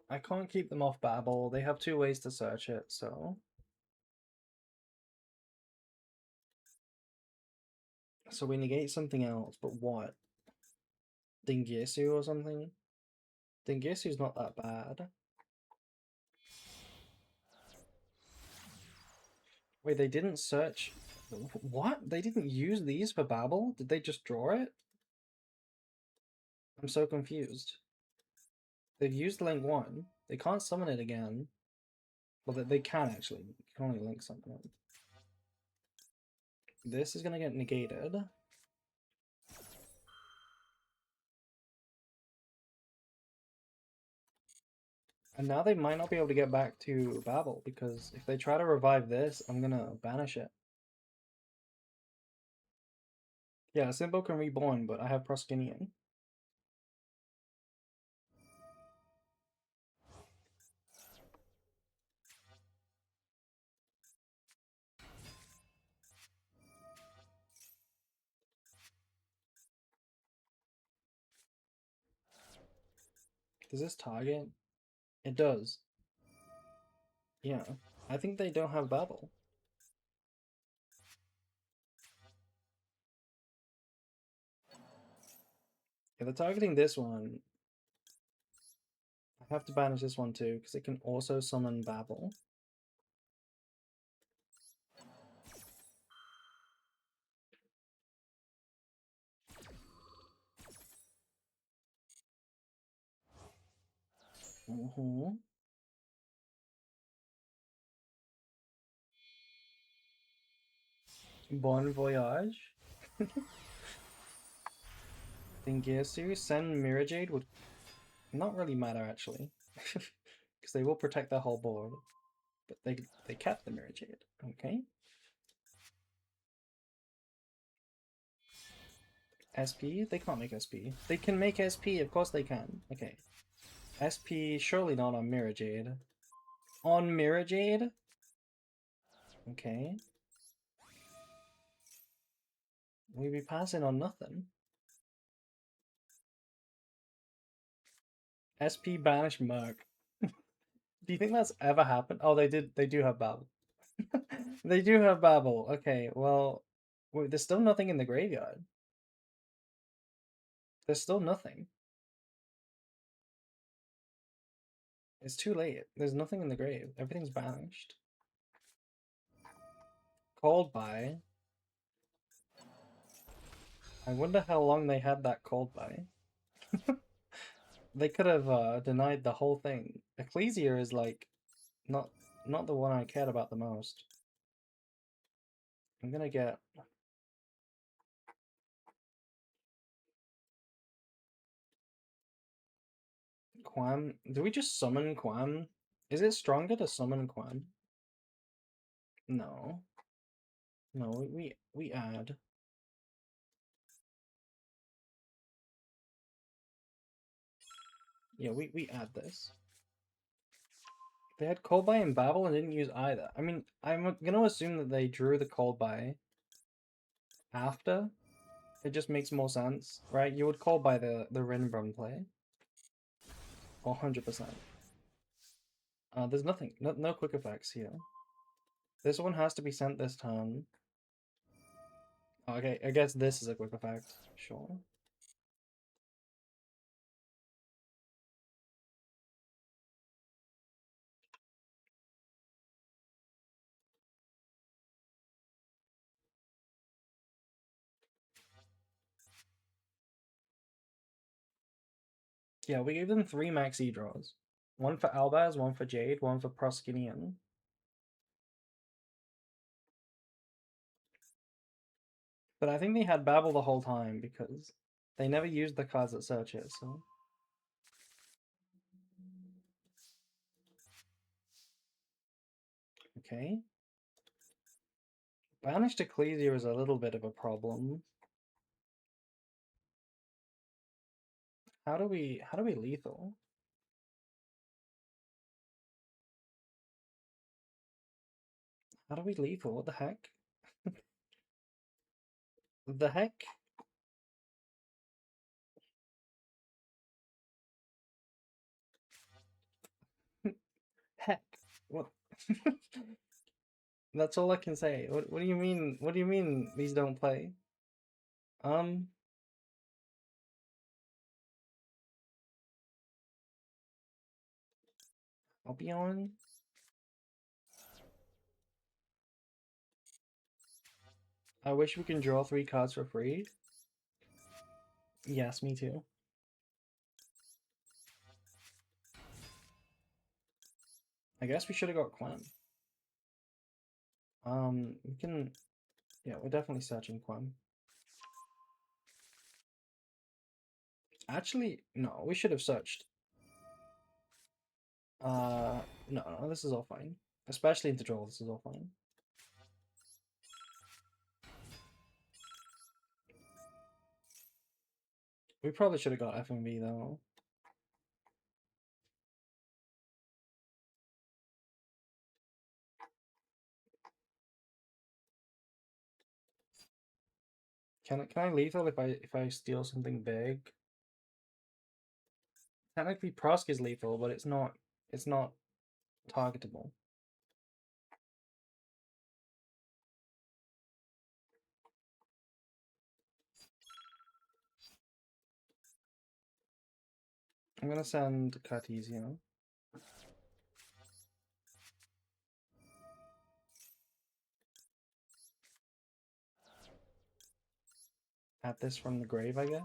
I can't keep them off Babel. They have two ways to search it, so... So we negate something else, but what? Dingyesu or something? Dingyesu's not that bad. Wait, they didn't search... What? They didn't use these for Babel? Did they just draw it? I'm so confused. They've used Link 1. They can't summon it again. Well, they can actually. You can only Link summon it. This is gonna get negated. And now they might not be able to get back to Babel, because if they try to revive this, I'm gonna banish it. Yeah, Simbo can reborn, but I have Proskinian. Does this target? It does. Yeah. I think they don't have Babel. Yeah, they're targeting this one. I have to banish this one too, because it can also summon Babel. Bon voyage. Dingirsu, send Mirajade would not really matter actually. Because they will protect their whole board. But they kept the Mirajade. Okay. SP? They can't make SP. They can make SP, of course they can. Okay. SP, surely not on Mirajade. On Mirajade? Okay. We be passing on nothing. SP banish Merc. Do you think that's ever happened? Oh, they do have Babel. They do have Babel. Okay, well, wait, there's still nothing in the graveyard. There's still nothing. It's too late. There's nothing in the grave. Everything's banished. Called by. I wonder how long they had that called by. They could have denied the whole thing. Ecclesia is like not not the one I cared about the most. I'm gonna get Quam. Do we just summon Quam? Is it stronger to summon Quam? No. No, we add. Yeah, we add this. They had Cold Buy and Babel and didn't use either. I mean, I'm gonna assume that they drew the Cold Buy after. It just makes more sense, right? You would Cold Buy the Rinbrum play. 100%. There's nothing, no quick effects here. This one has to be sent this turn. Okay, I guess this is a quick effect. Sure. Yeah, we gave them 3 max E draws. One for Albaz, one for Jade, one for Proskinian. But I think they had Babel the whole time because they never used the cards that search it, so. Okay. Banished Ecclesia is a little bit of a problem. How do we lethal? How do we lethal? What the heck? The heck? Heck. What? That's all I can say. What do you mean? What do you mean these don't play? Um, I'll be on. I wish we can draw 3 cards for free. Yes, me too. I guess we should have got Quem. We can. Yeah, we're definitely searching Quem. Actually, no, we should have searched. No, this is all fine. Especially into draw, this is all fine. We probably should have got FMV though. Can I lethal if I steal something big? Technically Prosk is lethal, but it's not targetable. I'm gonna send Cartesian. At this from the grave, I guess.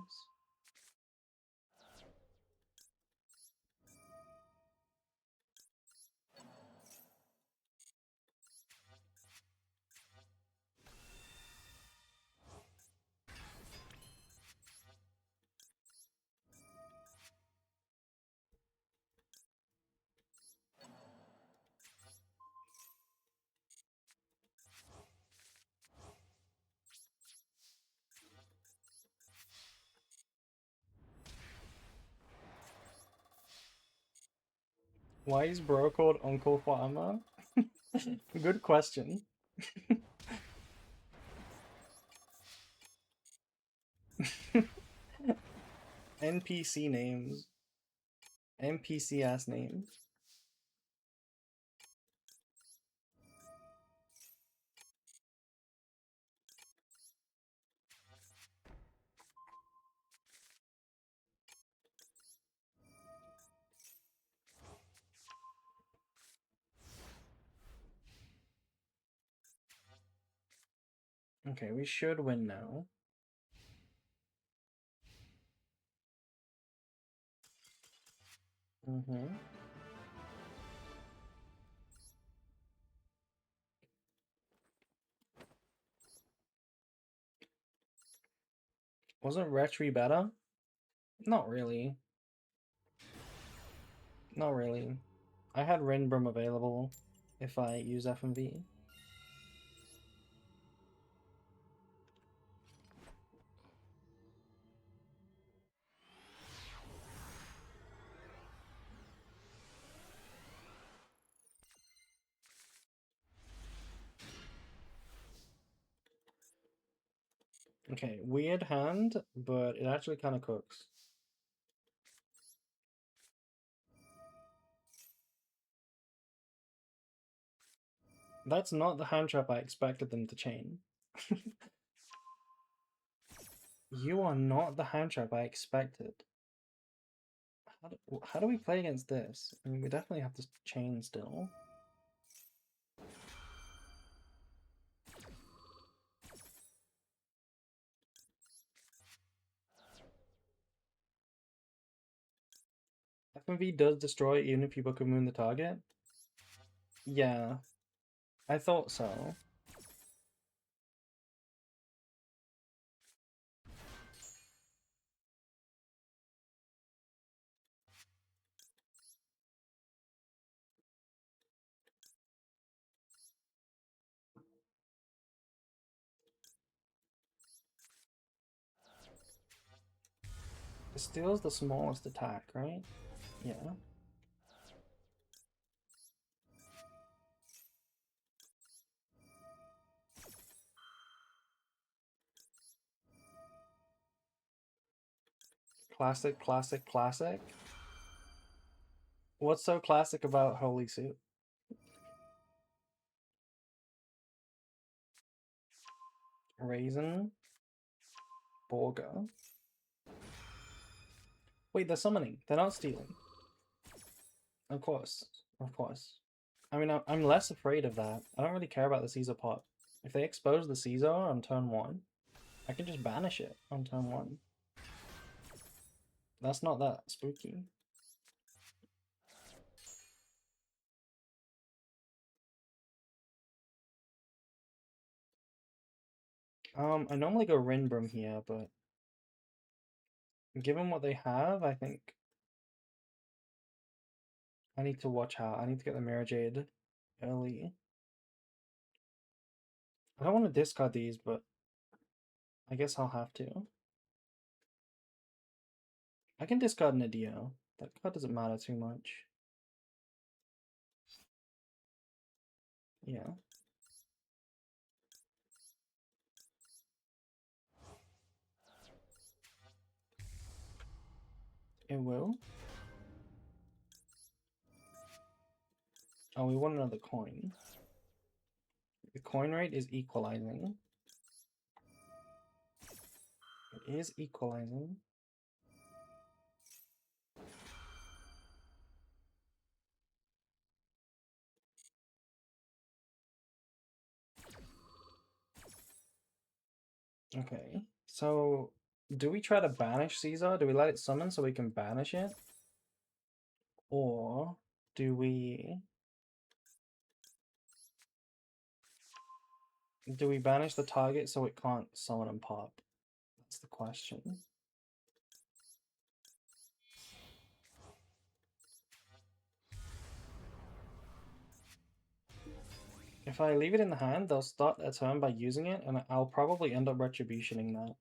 Why is bro called Uncle Farmer? Good question. NPC names. NPC ass names. Okay, we should win now. Wasn't Retri better? Not really. Not really. I had Rinbrum available if I use FMV. Okay, weird hand, but it actually kind of cooks. That's not the hand trap I expected them to chain. You are not the hand trap I expected. How do we play against this? I mean, we definitely have to chain still. FMV does destroy even if you book a moon the target. Yeah, I thought so. It steals the smallest attack, right? Yeah. Classic, classic, classic. What's so classic about Holy Suit? Raisin, Borga. Wait, they're summoning. They're not stealing. Of course. Of course. I mean, I'm less afraid of that. I don't really care about the Caesar pot. If they expose the Caesar on turn 1, I can just banish it on turn 1. That's not that spooky. I normally go Rinbrum here, but given what they have, I think I need to watch out. I need to get the Mirror Jade early. I don't want to discard these, but I guess I'll have to. I can discard Nadio. That card doesn't matter too much. Yeah. It will. Oh, we want another coin. The coin rate is equalizing. It is equalizing. Okay, so do we try to banish Caesar? Do we let it summon so we can banish it? Or do we banish the target so it can't summon and pop? That's the question. If I leave it in the hand, they'll start their turn by using it, and I'll probably end up retributioning that.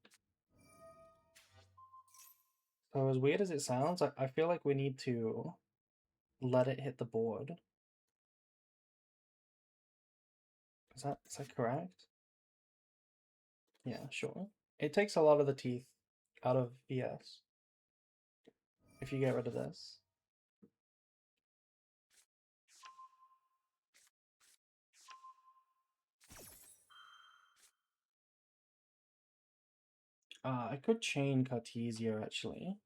So as weird as it sounds, I feel like we need to let it hit the board. Is that correct? Yeah, sure. It takes a lot of the teeth out of ES if you get rid of this. I could chain Cartesia actually.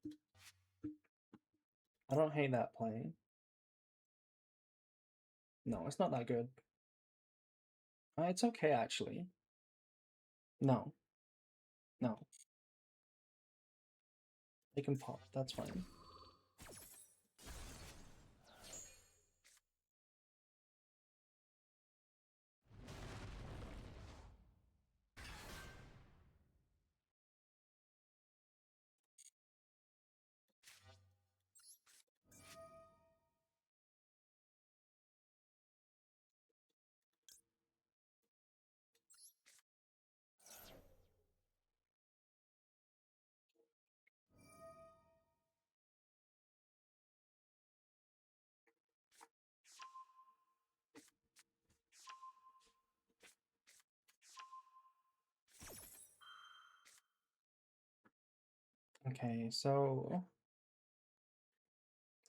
I don't hate that play. No, it's not that good. It's okay actually. No, no. They can pop, that's fine. Okay, so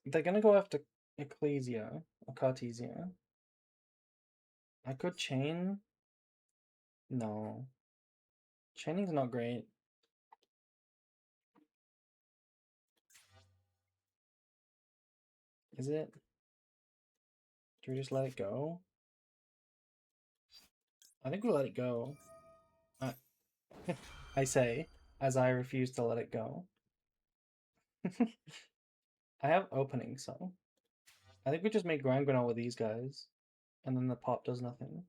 they're gonna go after Ecclesia or Cartesia. I could chain. No, chaining's not great. Is it? Do we just let it go? I think we let it go. I, I say, as I refuse to let it go. I have opening, so I think we just make Grand Granol with these guys, and then the pop does nothing.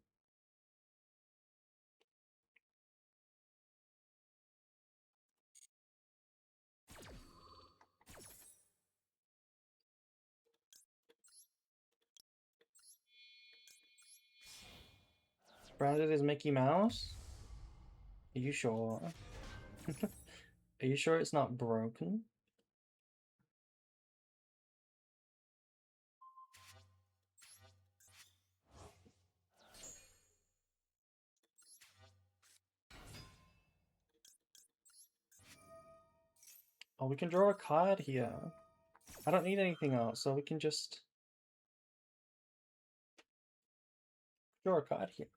Branded is Mickey Mouse? Are you sure? Are you sure it's not broken? Oh, we can draw a card here. I don't need anything else, so we can just draw a card here.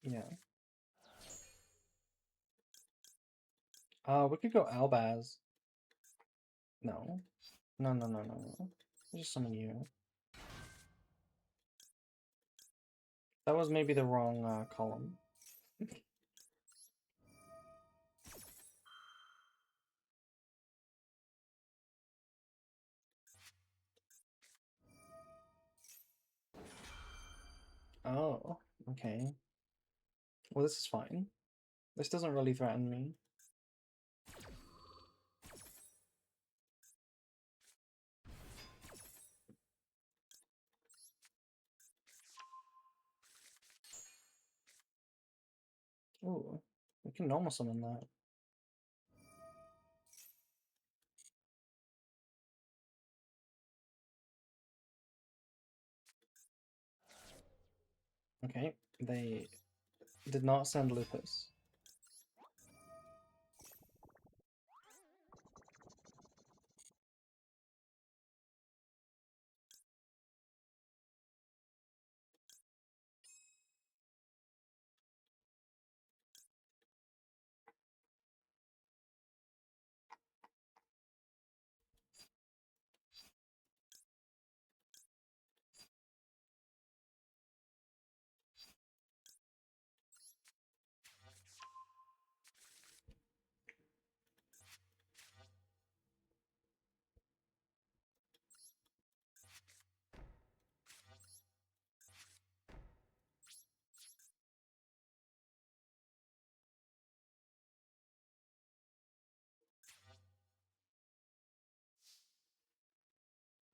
Yeah. We could go Albaz. No. No, no, no, no, no. Just summon you. That was maybe the wrong column. Oh, okay. Well, this is fine. This doesn't really threaten me. Ooh, we can normal summon that. Okay, they did not send Lupus.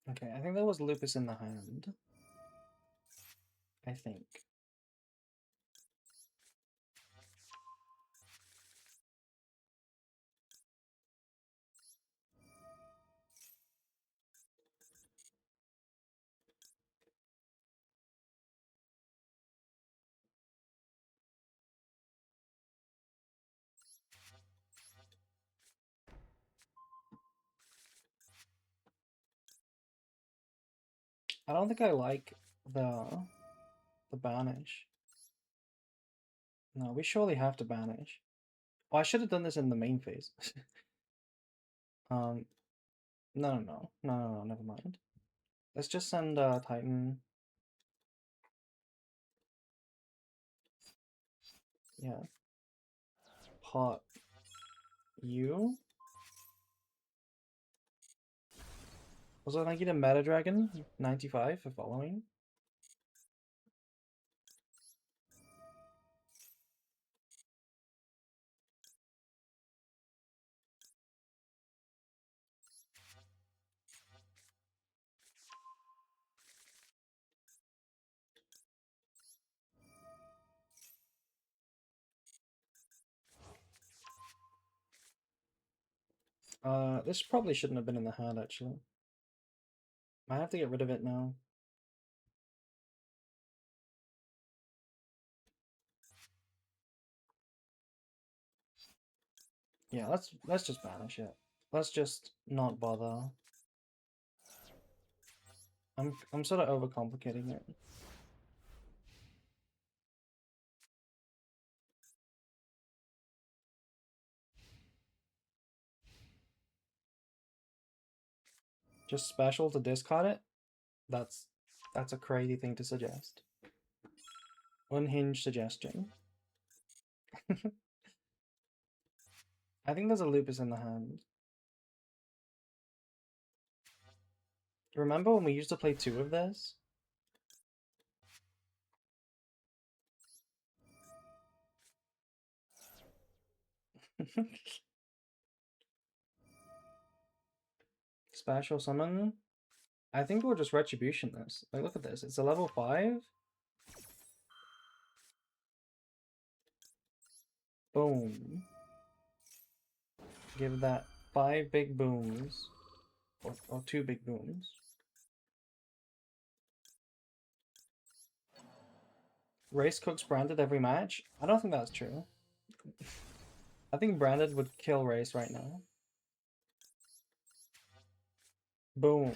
Okay, I think there was Lupus in the hand. I think. I don't think I like the banish. No, we surely have to banish. Oh, I should have done this in the main phase. No, no, no, no, no, no, never mind. Let's just send Titan. Yeah. Pot you. Also, thank you to Meta Dragon 95 for following. This probably shouldn't have been in the hand actually. I have to get rid of it now. Yeah, let's just banish it. Let's just not bother. I'm sort of overcomplicating it. Just special to discard it? That's a crazy thing to suggest. Unhinged suggestion. I think there's a lupus in the hand. Remember when we used to play 2 of this? Special summon? I think we'll just retribution this. Like, look at this. It's a level 5. Boom. Give that 5 big booms. Or 2 big booms. Race cooks branded every match? I don't think that's true. I think branded would kill Race right now. Boom.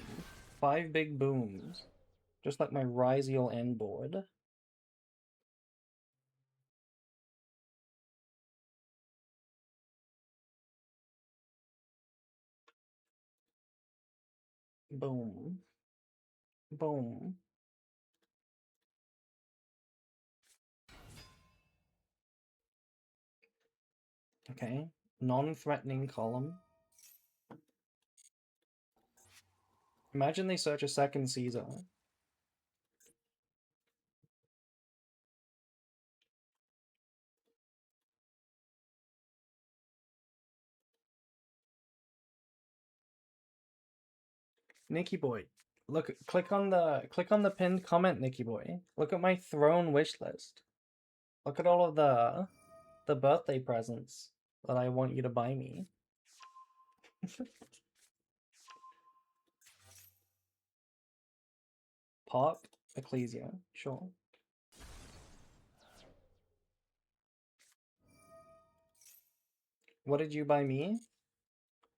5 big booms. Just like my Ryziel end board. Boom. Boom. Okay. Non-threatening column. Imagine they search a second Caesar. Nikki boy. Look, click on the pinned comment, Nikki boy. Look at my throne wish list. Look at all of the birthday presents that I want you to buy me. Pop, Ecclesia, sure. What did you buy me?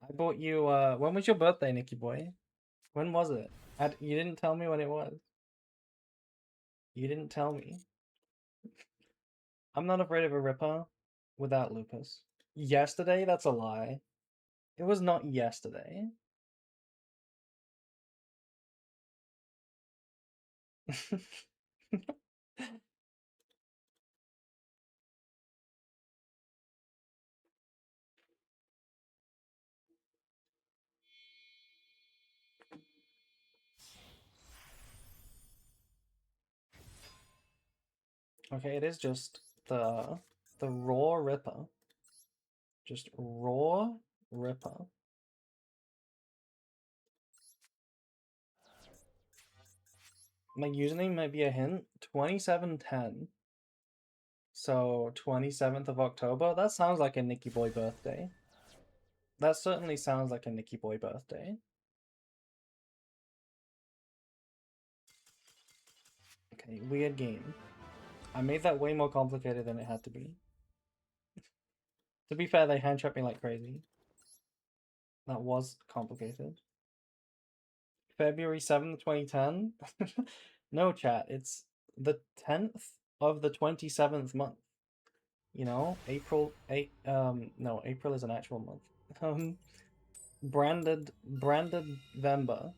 I bought you, when was your birthday, Nikki boy? When was it? You didn't tell me when it was. You didn't tell me. I'm not afraid of a Ripper without lupus. Yesterday? That's a lie. It was not yesterday. Okay, it is just the raw Ripper. Just raw Ripper. My username might be a hint. 2710. So 27th of October. That sounds like a Nicky Boy birthday. That certainly sounds like a Nicky Boy birthday. Okay, weird game. I made that way more complicated than it had to be. To be fair, they hand trapped me like crazy. That was complicated. February 7th, 2010? No, chat. It's the 10th of the 27th month. You know, April 8, no, April is an actual month. Branded Vember.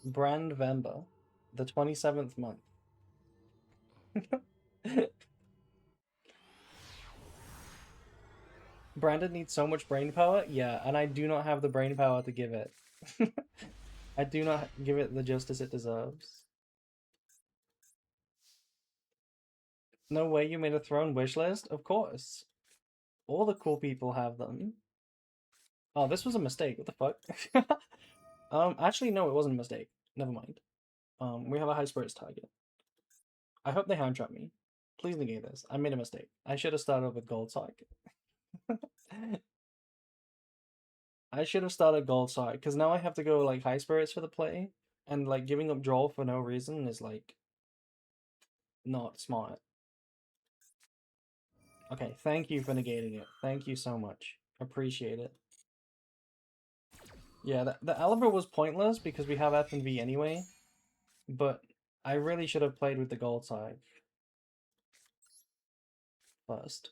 Brand Vember. The 27th month. Brandon needs so much brain power? Yeah, and I do not have the brain power to give it. I do not give it the justice it deserves. No way you made a throne wish list? Of course. All the cool people have them. Oh, this was a mistake. What the fuck? Actually, no, it wasn't a mistake. Never mind. We have a high spirits target. I hope they hand trap me. Please negate this. I made a mistake. I should have started with gold sock. I should have started gold sock, because now I have to go like high spirits for the play, and like giving up draw for no reason is like not smart. Okay, thank you for negating it. Thank you so much. Appreciate it. Yeah, the Aliber was pointless because we have F and V anyway, but I really should have played with the gold side first.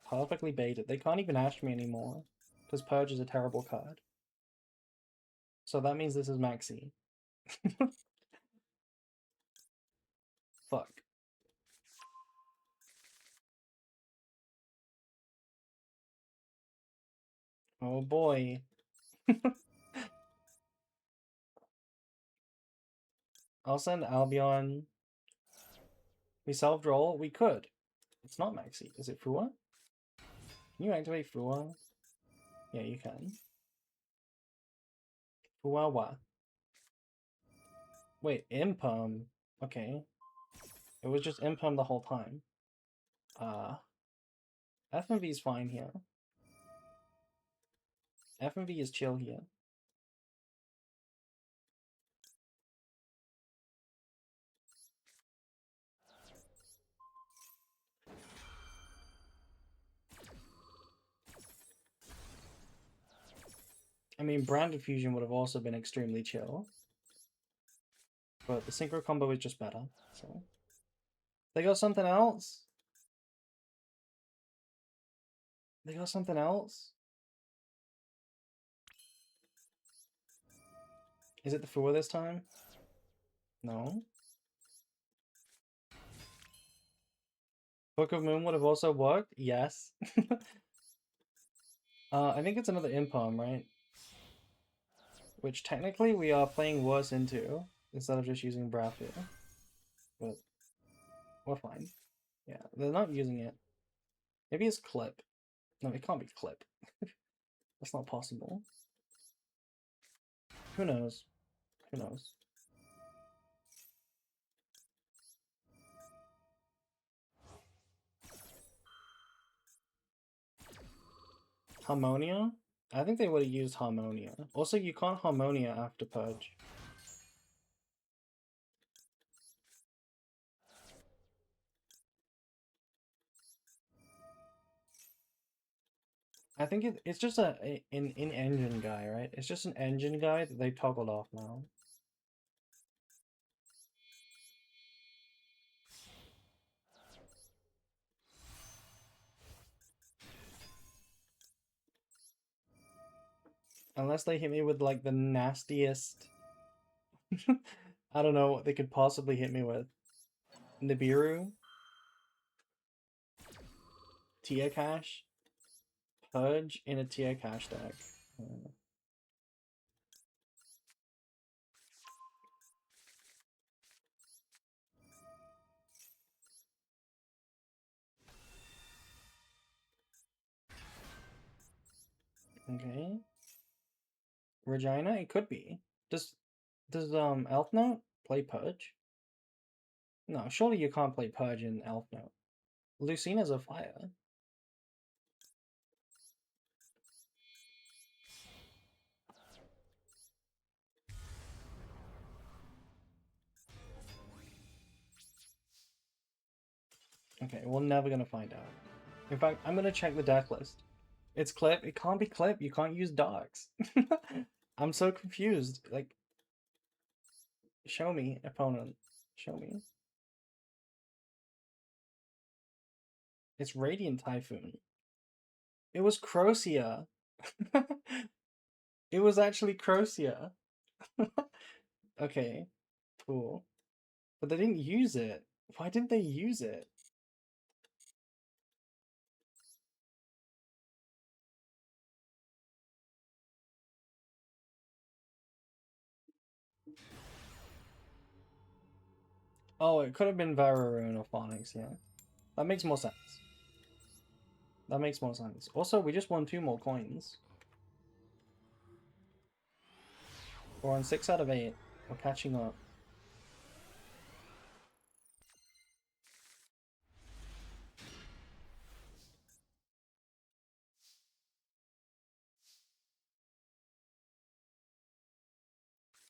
Perfectly baited. They can't even ash me anymore because Purge is a terrible card. So that means this is Maxi. Fuck. Oh boy. I'll send Albion. We solved roll? We could. It's not Maxi. Is it Fua? Can you activate Fua? Yeah, you can. Fua. Wait, Imperm. Okay. It was just Imperm the whole time. FMV is fine here. FMV is chill here. I mean, Branded Fusion would have also been extremely chill. But the Synchro combo is just better, so... They got something else? They got something else? Is it the Fua this time? No. Book of Moon would have also worked? Yes. I think it's another Impalm, right? Which technically we are playing worse into, instead of just using Brafir. But we're fine. Yeah, they're not using it. Maybe it's Clip. No, it can't be Clip. That's not possible. Who knows? Who knows? Harmonia? I think they would have used Harmonia. Also, you can't Harmonia after Purge. I think it's just an engine guy, right? It's just an engine guy that they toggled off now. Unless they hit me with like the nastiest... I don't know what they could possibly hit me with. Nibiru? Tia Cash? Purge in a Tia Cash deck. Okay. Regina? It could be. Does Elf Note play Purge? No, surely you can't play Purge in Elf Note. Lucina's a fire. Okay, we're never gonna find out. In fact, I'm gonna check the deck list. It's Clip. It can't be Clip. You can't use Darks. I'm so confused. Like, show me, opponent. Show me. It's Radiant Typhoon. It was Crocia. It was actually Crocia. Okay, cool. But they didn't use it. Why didn't they use it? Oh, it could have been Vararoon or Phonics, yeah. That makes more sense. That makes more sense. Also, we just won 2 more coins. We're on 6 out of 8. We're catching up.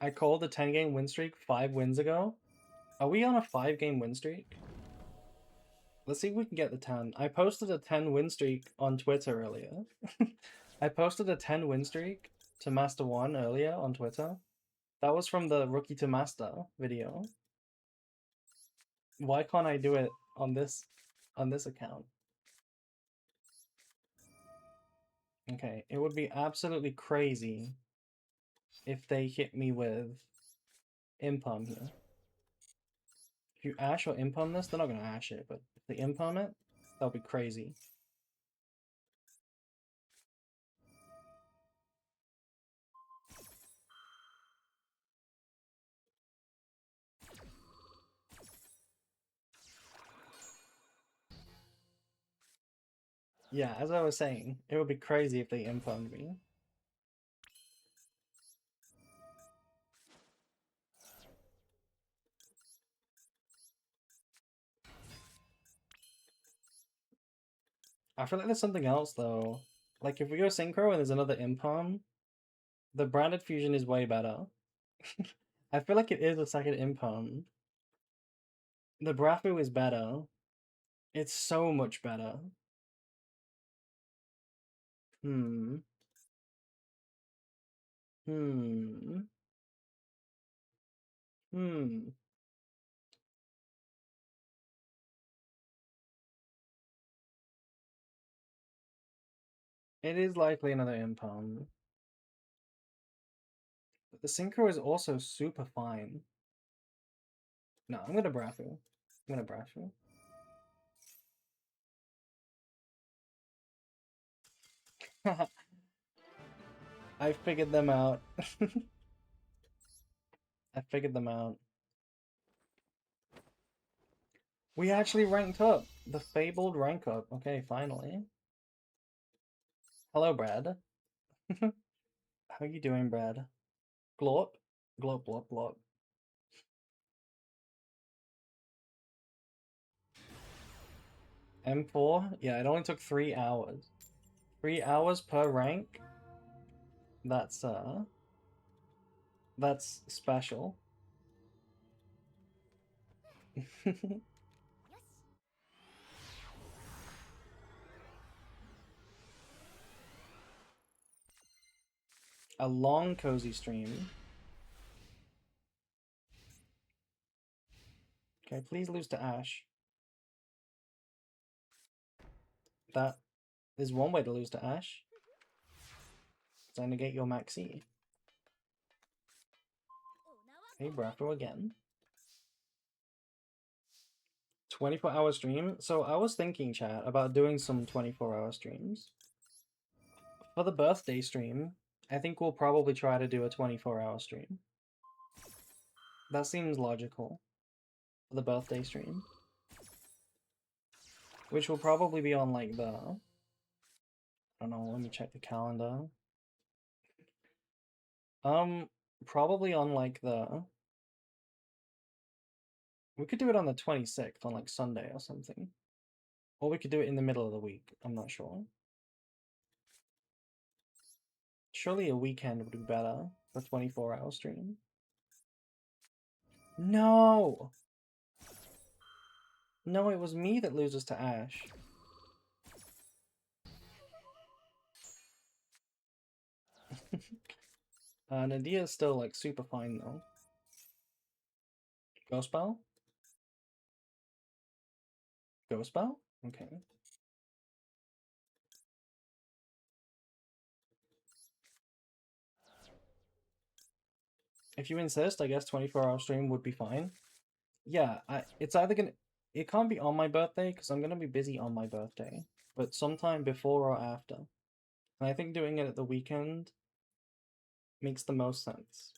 I called a 10-game win streak 5 wins ago. Are we on a 5-game win streak? Let's see if we can get the 10. I posted a 10 win streak on Twitter earlier. I posted a 10 win streak to Master 1 earlier on Twitter. That was from the Rookie to Master video. Why can't I do it on this account? Okay, it would be absolutely crazy if they hit me with Impalm here. If you Ash or Impalm this, they're not gonna Ash it, but if they Impalm it, that'll be crazy. Yeah, as I was saying, it would be crazy if they Impalmed me. I feel like there's something else though. Like if we go Synchro and there's another Impalm, the branded fusion is way better. I feel like it is a second Impalm. The Brafu is better. It's so much better. Hmm. Hmm. Hmm. It is likely another Impalm. But the Synchro is also super fine. No, I'm gonna Brafu. I'm gonna Brafu. I figured them out. I figured them out. We actually ranked up. The fabled rank up. Okay, finally. Hello, Brad. How you doing, Brad? Glorp? Glorp, glorp, glorp. M4? Yeah, it only took 3 hours. 3 hours per rank? That's special. A long cozy stream. Okay, please lose to Ash. That is one way to lose to Ash. So negate your Maxi. Hey, Braffo again. 24-hour stream? So I was thinking, chat, about doing some 24-hour streams. For the birthday stream, I think we'll probably try to do a 24-hour stream. That seems logical. For the birthday stream. Which will probably be on like the... I don't know, let me check the calendar. Probably on like the... We could do it on the 26th, on like Sunday or something. Or we could do it in the middle of the week, I'm not sure. Surely a weekend would be better for 24-hour stream. No! No, it was me that loses to Ash. Nadia's still like super fine though. Ghost Bell? Ghost Bell? Okay. If you insist, I guess 24-hour stream would be fine. Yeah, it's either gonna... It can't be on my birthday, because I'm gonna be busy on my birthday. But sometime before or after. And I think doing it at the weekend makes the most sense.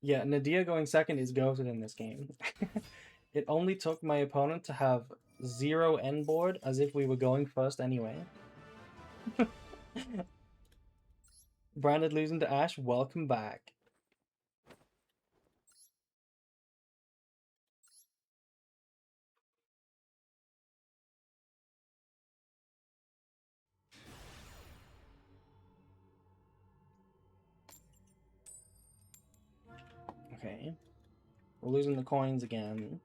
Yeah, Nadia going second is goated in this game. It only took my opponent to have 0 end board as if we were going first anyway. Branded losing to Ash, welcome back. Okay. We're losing the coins again.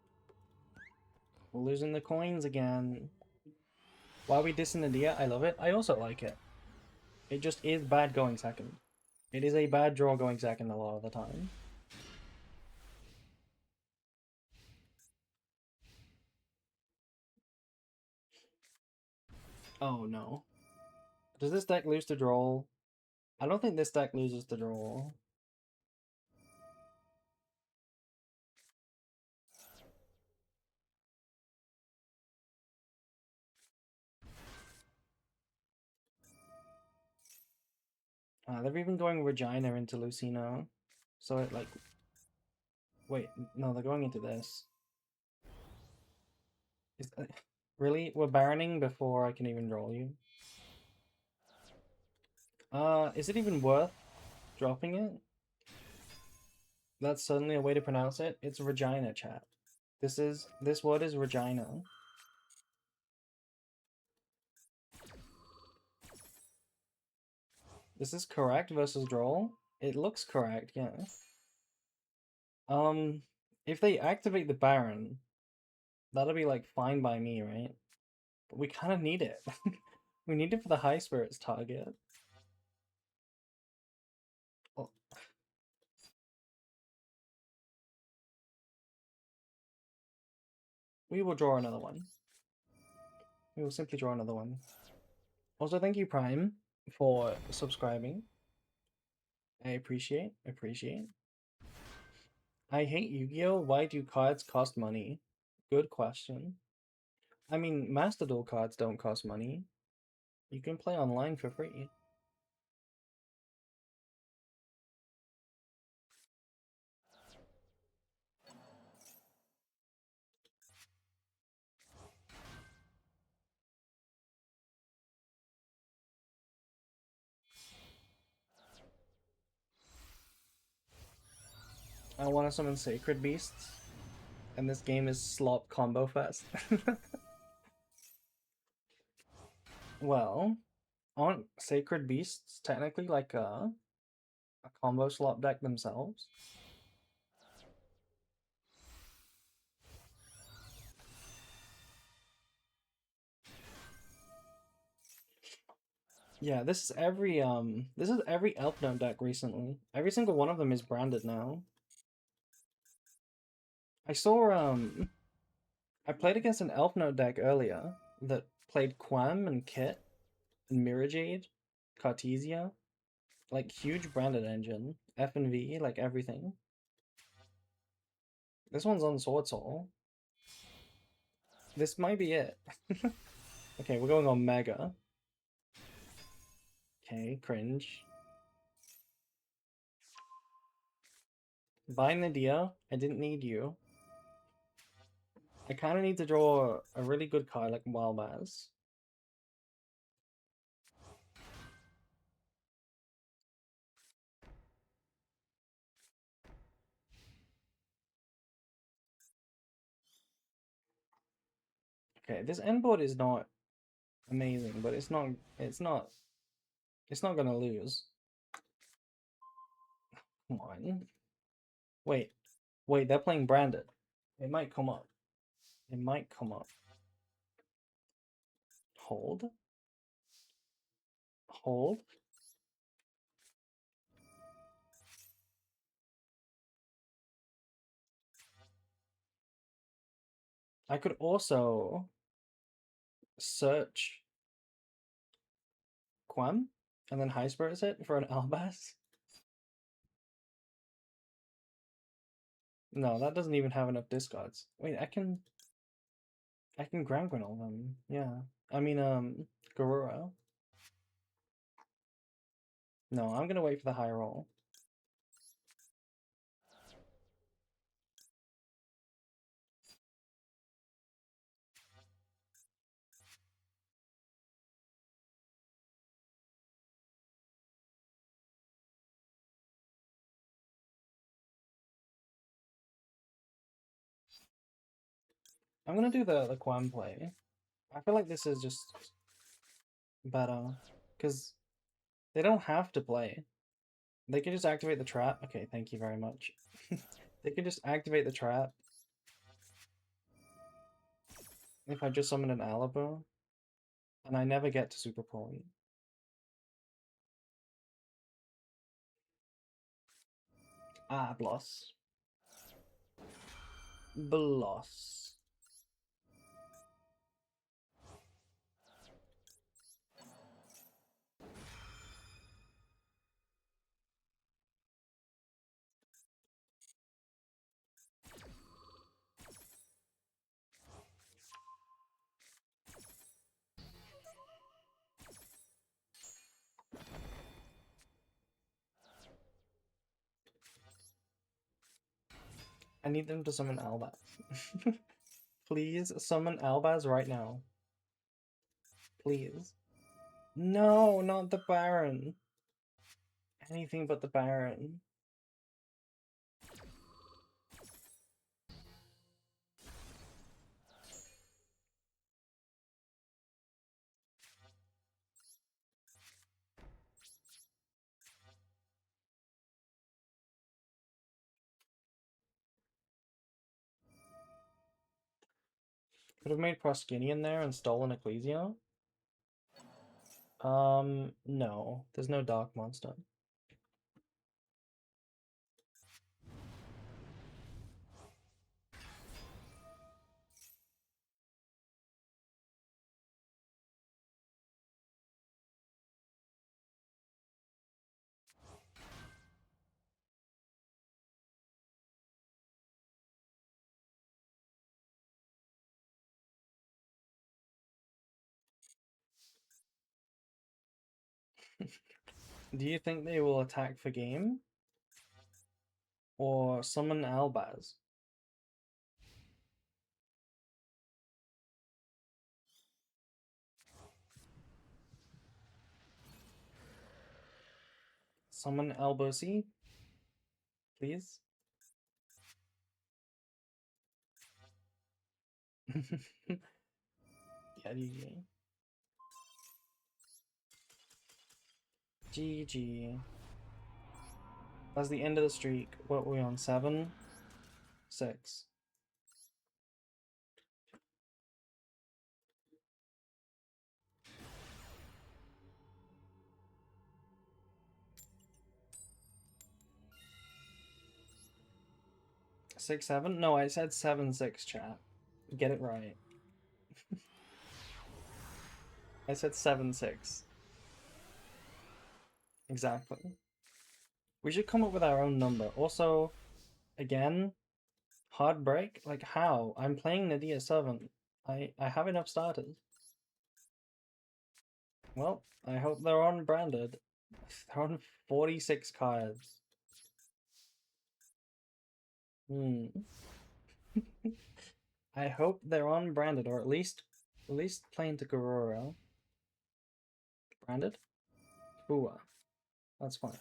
We're losing the coins again. Why are we dissing Nadia? I love it. I also like it. It just is bad going second. It is a bad draw going second a lot of the time. Oh no. Does this deck lose to draw? I don't think this deck loses to draw. They're even going Regina into Lucina. So it like... Wait, no, they're going into this. Is that... Really? We're Baroning before I can even draw you? Is it even worth dropping it? That's certainly a way to pronounce it. It's Regina, chat. This word is Regina. This is correct versus draw? It looks correct, yeah. If they activate the Baron, that'll be like fine by me, right? But we kind of need it. We need it for the High Spirits target. Oh. We will draw another one. We will simply draw another one. Also, thank you, Prime, for subscribing. I appreciate. I hate Yu-Gi-Oh! Why do cards cost money? Good question. I mean, Master Duel cards don't cost money. You can play online for free. I want to summon Sacred Beasts, and this game is Slop Combo Fest. Well, aren't Sacred Beasts technically like a combo slop deck themselves? Yeah, this is every Elf Note deck recently. Every single one of them is branded now. I saw I played against an Elf Note deck earlier that played Quam and Kit and Mirajade, Cartesia, like huge branded engine, F and V, like everything. This one's on Sword Soul. This might be it. Okay, we're going on Mega. Okay, cringe. Bye, Nadia. I didn't need you. I kind of need to draw a really good card like Wildbaz. Okay, this end board is not amazing, but it's not gonna lose. Come on. Wait, they're playing branded. It might come up. It might come up. Hold. Hold. I could also search Quam and then high spirits it for an Albaz. No, that doesn't even have enough discards. Wait, I can Grand Grinnell them. Yeah. I mean, Garura. No, I'm gonna wait for the high roll. I'm gonna do the Quam play. I feel like this is just better because they don't have to play. They can just activate the trap. Okay, thank you very much. They can just activate the trap. If I just summon an Alibo, and I never get to Super Poly. Ah, Bloss. Bloss. I need them to summon Albaz. Please summon Albaz right now. Please. No, not the Baron. Anything but the Baron. Could have made Proskinian there and stolen Ecclesia. No. There's no Dark Monster. Do you think they will attack for game? Or summon Albaz? Summon Albosi? Please? Yeah, GG. GG. That's the end of the streak. What were we on? 7? 6. 6, 7? No, I said 7, 6, chat. Get it right. I said 7, 6. Exactly. We should come up with our own number. Also, again, hard break? Like, how? I'm playing Nadia 7. I have enough starters. Well, I hope they're on branded. They're on 46 cards. Hmm. I hope they're on branded, or at least playing to Garoro. Branded? Ooh, that's fine.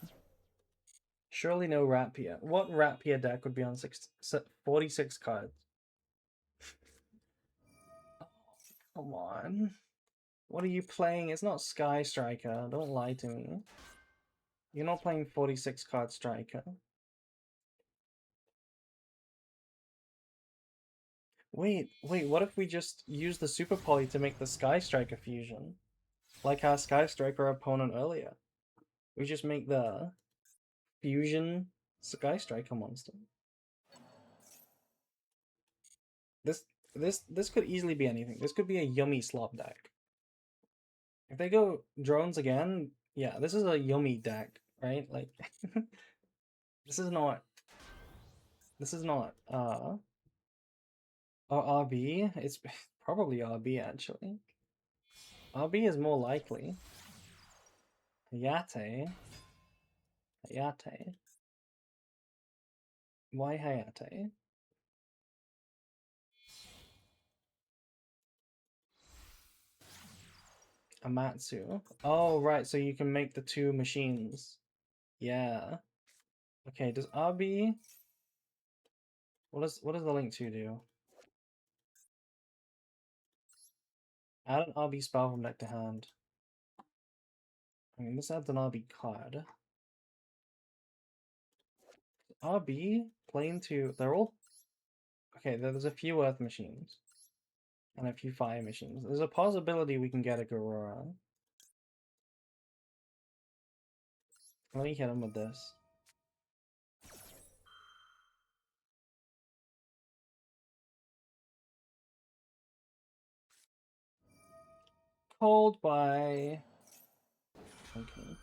Surely no Rapier. What Rapier deck would be on 46 cards? Oh, come on. What are you playing? It's not Sky Striker. Don't lie to me. You're not playing 46 card Striker. Wait, what if we just use the Super Poly to make the Sky Striker fusion? Like our Sky Striker opponent earlier. We just make the fusion Sky Striker monster. This could easily be anything. This could be a yummy slop deck. If they go drones again, yeah, this is a yummy deck, right? Like this is not RB. It's probably RB actually. RB is more likely. Hayate. Hayate. Why Hayate? Amatsu. Oh, right, so you can make the two machines. Yeah. Okay, does RB... What does the link to do? Add an RB spell from deck to hand. I mean, this adds an RB card. RB, play into. They're all. Okay, there's a few Earth machines. And a few fire machines. There's a possibility we can get a Garura. Let me hit him with this. Cold by. Okay.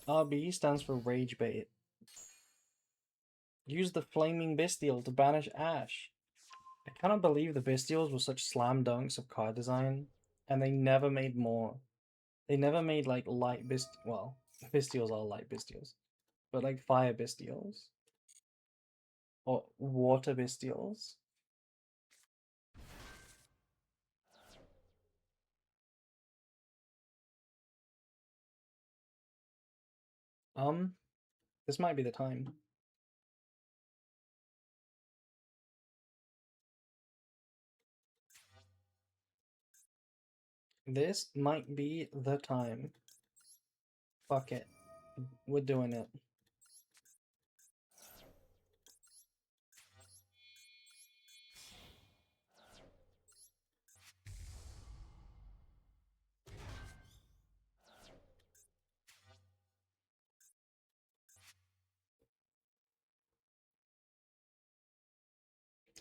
RB stands for Rage Bait. Use the Flaming Bestial to banish Ash. I cannot believe the Bestials were such slam dunks of card design, and they never made more. They never made like light well, Bestials are light Bestials, but like fire Bestials or water Bestials. This might be the time. This might be the time. Fuck it. We're doing it.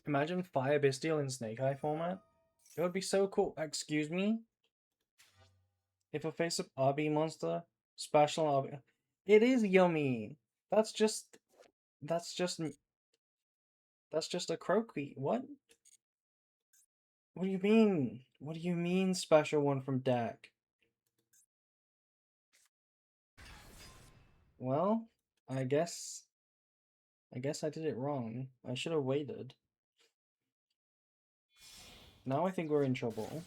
Imagine Fire Bestial in Snake Eye format. It would be so cool. Excuse me? If a face up RB monster, special RB. It is yummy. That's just. That's just. That's just a Croaky. What? What do you mean? What do you mean, special one from deck? Well, I guess. I guess I did it wrong. I should have waited. Now I think we're in trouble.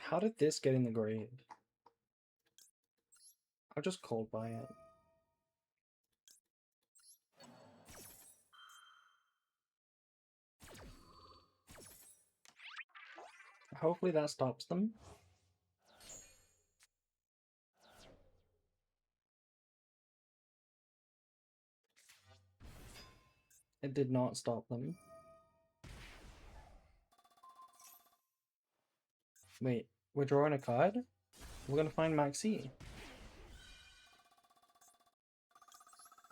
How did this get in the grave? I'll just cold buy it. Hopefully that stops them. It did not stop them. Wait, we're drawing a card? We're gonna find Maxi.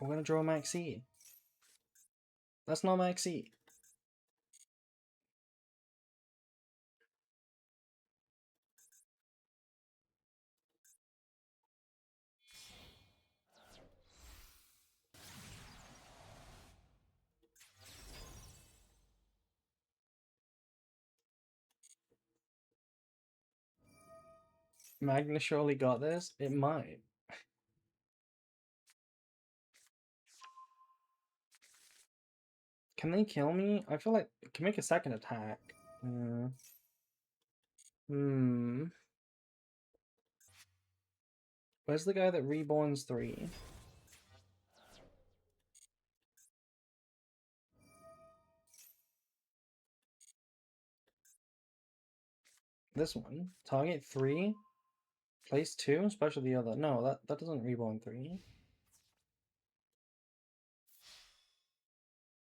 We're gonna draw Maxi. That's not Maxi. Magna surely got this. It might. Can they kill me? I feel like it can make a second attack. Hmm. Where's the guy that reborns 3? This one. Target 3. Place 2, special the other. No, that doesn't reborn 3.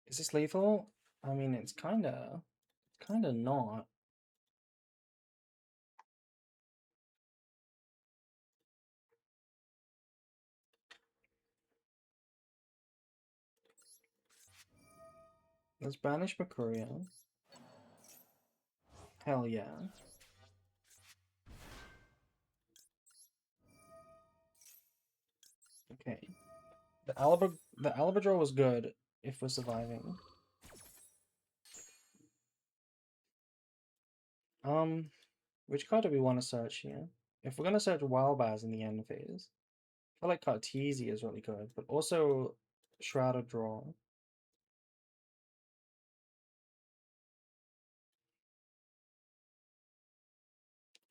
Is this lethal? I mean, it's kinda not. Let's banish Mercuria. Hell yeah. Okay. The Alabrador was good if we're surviving. Which card do we want to search here? If we're gonna search Wildbaz in the end phase, I feel like Cartesia is really good, but also Shrouded Draw.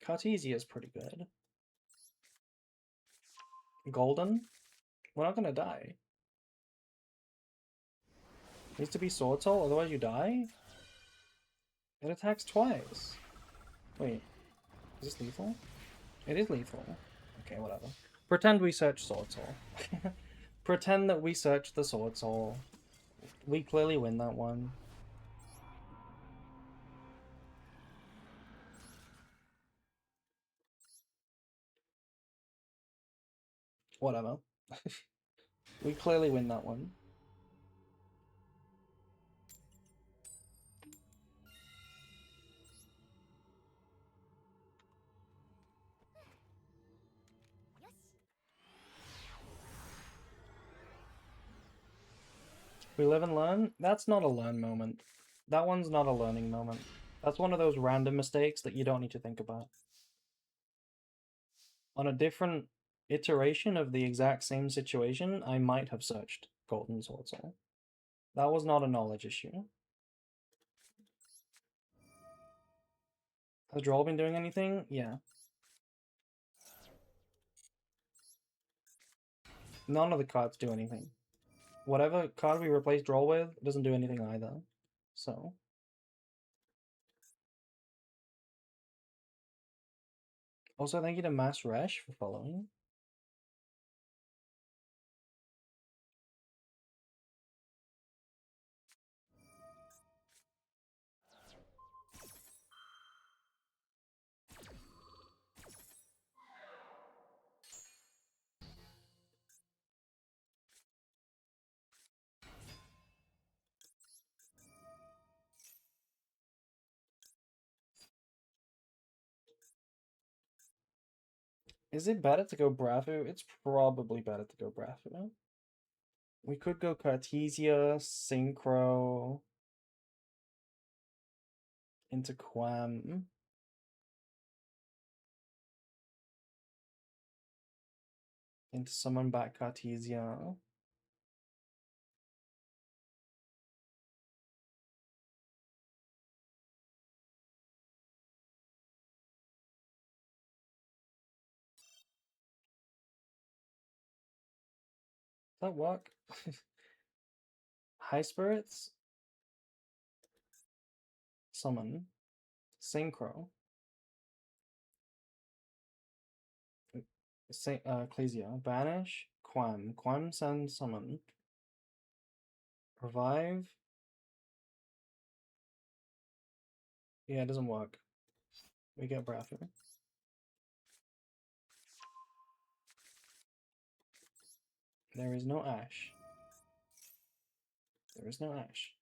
Cartesia is pretty good. Golden? We're not gonna die. Needs to be Sword Soul, otherwise you die? It attacks twice. Wait, is this lethal? It is lethal. Okay, whatever. Pretend we search Sword Soul. Pretend that we search the Sword Soul. We clearly win that one. Whatever. We clearly win that one. We live and learn? That's not a learn moment. That one's not a learning moment. That's one of those random mistakes that you don't need to think about. On a different iteration of the exact same situation, I might have searched Golden Sword Soul. That was not a knowledge issue. Has Droll been doing anything? Yeah. None of the cards do anything. Whatever card we replace Droll with doesn't do anything either. So. Also, thank you to Mass Resh for following. Is it better to go Brafu? It's probably better to go Brafu. We could go Cartesia, Synchro, into Quam. Into summon back Cartesia. Does that work? High Spirits? Summon. Synchro. Ecclesia. Banish. Quam. Quam send summon. Revive. Yeah, it doesn't work. We get Brafu. There is no Ash. There is no Ash.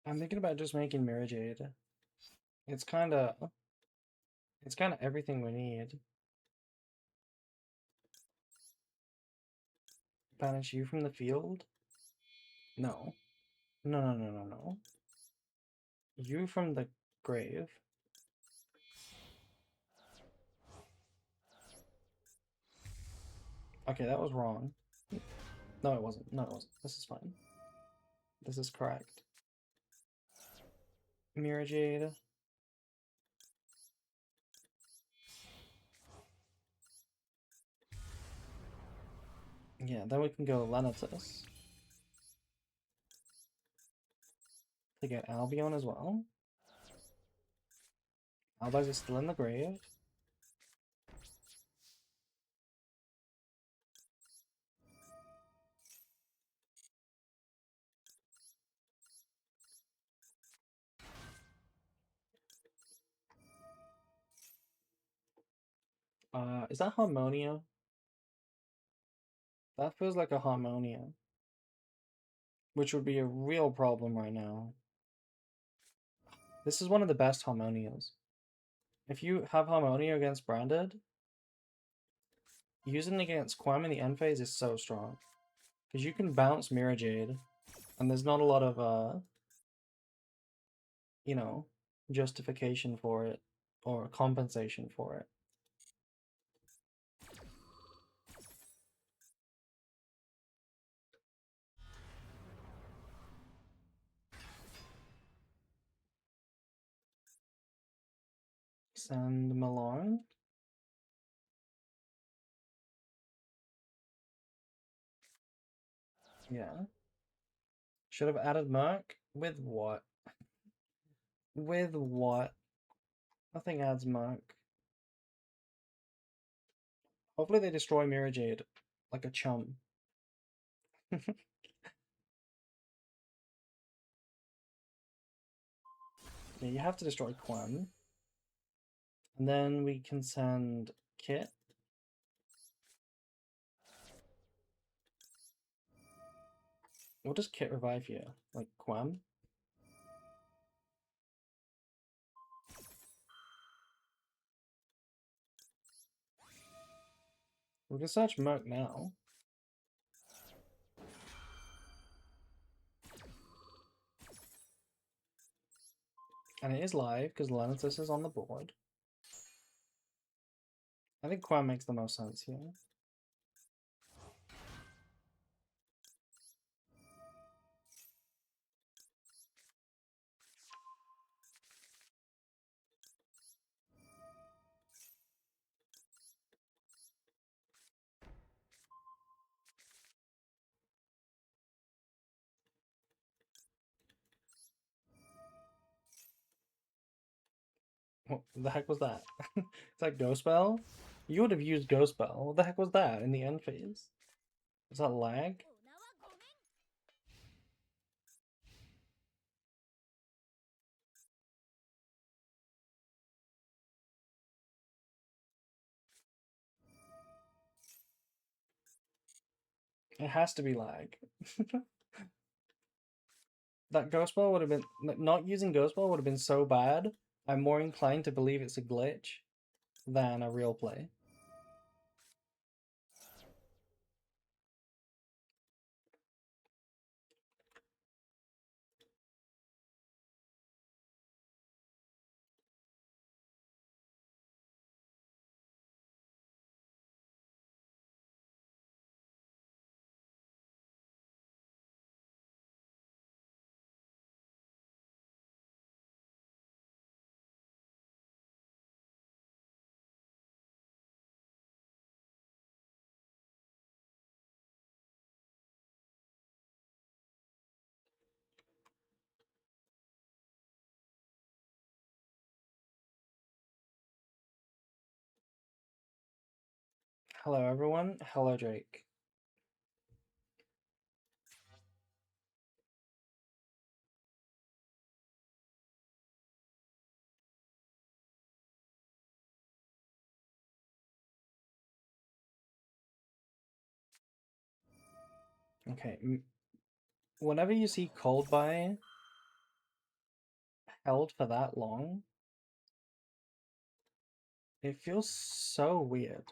I'm thinking about just making Mirror Jade. It's kinda everything we need. Banish you from the field? No. No, no, no, no, no. You from the grave. Okay, that was wrong. No, it wasn't. No, it wasn't. This is fine. This is correct. Mirror Jade. Yeah, then we can go Lenatus. To get Albion as well. Albaz is still in the grave. Is that Harmonia? That feels like a Harmonia. Which would be a real problem right now. This is one of the best Harmonias. If you have Harmonia against Branded, using it against Quam in the end phase is so strong. Because you can bounce Mirror Jade, and there's not a lot of, you know, justification for it, or compensation for it. Send Malorn. Yeah. Should have added Merc. With what? With what? Nothing adds Merc. Hopefully they destroy Mirror Jade like a chum. Yeah, you have to destroy Quam. And then we can send Kit. What does Kit revive here? Like Quam? We can search Merc now. And it is live because Lenatus is on the board. I think Quam makes the most sense here. What the heck was that? Is that Ghost Bell? You would have used Ghost Bell. What the heck was that in the end phase? Is that lag? It has to be lag. That Ghost Ball would have been... Not using Ghost Ball would have been so bad, I'm more inclined to believe it's a glitch than a real play. Hello everyone, hello Drake. Okay, whenever you see Cold Buy held for that long, it feels so weird.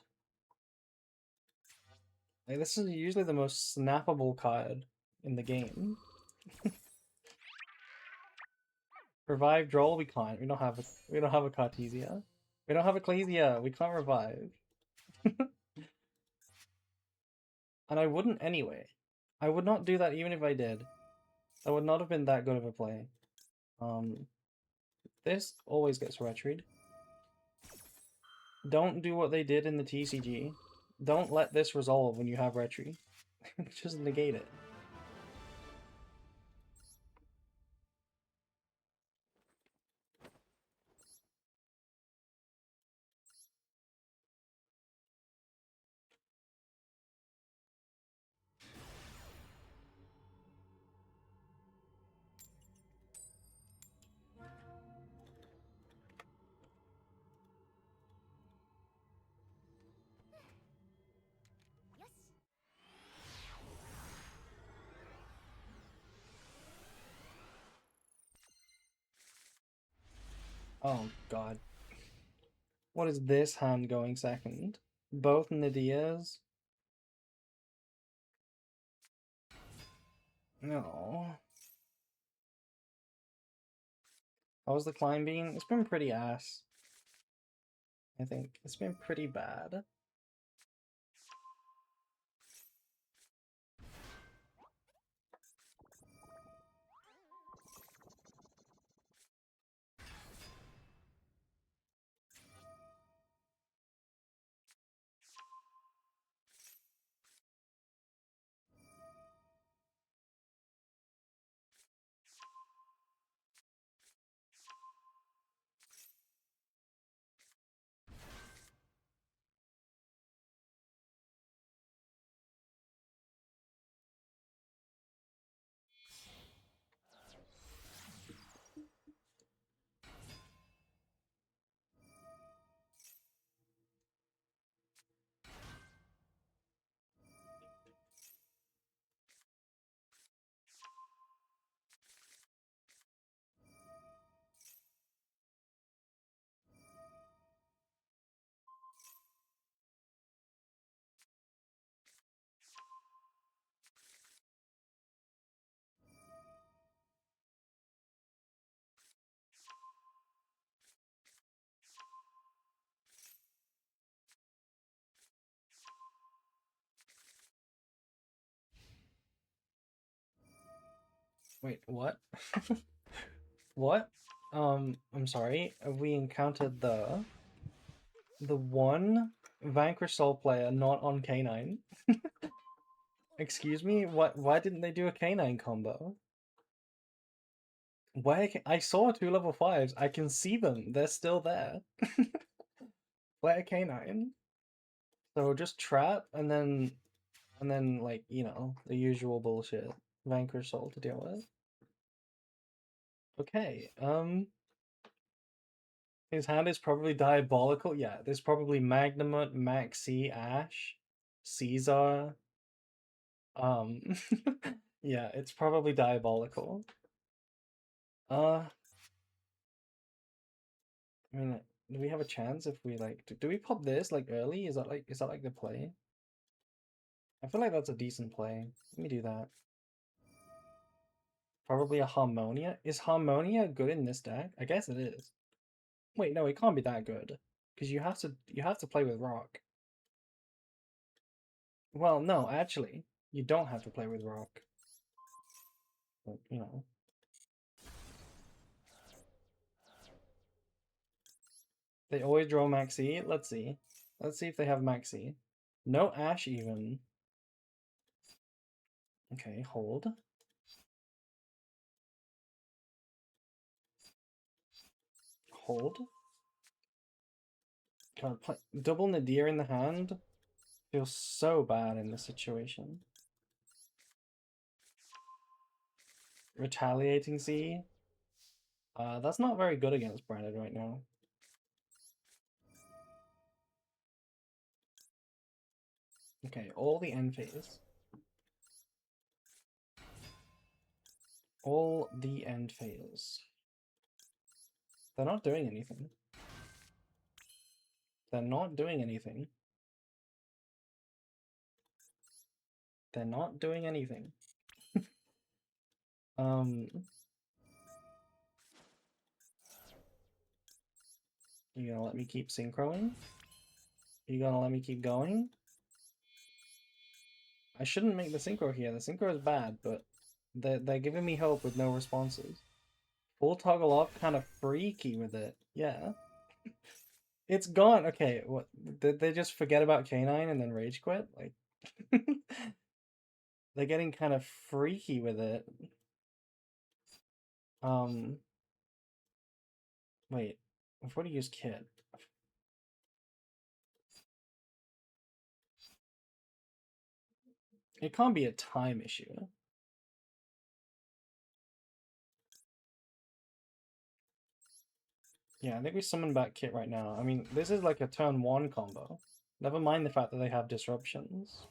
Like, this is usually the most snappable card in the game. Revive Droll, we can't. We don't have a Cartesia. We don't have Ecclesia. We can't revive. And I wouldn't anyway. I would not do that even if I did. That would not have been that good of a play. This always gets retried. Don't do what they did in the TCG. Don't let this resolve when you have retry. Just negate it. Oh god. What is this hand going second? Both Nadias? No. How was the climb been? It's been pretty ass. I think. It's been pretty bad. Wait, what? What? I'm sorry. We encountered the one Vanquish Soul player not on K9. Excuse me? Why didn't they do a K9 combo? I saw 2 level 5s. I can see them. They're still there. Where K9? So just trap and then like, you know, the usual bullshit. Vanquish Soul to deal with. Okay, his hand is probably diabolical. Yeah, there's probably Magnamut, Maxi, Ash, Caesar. Um, yeah, it's probably diabolical. I mean, do we have a chance if we like, do we pop this like early? Is that like the play? I feel like that's a decent play. Let me do that. Probably a Harmonia. Is Harmonia good in this deck? I guess it is. Wait, no, it can't be that good. Because you have to play with rock. Well, no, actually, you don't have to play with rock. But, you know. They always draw Maxi. Let's see. Let's see if they have Maxi. No Ash even. Okay, hold. Hold. God, double Nadir in the hand feels so bad in this situation. Retaliating Z. That's not very good against Branded right now. Okay, all the end phase. All the end phase. They're not doing anything. They're not doing anything. They're not doing anything. You gonna let me keep synchroing? You gonna let me keep going? I shouldn't make the synchro here. The synchro is bad, but they're giving me hope with no responses. Full toggle off, kind of freaky with it. Yeah. It's gone. Okay, what? Did they just forget about K9 and then rage quit? Like, They're getting kind of freaky with it. Um, wait, I've already used kit. It can't be a time issue. Yeah, I think we summon back kit right now. I mean, this is like a turn one combo. Never mind the fact that they have disruptions.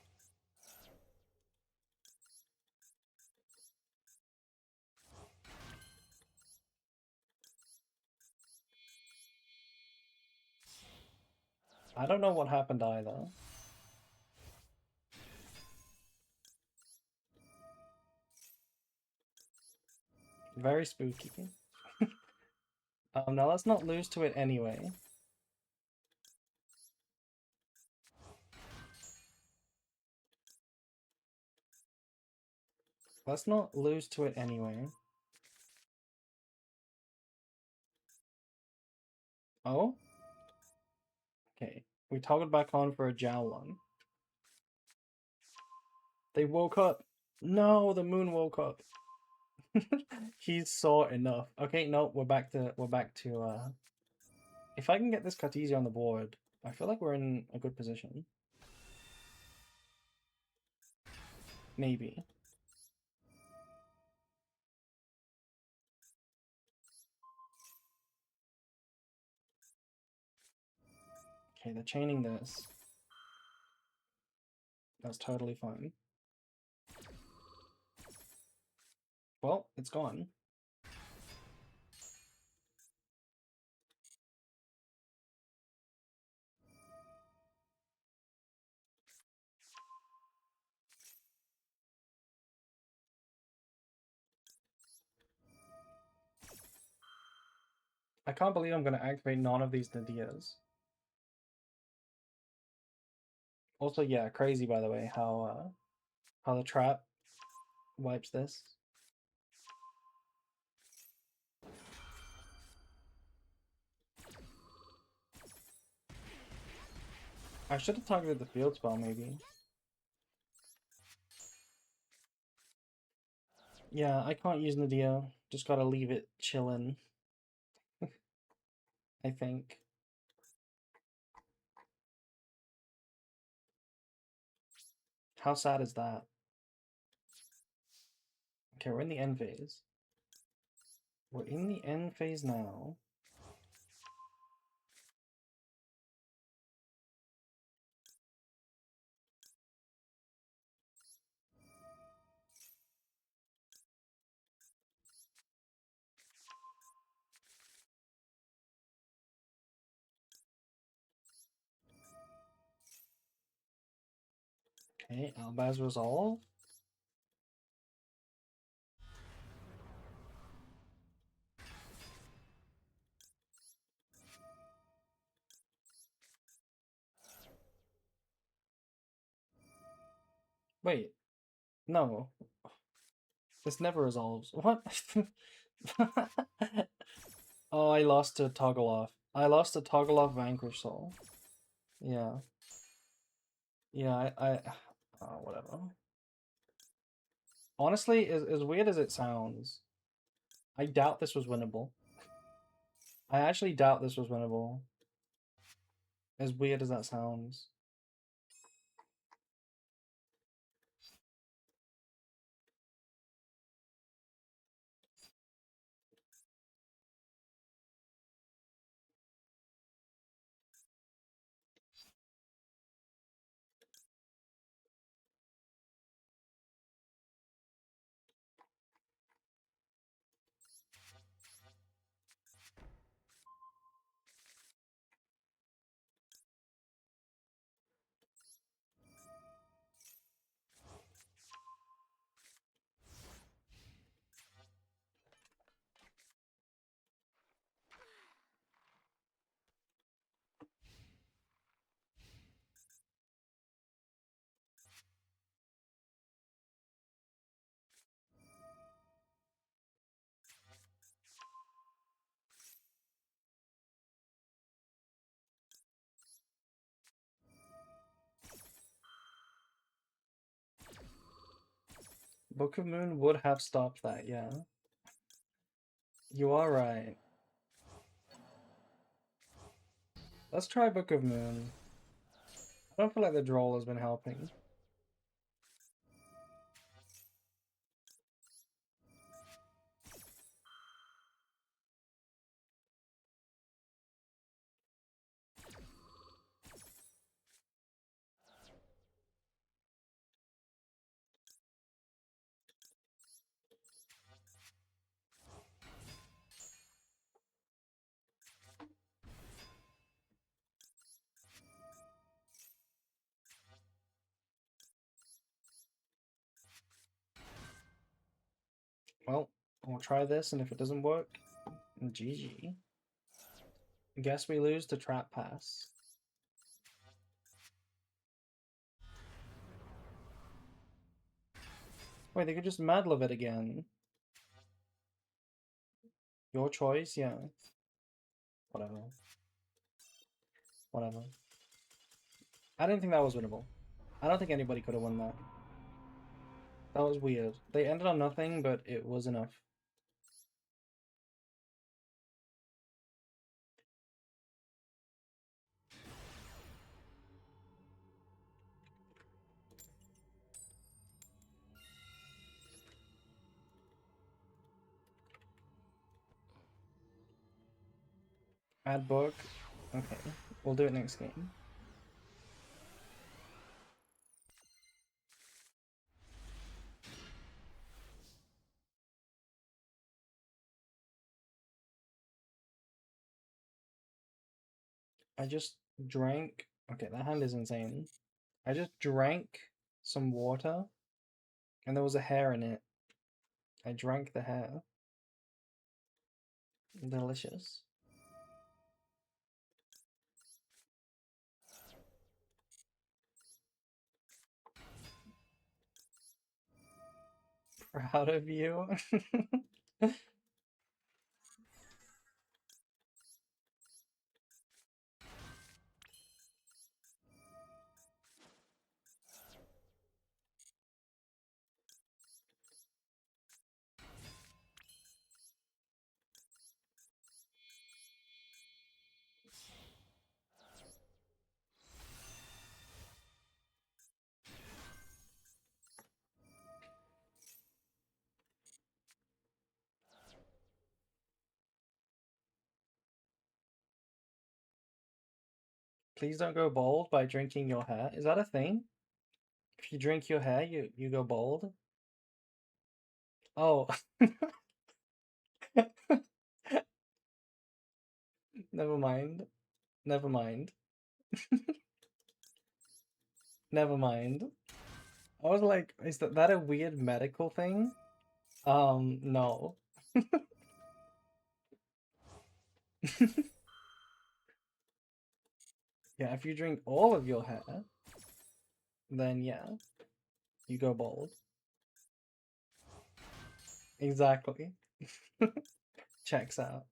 I don't know what happened either. Very spooky. Now let's not lose to it anyway. Let's not lose to it anyway. Oh? Okay. We toggled back on for a Jowlon. They woke up. No, the moon woke up. He saw enough. Okay, no, we're back to if I can get this Cartesia on the board, I feel like we're in a good position. Maybe. Okay, they're chaining this. That's totally fine. Well, it's gone. I can't believe I'm going to activate none of these Nadias. Also, yeah, crazy by the way how the trap wipes this. I should have targeted the field spell maybe. Yeah, I can't use Nadia. Just gotta leave it chillin', I think. How sad is that? Okay, we're in the end phase. We're in the end phase now. Okay, Albaz resolve. Wait, no. This never resolves. What? Oh, I lost to Toggle Off. I lost to Toggle Off Vanquish Soul. Yeah. Yeah, oh, whatever. Honestly, as weird as it sounds, I doubt this was winnable. I actually doubt this was winnable. As weird as that sounds. Book of Moon would have stopped that, yeah. You are right. Let's try Book of Moon. I don't feel like the droll has been helping. Well, we'll try this, and if it doesn't work, GG. Guess we lose to Trap Pass. Wait, they could just Mad Love it again. Your choice, yeah. Whatever. Whatever. I didn't think that was winnable. I don't think anybody could have won that. That was weird. They ended on nothing, but it was enough. Add book. Okay, we'll do it next game. I just drank. Okay, that hand is insane. I just drank some water and there was a hair in it. I drank the hair. Delicious. Proud of you. Please don't go bald by drinking your hair. Is that a thing? If you drink your hair, you go bald? Oh. Never mind. Never mind. Never mind. I was like, is that a weird medical thing? No. Yeah, if you drink all of your hair, then yeah, you go bald. Exactly. Checks out.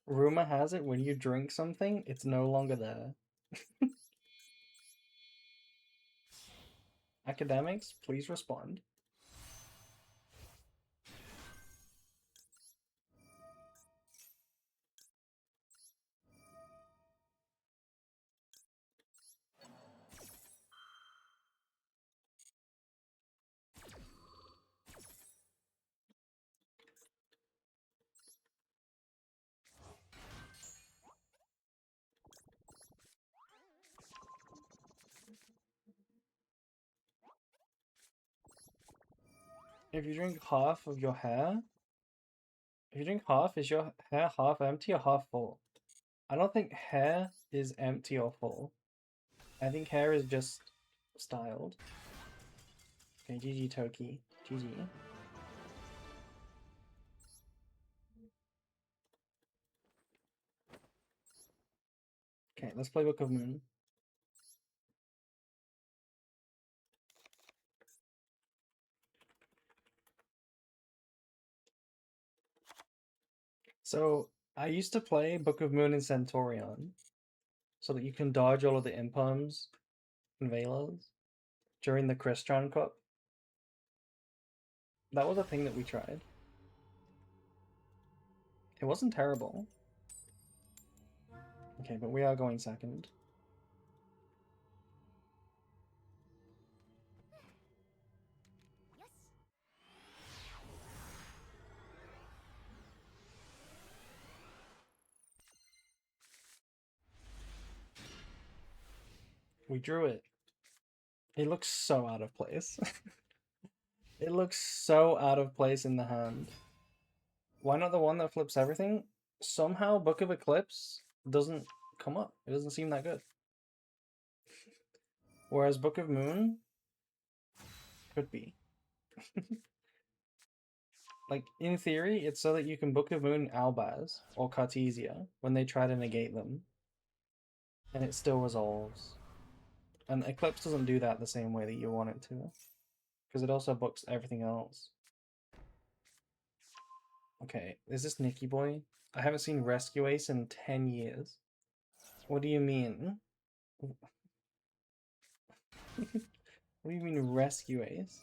Rumor has it when you drink something, it's no longer there. Academics, please respond. If you drink half of your hair, if you drink half, is your hair half empty or half full? I don't think hair is empty or full. I think hair is just styled. Okay, GG Toki. GG. Okay, let's play Book of Moon. So I used to play Book of Moon and Centaurion so that you can dodge all of the Imperms and Velas during the Crystron Cup. That was a thing that we tried. It wasn't terrible. Okay, but we are going second. We drew it. It looks so out of place. It looks so out of place in the hand. Why not the one that flips everything? Somehow Book of Eclipse doesn't come up. It doesn't seem that good. Whereas Book of Moon could be. Like, in theory, it's so that you can Book of Moon Albaz or Cartesia when they try to negate them. And it still resolves. And Eclipse doesn't do that the same way that you want it to. Because it also books everything else. Okay, is this Nicky Boy? I haven't seen Rescue Ace in 10 years. What do you mean? What do you mean Rescue Ace?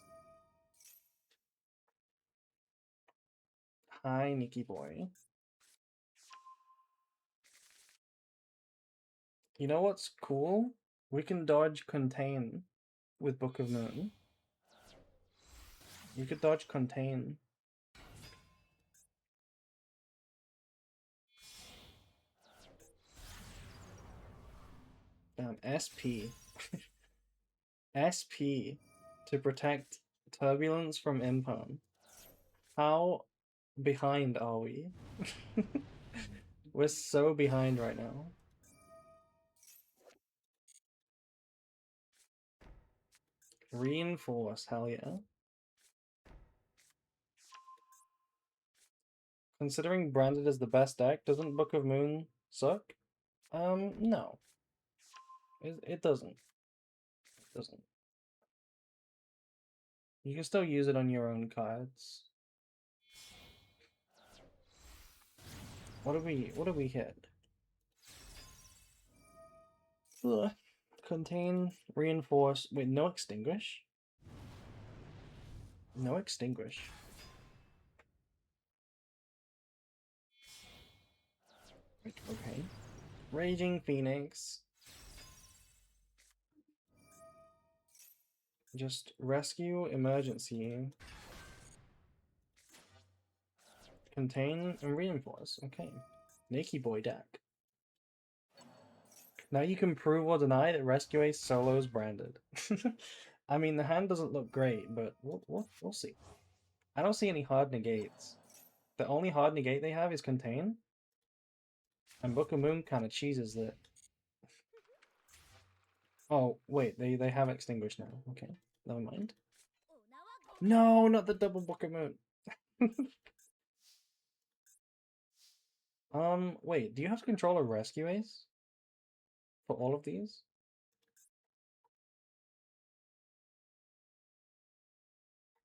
Hi, Nicky Boy. You know what's cool? We can dodge Contain with Book of Moon. You could dodge Contain. SP. SP to protect Turbulence from Imperm. How behind are we? We're so behind right now. Reinforce, hell yeah. Considering branded as the best deck, doesn't Book of Moon suck? No. It doesn't. It doesn't. You can still use it on your own cards. What do we hit? Ugh. Contain, reinforce. Wait, no extinguish? No extinguish. Okay. Raging Phoenix. Just rescue emergency. Contain and reinforce. Okay. Nakey Boy deck. Now you can prove or deny that Rescue Ace solos branded. I mean, the hand doesn't look great, but we'll see. I don't see any hard negates. The only hard negate they have is Contain. And Book of Moon kind of cheeses that. Oh, wait, they have Extinguished now. Okay, never mind. No, not the double Book of Moon. Wait, do you have to control a Rescue Ace? For all of these?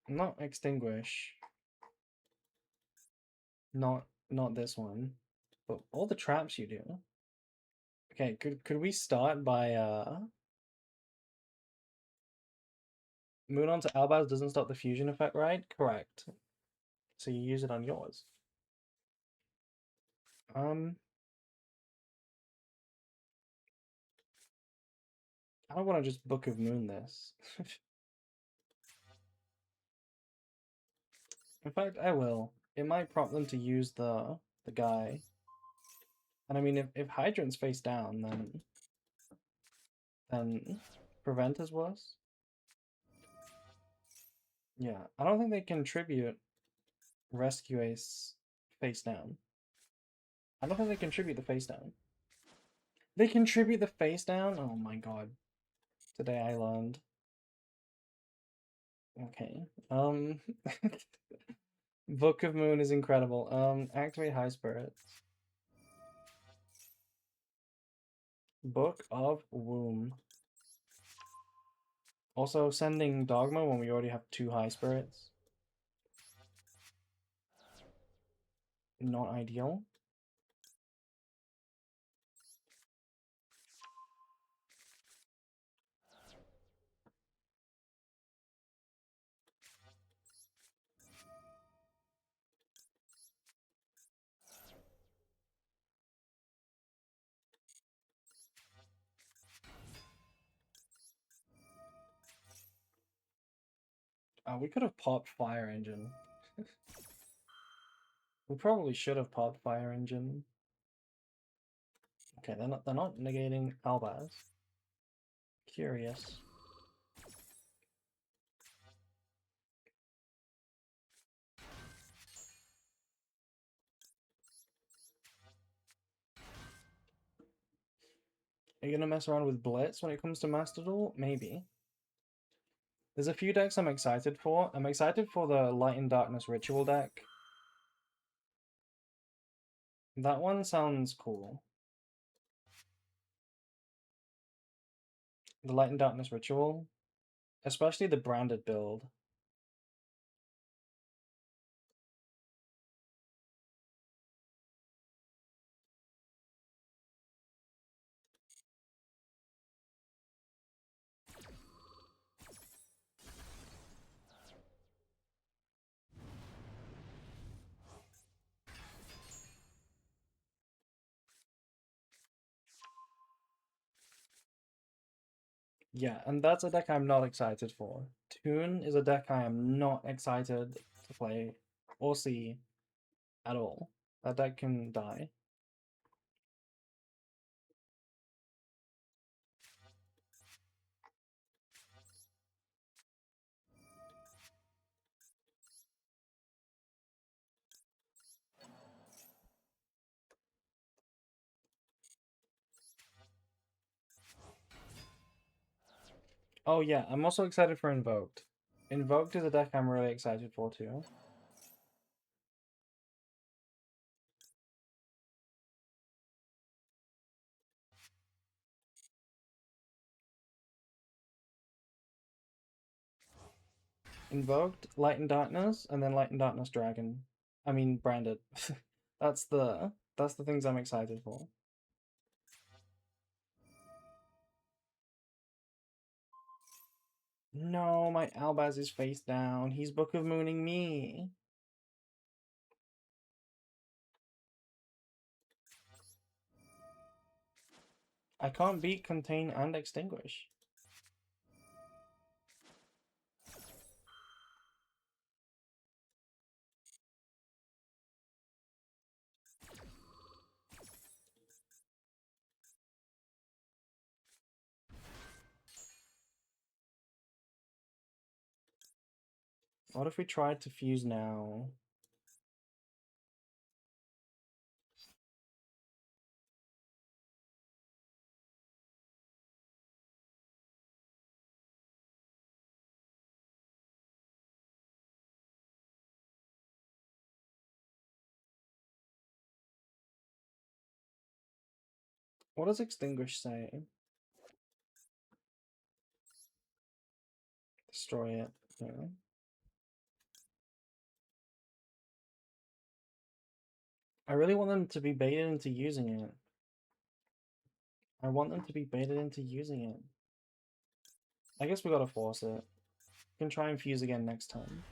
Not Extinguish. Not this one. But all the traps you do. Okay, could we start by Moon onto Albaz doesn't stop the fusion effect, right? Correct. So you use it on yours. I don't want to just Book of Moon this. In fact, I will. It might prompt them to use the guy. And I mean, if Hydrant's face down, then Prevent is worse. Yeah, I don't think they contribute Rescue Ace face down. I don't think they contribute the face down. They contribute the face down? Oh my god. Today I learned. Okay. Book of Moon is incredible. Activate High Spirits. Book of Womb. Also sending Dogma when we already have 2 High Spirits. Not ideal. We could have popped Fire Engine. We probably should have popped Fire Engine. Okay, they're not negating Albaz. Curious. Are you gonna mess around with Blitz when it comes to Master Duel? Maybe. There's a few decks I'm excited for. I'm excited for the Light and Darkness Ritual deck. That one sounds cool. The Light and Darkness Ritual. Especially the branded build. Yeah, and that's a deck I'm not excited for. Toon is a deck I am not excited to play or see at all. That deck can die. Oh yeah, I'm also excited for Invoked. Invoked is a deck I'm really excited for too. Invoked, Light and Darkness, and then Light and Darkness Dragon. I mean branded. That's the things I'm excited for. No, my Albaz is face down. He's Book of Mooning me. I can't beat Contain and Extinguish. What if we tried to fuse now? What does Extinguish say? Destroy it. Yeah. I really want them to be baited into using it. I want them to be baited into using it. I guess we gotta force it. We can try and fuse again next time.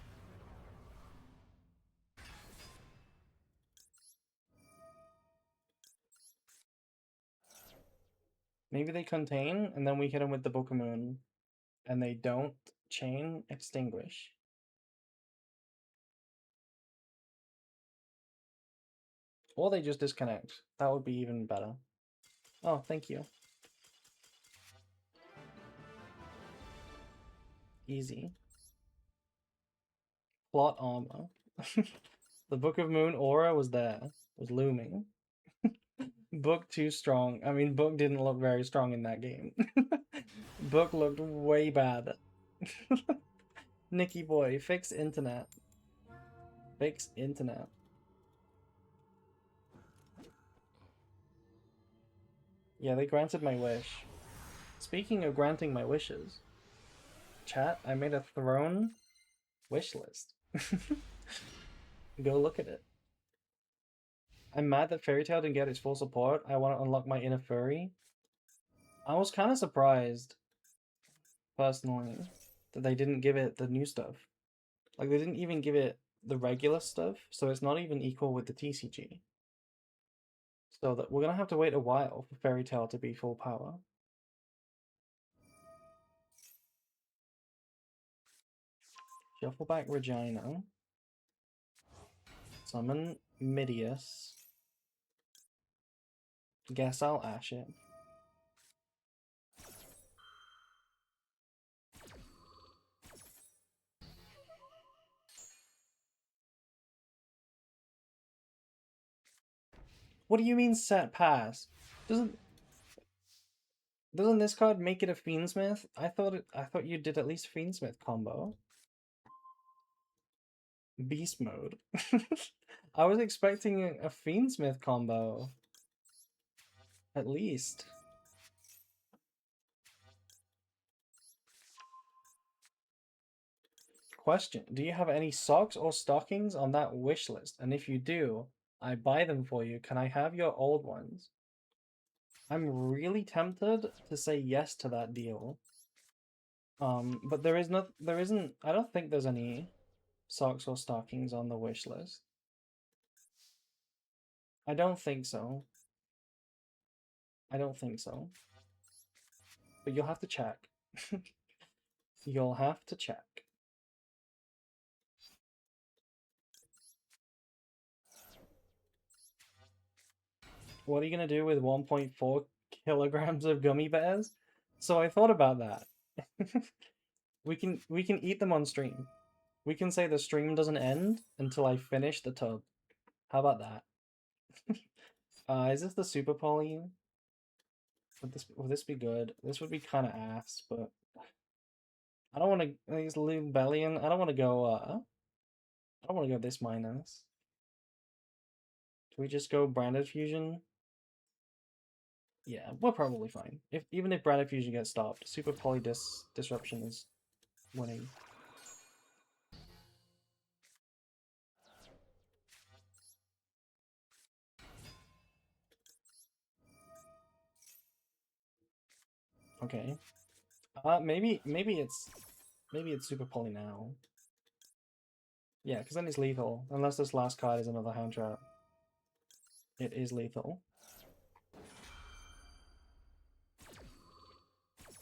Maybe they contain, and then we hit them with the Book of Moon, and they don't chain Extinguish. Or they just disconnect. That would be even better. Oh, thank you. Easy. Plot armor. The Book of Moon aura was there. Was looming. Book too strong. I mean, Book didn't look very strong in that game. Book looked way bad. Nicky boy, fix internet. Fix internet. Yeah, they granted my wish. Speaking of granting my wishes, chat, I made a throne wish list. Go look at it. I'm mad that Fairy Tail didn't get its full support. I want to unlock my inner furry. I was kind of surprised, personally, that they didn't give it the new stuff. Like, they didn't even give it the regular stuff, so it's not even equal with the TCG. So that we're gonna have to wait a while for Fairy Tail to be full power. Shuffle back Regina. Summon Midius. Guess I'll Ash it. What do you mean set pass? Doesn't this card make it a Fiendsmith? I thought you did at least Fiendsmith combo. Beast mode. I was expecting a Fiendsmith combo. At least. Question: do you have any socks or stockings on that wish list? And if you do, I buy them for you. Can I have your old ones? I'm really tempted to say yes to that deal. But there isn't, I don't think there's any socks or stockings on the wish list. I don't think so. I don't think so. But you'll have to check. You'll have to check. What are you gonna do with 1.4 kilograms of gummy bears? So I thought about that. we can eat them on stream. We can say the stream doesn't end until I finish the tub. How about that? Is this the super poly? Would this be good? This would be kind of ass, but I don't want to. These Bellion. I don't want to go. I don't want to go this minus. Do we just go branded fusion? Yeah, we're probably fine. Even if branded fusion gets stopped, super poly disruption is winning. Okay. Maybe it's super poly now. Yeah, because then it's lethal. Unless this last card is another hand trap. It is lethal.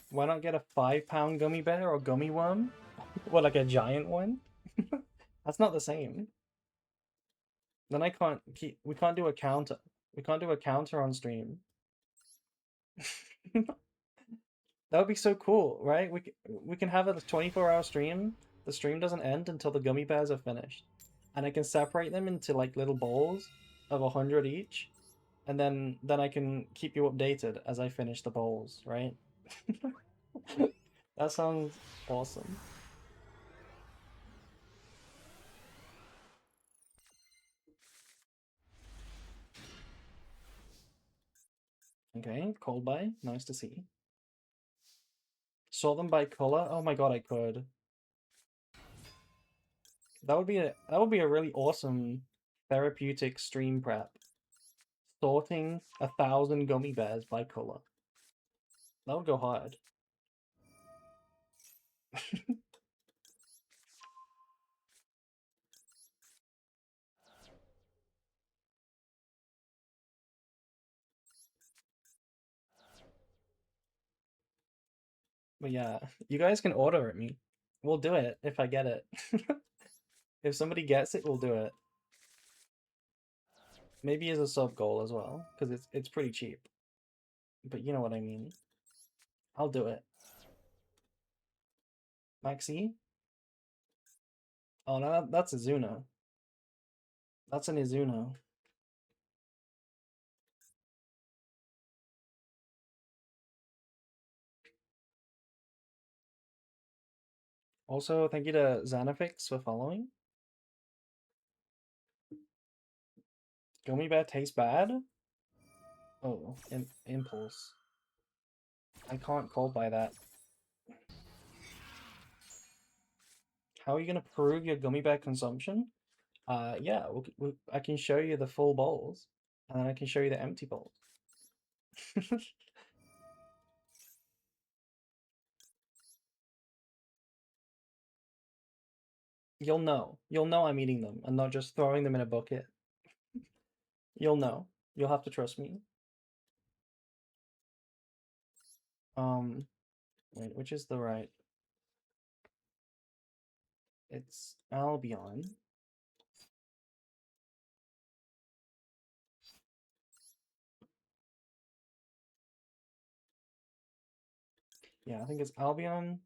Why not get a 5-pound gummy bear or gummy worm? What, like a giant one? That's not the same. Then I can't keep. We can't do a counter. We can't do a counter on stream. That would be so cool, right? We can have a 24-hour stream. The stream doesn't end until the gummy bears are finished, and I can separate them into like little bowls of 100 each, and then I can keep you updated as I finish the bowls, right? That sounds awesome. Okay, cold buy. Nice to see. Sort them by color. Oh my god, I could. That would be a really awesome therapeutic stream prep. Sorting 1,000 gummy bears by color. That would go hard. But yeah, you guys can order at me. We'll do it if I get it. If somebody gets it, we'll do it. Maybe as a sub goal as well, because it's pretty cheap. But you know what I mean. I'll do it. Maxi? Oh no, that's Izuna. That's an Izuna. Also, thank you to Xanafix for following. Gummy bear tastes bad? Oh, impulse. I can't call by that. How are you gonna prove your gummy bear consumption? Yeah, I can show you the full bowls, and then I can show you the empty bowls. You'll know. You'll know I'm eating them and not just throwing them in a bucket. You'll know. You'll have to trust me. Wait, which is the right? It's Albion. Yeah, I think it's Albion.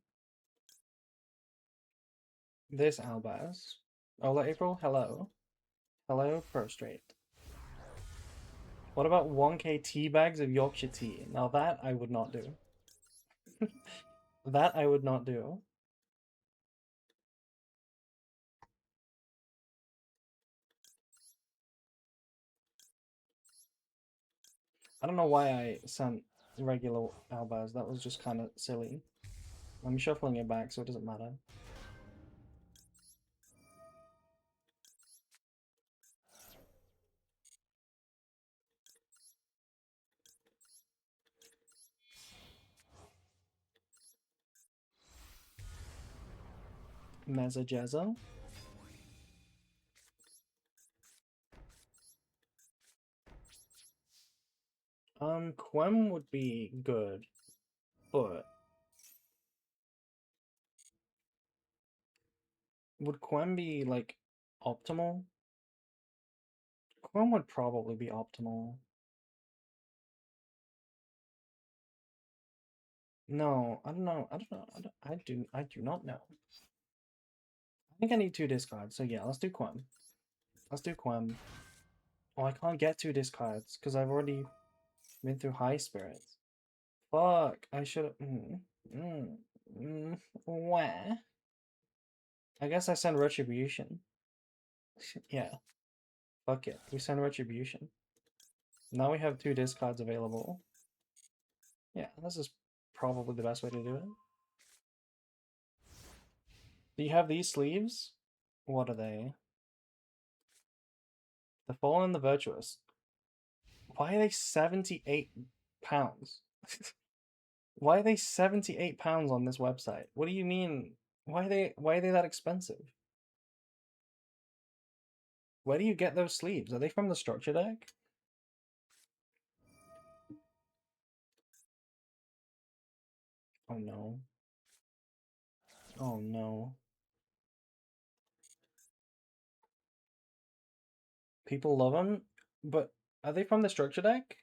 This Albaz. Ola April, hello. Hello, prostrate. What about 1k tea bags of Yorkshire tea? Now that I would not do. That I would not do. I don't know why I sent regular Albaz. That was just kind of silly. I'm shuffling it back, so it doesn't matter. Mezza Jezza. Quem would be good, but would Quem be like optimal? Quem would probably be optimal. No, I don't know. I don't know. I do not know. I think I need 2 discards. So yeah, let's do Quem. Let's do Quem. Oh, I can't get 2 discards because I've already been through High Spirits. Fuck, I should have. Where? I guess I send Retribution. Yeah, fuck it. We send Retribution. Now we have 2 discards available. Yeah, this is probably the best way to do it. Do you have these sleeves? What are they? The Fallen and the Virtuous. Why are they £78? Why are they £78 on this website? What do you mean? Why are they that expensive? Where do you get those sleeves? Are they from the structure deck? Oh no. Oh no. People love them, but are they from the structure deck?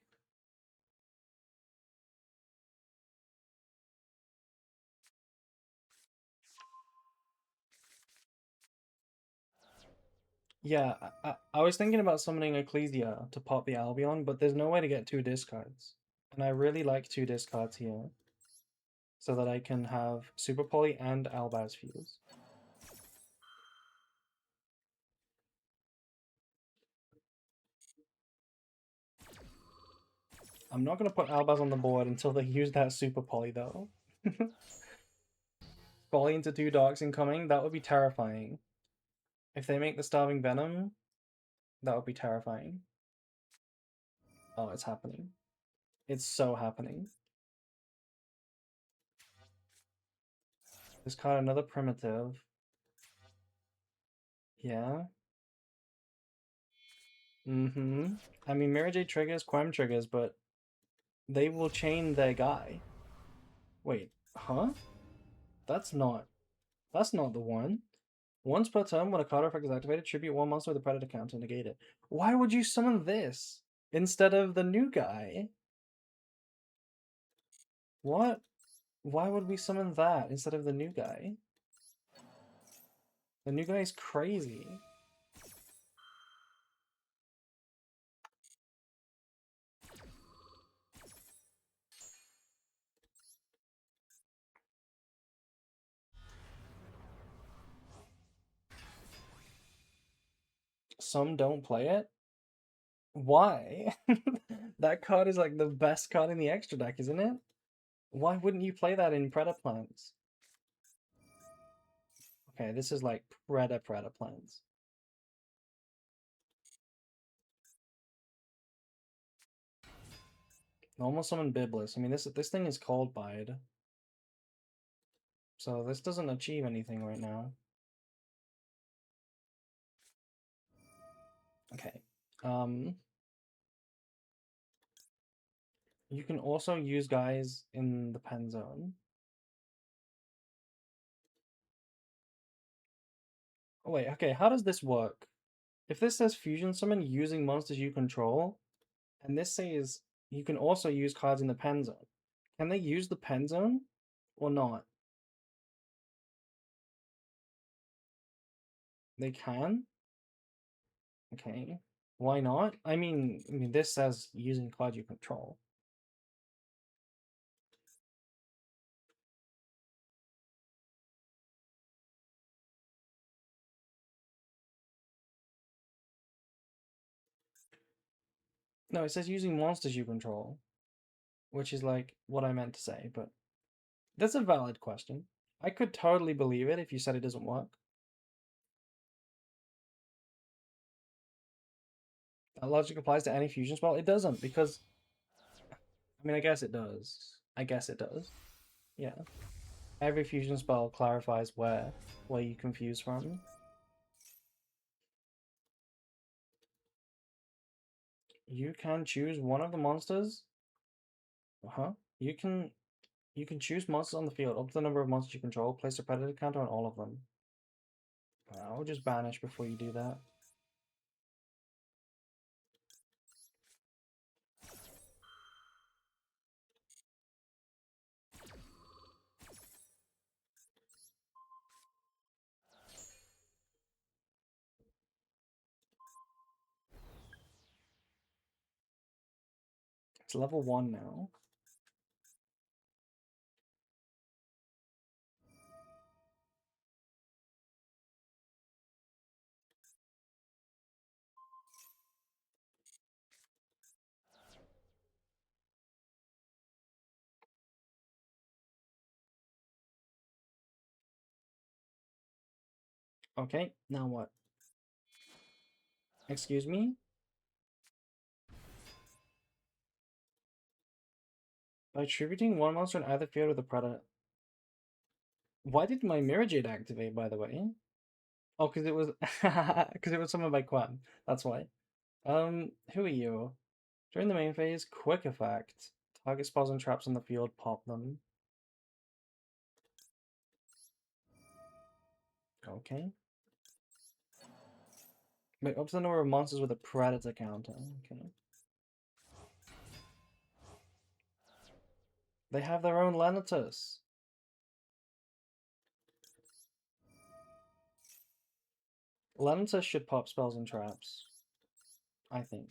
Yeah, I was thinking about summoning Ecclesia to pop the Albion, but there's no way to get 2 discards. And I really like 2 discards here, so that I can have Super Poly and Albaz Fuse. I'm not going to put Albaz on the board until they use that Super Poly, though. Poly into 2 Darks incoming, that would be terrifying. If they make the Starving Venom, that would be terrifying. Oh, it's happening. It's so happening. Discard another primitive. Yeah. Mm-hmm. I mean, Mary J triggers, Quem triggers, but they will chain their guy. Wait, huh? That's not... That's not the one. Once per turn, when a card effect is activated, tribute 1 monster with a predator count to negate it. Why would you summon this instead of the new guy? What? Why would we summon that instead of the new guy? The new guy is crazy. Some don't play it. Why? That card is like the best card in the extra deck, isn't it? Why wouldn't you play that in Predator plans? Okay, this is like Predator plans. Normal summon Biblis. I mean, this thing is Cold Bide, so this doesn't achieve anything right now. Okay. You can also use guys in the pen zone. Oh, wait, okay, how does this work? If this says fusion summon using monsters you control, and this says you can also use cards in the pen zone, can they use the pen zone or not? They can? Okay. Why not? I mean, this says using cards you control. No, it says using monsters you control, which is like what I meant to say, but that's a valid question. I could totally believe it if you said it doesn't work. That logic applies to any fusion spell. It doesn't because I mean, I guess it does. I guess it does. Yeah. Every fusion spell clarifies where you confuse from. You can choose one of the monsters. Huh? You can choose monsters on the field up to the number of monsters you control. Place a predator counter on all of them. I'll just banish before you do that. It's level 1 now. Okay, now what? Excuse me? By attributing one monster in either field with a predator. Why did my Mirror Jade activate, by the way? Oh, because it was because it was summoned by Quam. That's why. Who are you? During the main phase, quick effect. Target spells and traps on the field, pop them. Okay. Wait, up to the number of monsters with a predator counter. Okay. They have their own Lanitus. Lanitus should pop spells and traps. I think.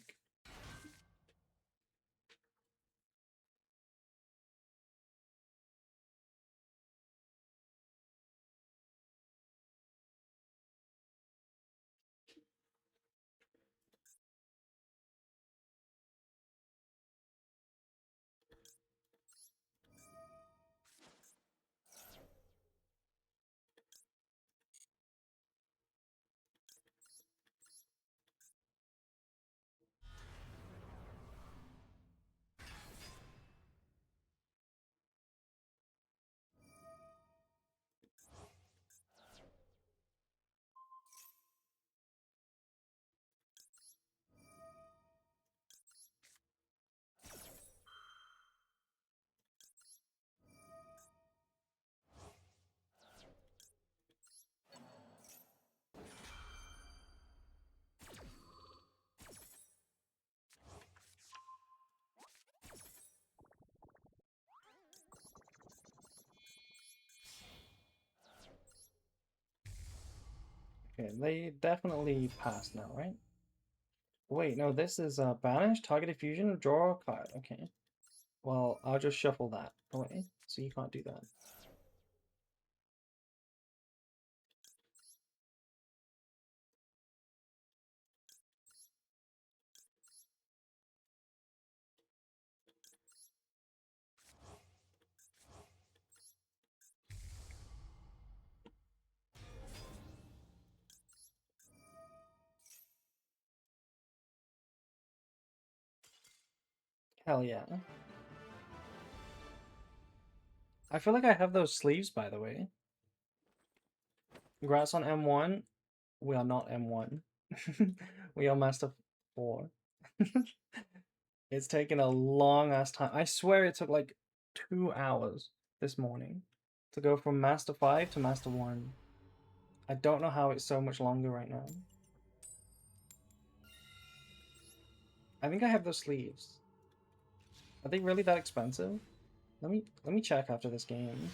Okay, they definitely passed now, right? Wait, no, this is banish, targeted fusion, draw a card. Okay. Well, I'll just shuffle that away, so you can't do that. Hell yeah. I feel like I have those sleeves, by the way. Congrats on M1. We are not M1. We are Master 4. It's taken a long ass time. I swear it took like 2 hours this morning to go from Master 5 to Master 1. I don't know how it's so much longer right now. I think I have those sleeves. Are they really that expensive? Let me check after this game.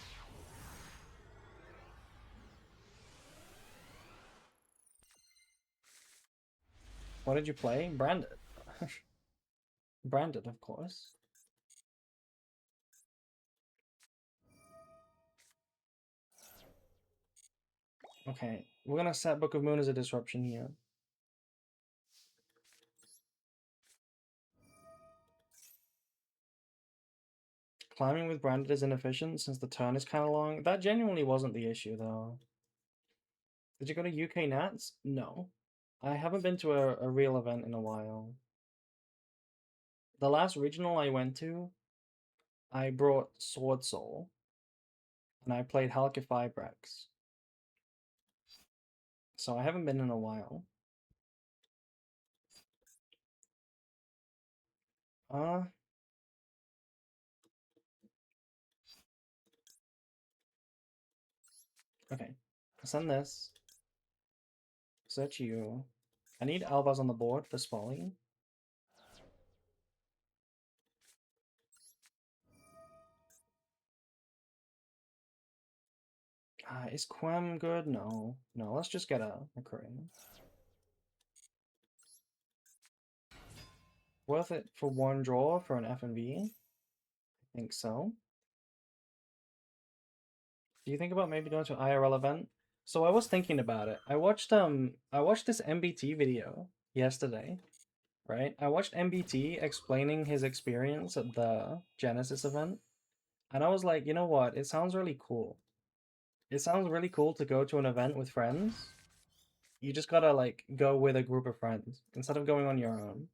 What did you play? Branded. Branded, of course. Okay, we're gonna set Book of Moon as a disruption here. Climbing with Branded is inefficient since the turn is kind of long. That genuinely wasn't the issue, though. Did you go to UK Nats? No. I haven't been to a real event in a while. The last regional I went to, I brought Sword Soul, and I played Halka Fibrex. So I haven't been in a while. Uh, okay. Send this. Search you. I need Albaz on the board for Spolly. Is Quem good? No. No, let's just get a Korean. Worth it for one draw for an F&V? I think so. Do you think about maybe going to an IRL event? So I was thinking about it. I watched this MBT video yesterday, right? I watched MBT explaining his experience at the Genesis event, and I was like, you know what? It sounds really cool. It sounds really cool to go to an event with friends. You just gotta like go with a group of friends instead of going on your own.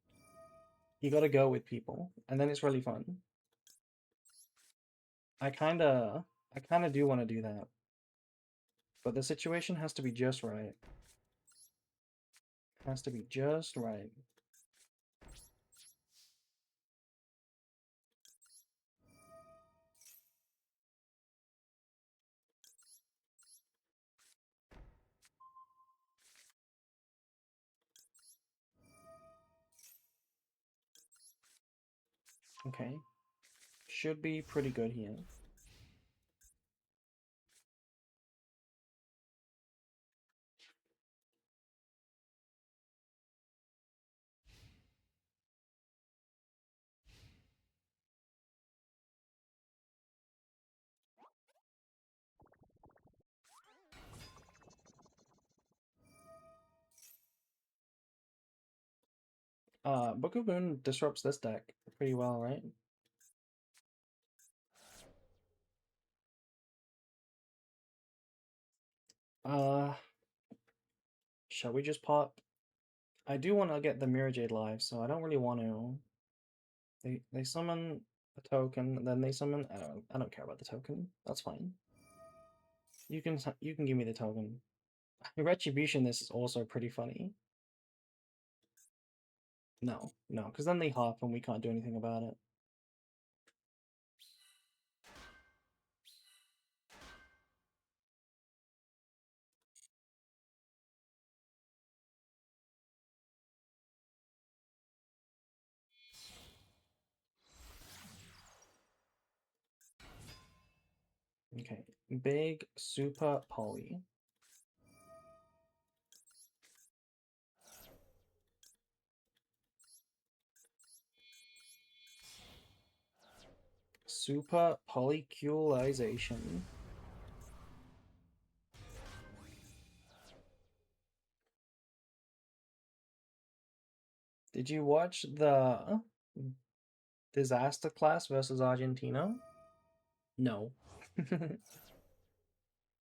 You gotta go with people, and then it's really fun. I kinda do want to do that, but the situation has to be just right. Has to be just right. Okay, should be pretty good here. Book of Moon disrupts this deck pretty well, right? Uh, shall we just pop? I do want to get the Mirror Jade live, so I don't really want to. They summon a token, then they summon. I don't care about the token. That's fine. You can give me the token. Retribution. This is also pretty funny. No, no, because then they hop and we can't do anything about it. Okay, big super poly. Super polyculization. Did you watch the Disaster Class versus Argentina? No.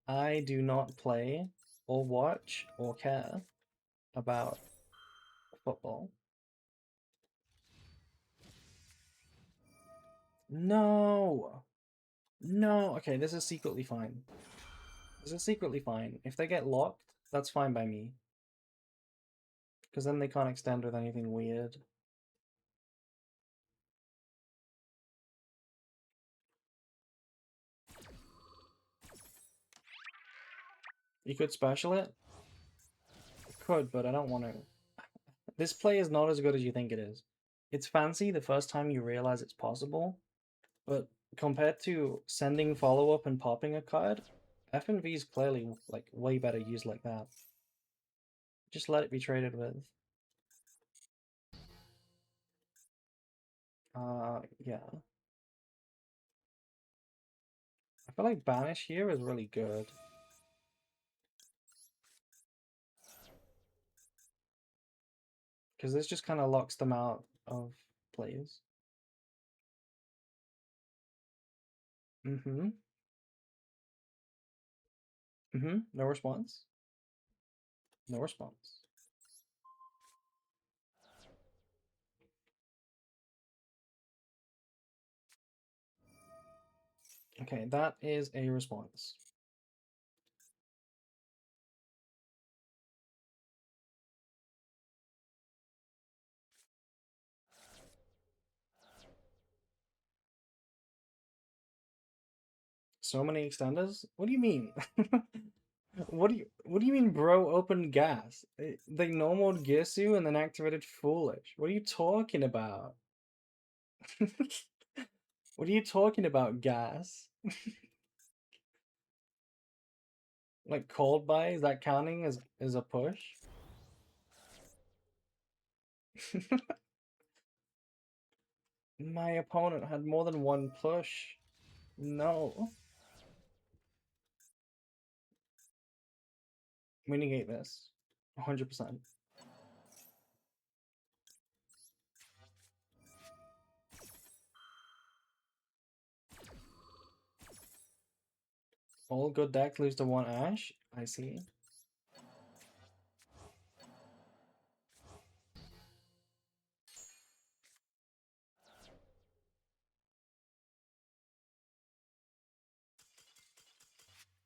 I do not play or watch or care about football. No! No! Okay, this is secretly fine. This is secretly fine. If they get locked, that's fine by me. Because then they can't extend with anything weird. You could special it? Could, but I don't want to. This play is not as good as you think it is. It's fancy the first time you realize it's possible, but compared to sending follow-up and popping a card, F and V is clearly like way better used like that. Just let it be traded with. Yeah. I feel like Banish here is really good. Because this just kind of locks them out of plays. Mm-hmm. Mm-hmm. No response. No response. Okay, that is a response. So many extenders? What do you mean? What do you mean bro opened gas? They normal Girsu and then activated foolish. What are you talking about? What are you talking about, gas? Like cold buy? Is that counting as a push? My opponent had more than one push. No. We negate this. 100%. All good decks lose to one Ash? I see.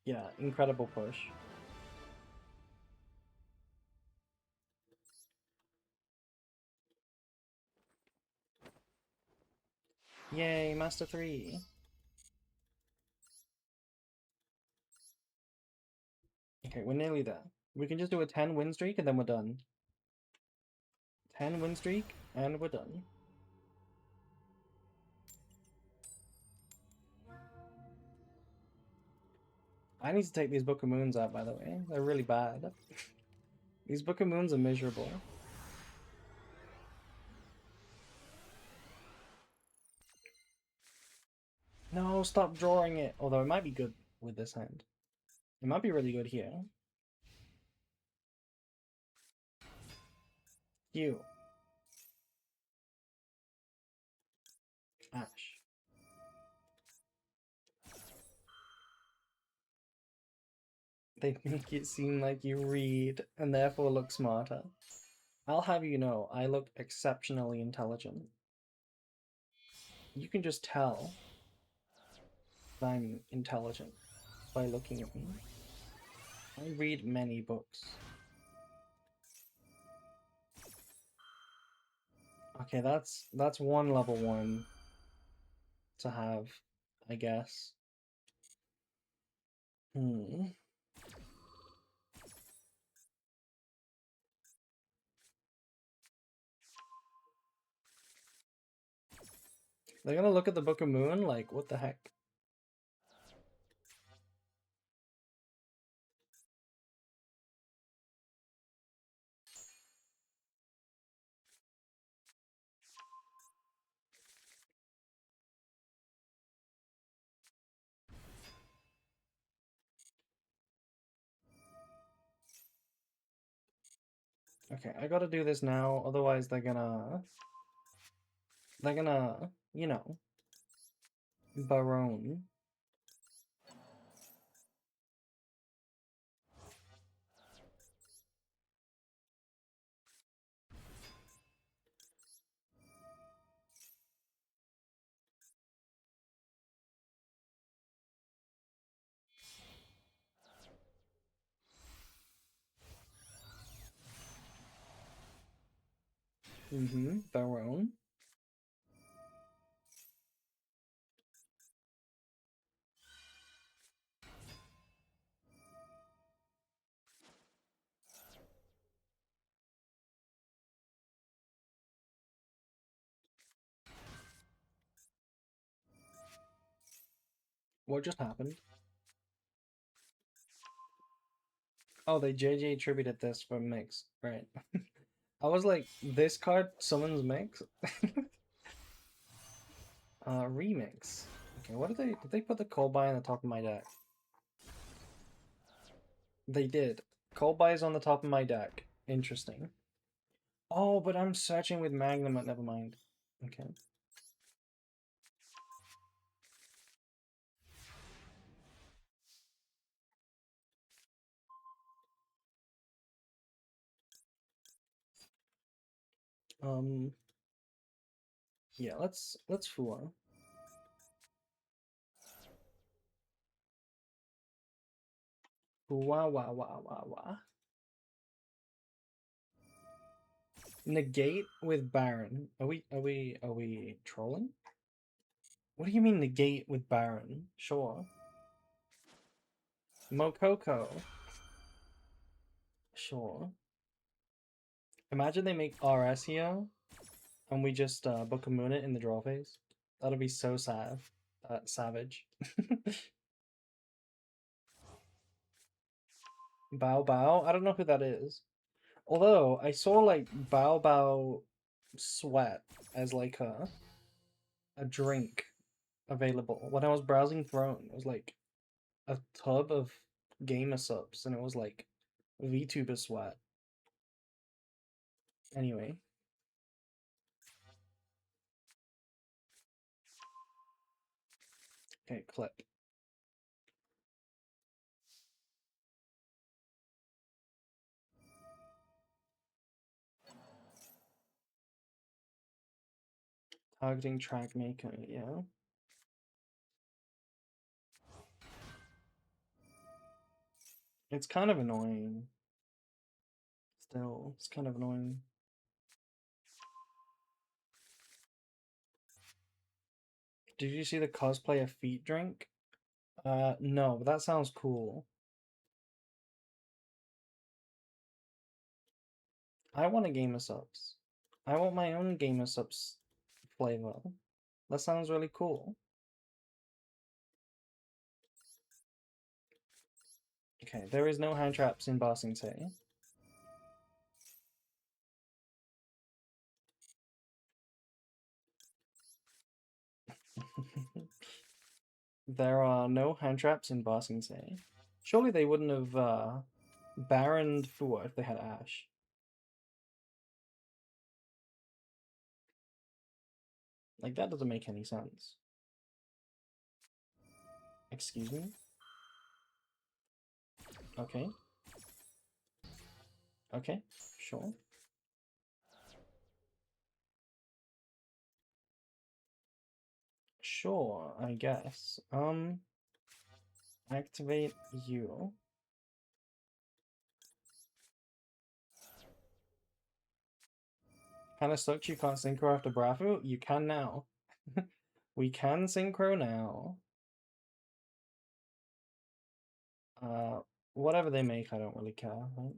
Yeah, incredible push. Yay, Master 3. Okay, we're nearly there. We can just do a 10 win streak and then we're done. 10 win streak and we're done. I need to take these Book of Moons out, by the way. They're really bad. These Book of Moons are miserable. No, stop drawing it. Although it might be good with this hand. It might be really good here. You. Ash. They make it seem like you read and therefore look smarter. I'll have you know, I look exceptionally intelligent. You can just tell that I'm intelligent by looking at me. I read many books. Okay, that's one level 1 to have, I guess. Hmm. They're gonna look at the Book of Moon like, what the heck? Okay, I gotta do this now, otherwise they're gonna, you know, Barone. Barone. What just happened? Oh, they JJ attributed this for Mix, right? I was like, this card summons Mix? Remix. Okay, what did they put the Kolbai on the top of my deck? They did. Kolbai is on the top of my deck. Interesting. Oh, but I'm searching with Magnum, but never mind. Okay. Yeah, let's Fua. Wah wah wah wah wah. Negate with Baron. Are we trolling? What do you mean negate with Baron? Sure. Mokoko. Sure. Imagine they make RS here and we just book a moon it in the draw phase. That'll be so sad. Savage. Bao Bao? I don't know who that is. Although I saw like Bao Bao Sweat as like a drink available when I was browsing Throne. It was like a tub of gamer subs and it was like VTuber Sweat. Anyway. Okay, clip. Targeting track maker, yeah. It's kind of annoying. Still, it's kind of annoying. Did you see the cosplay of feet drink? No, but that sounds cool. I want a game of subs. I want my own game of subs flavor. That sounds really cool. Okay, there is no hand traps in Bossing Say. There are no hand traps in Bossing Say. Surely they wouldn't have Baroned Fua if they had Ash. Like, that doesn't make any sense. Excuse me? Okay. Okay, sure. Sure, I guess. Activate you. Kinda sucks you can't synchro after Bravo. You can now. We can synchro now. Whatever they make, I don't really care, right?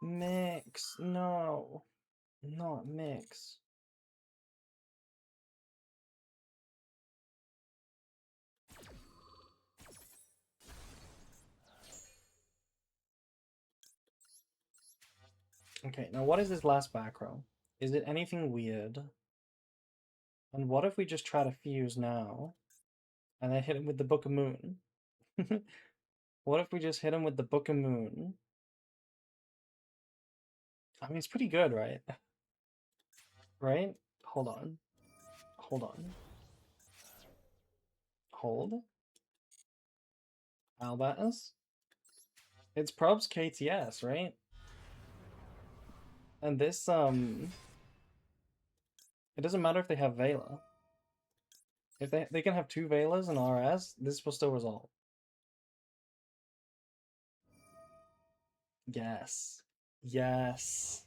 Mix, no. Not mix. Okay, now what is this last back row? Is it anything weird? And what if we just try to fuse now? And then hit him with the Book of Moon? What if we just hit him with the Book of Moon? I mean, it's pretty good, right? Right? Hold on. Hold on. Hold. Albatus? It's probs KTS, right? And this, it doesn't matter if they have Vela. If they can have two Velas and RS, this will still resolve. Yes. Yes.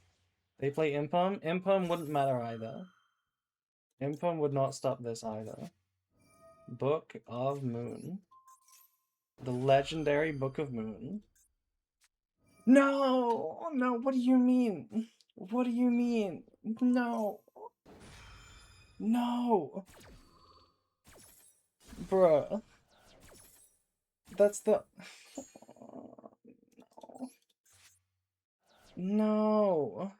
They play Impum. Impum wouldn't matter either. Impum would not stop this either. Book of Moon. The legendary Book of Moon. No! No, what do you mean? What do you mean? No! No! Bruh. That's the... No. No!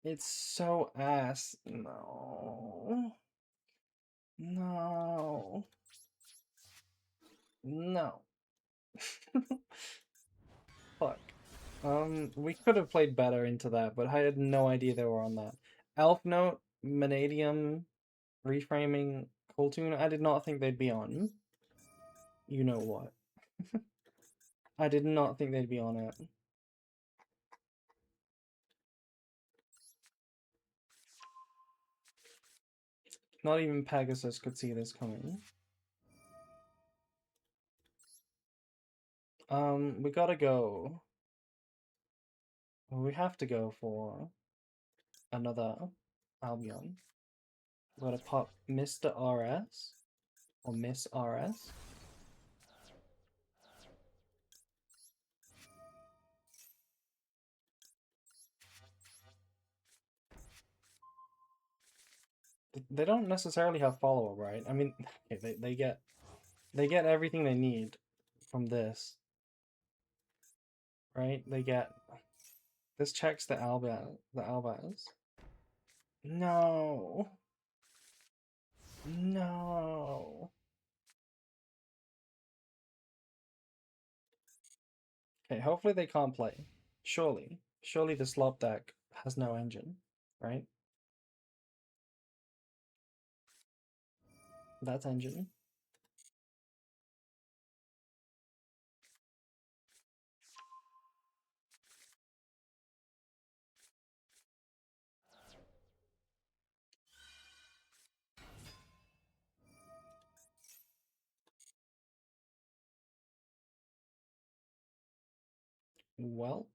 It's so ass. No. No. No. Fuck. We could have played better into that, but I had no idea they were on that. Elf Note, Vanadium, Reframing, Cool Tune, I did not think they'd be on. You know what. I did not think they'd be on it. Not even Pegasus could see this coming. We gotta go. We have to go for another Albion. We gotta pop Mr. RS or Miss RS. They don't necessarily have follow-up, right? I mean, okay, they get everything they need from this, right? They get this checks the Albaz. No, no. Okay, hopefully they can't play. Surely the slop deck has no engine, right? That's engine. Well,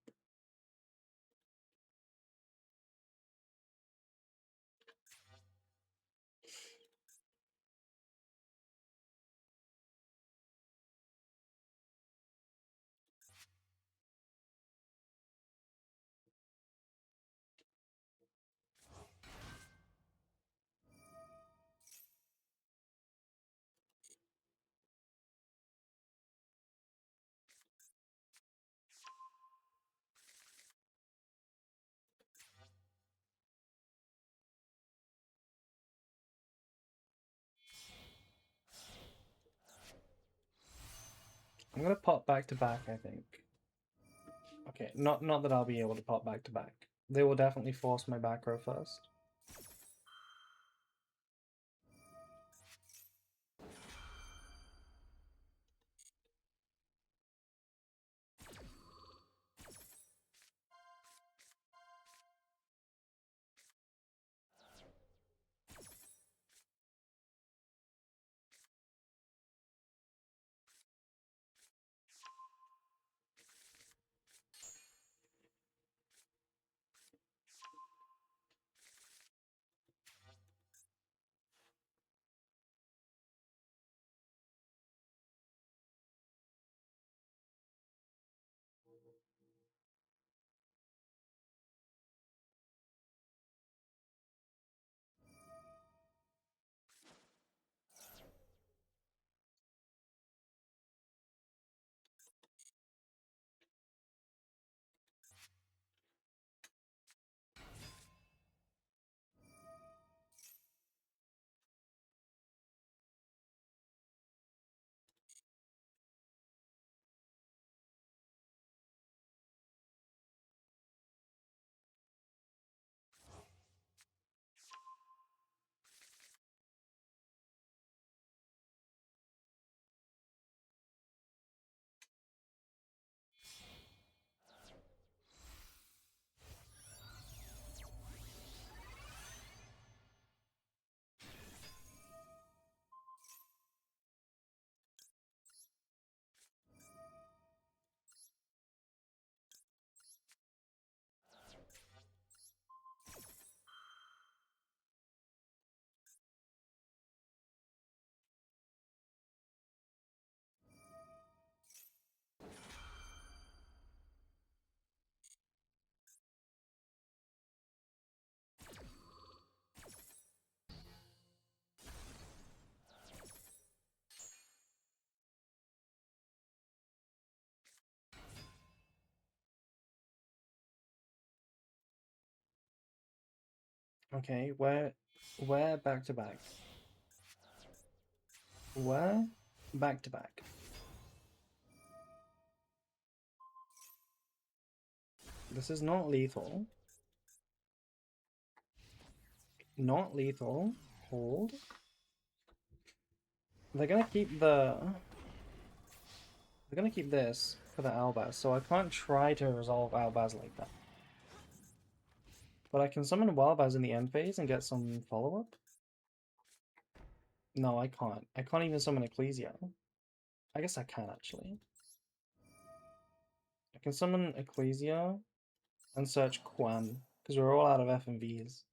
I'm gonna pop back to back, I think. Okay, not that I'll be able to pop back to back. They will definitely force my back row first. Okay, where back to back? Where back to back? This is not lethal. Not lethal. Hold. They're gonna keep the... They're gonna keep this for the Albaz, so I can't try to resolve Albaz like that. But I can summon Wildbaz in the end phase and get some follow-up? No, I can't. I can't even summon Ecclesia. I guess I can, actually. I can summon Ecclesia and search Quan, because we're all out of F and Vs.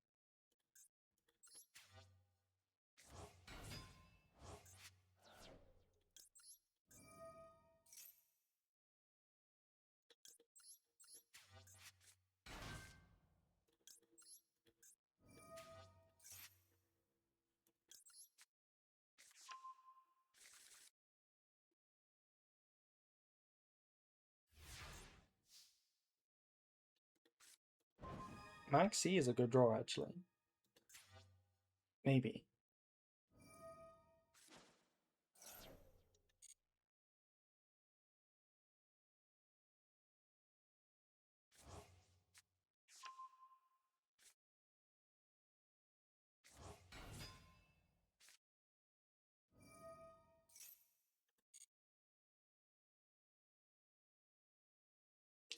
Max C is a good draw, actually. Maybe.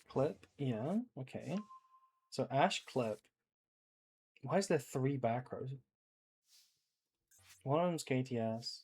Clip? Yeah, okay. So Ash Clip. Why is there 3 back rows? One of them's KTS.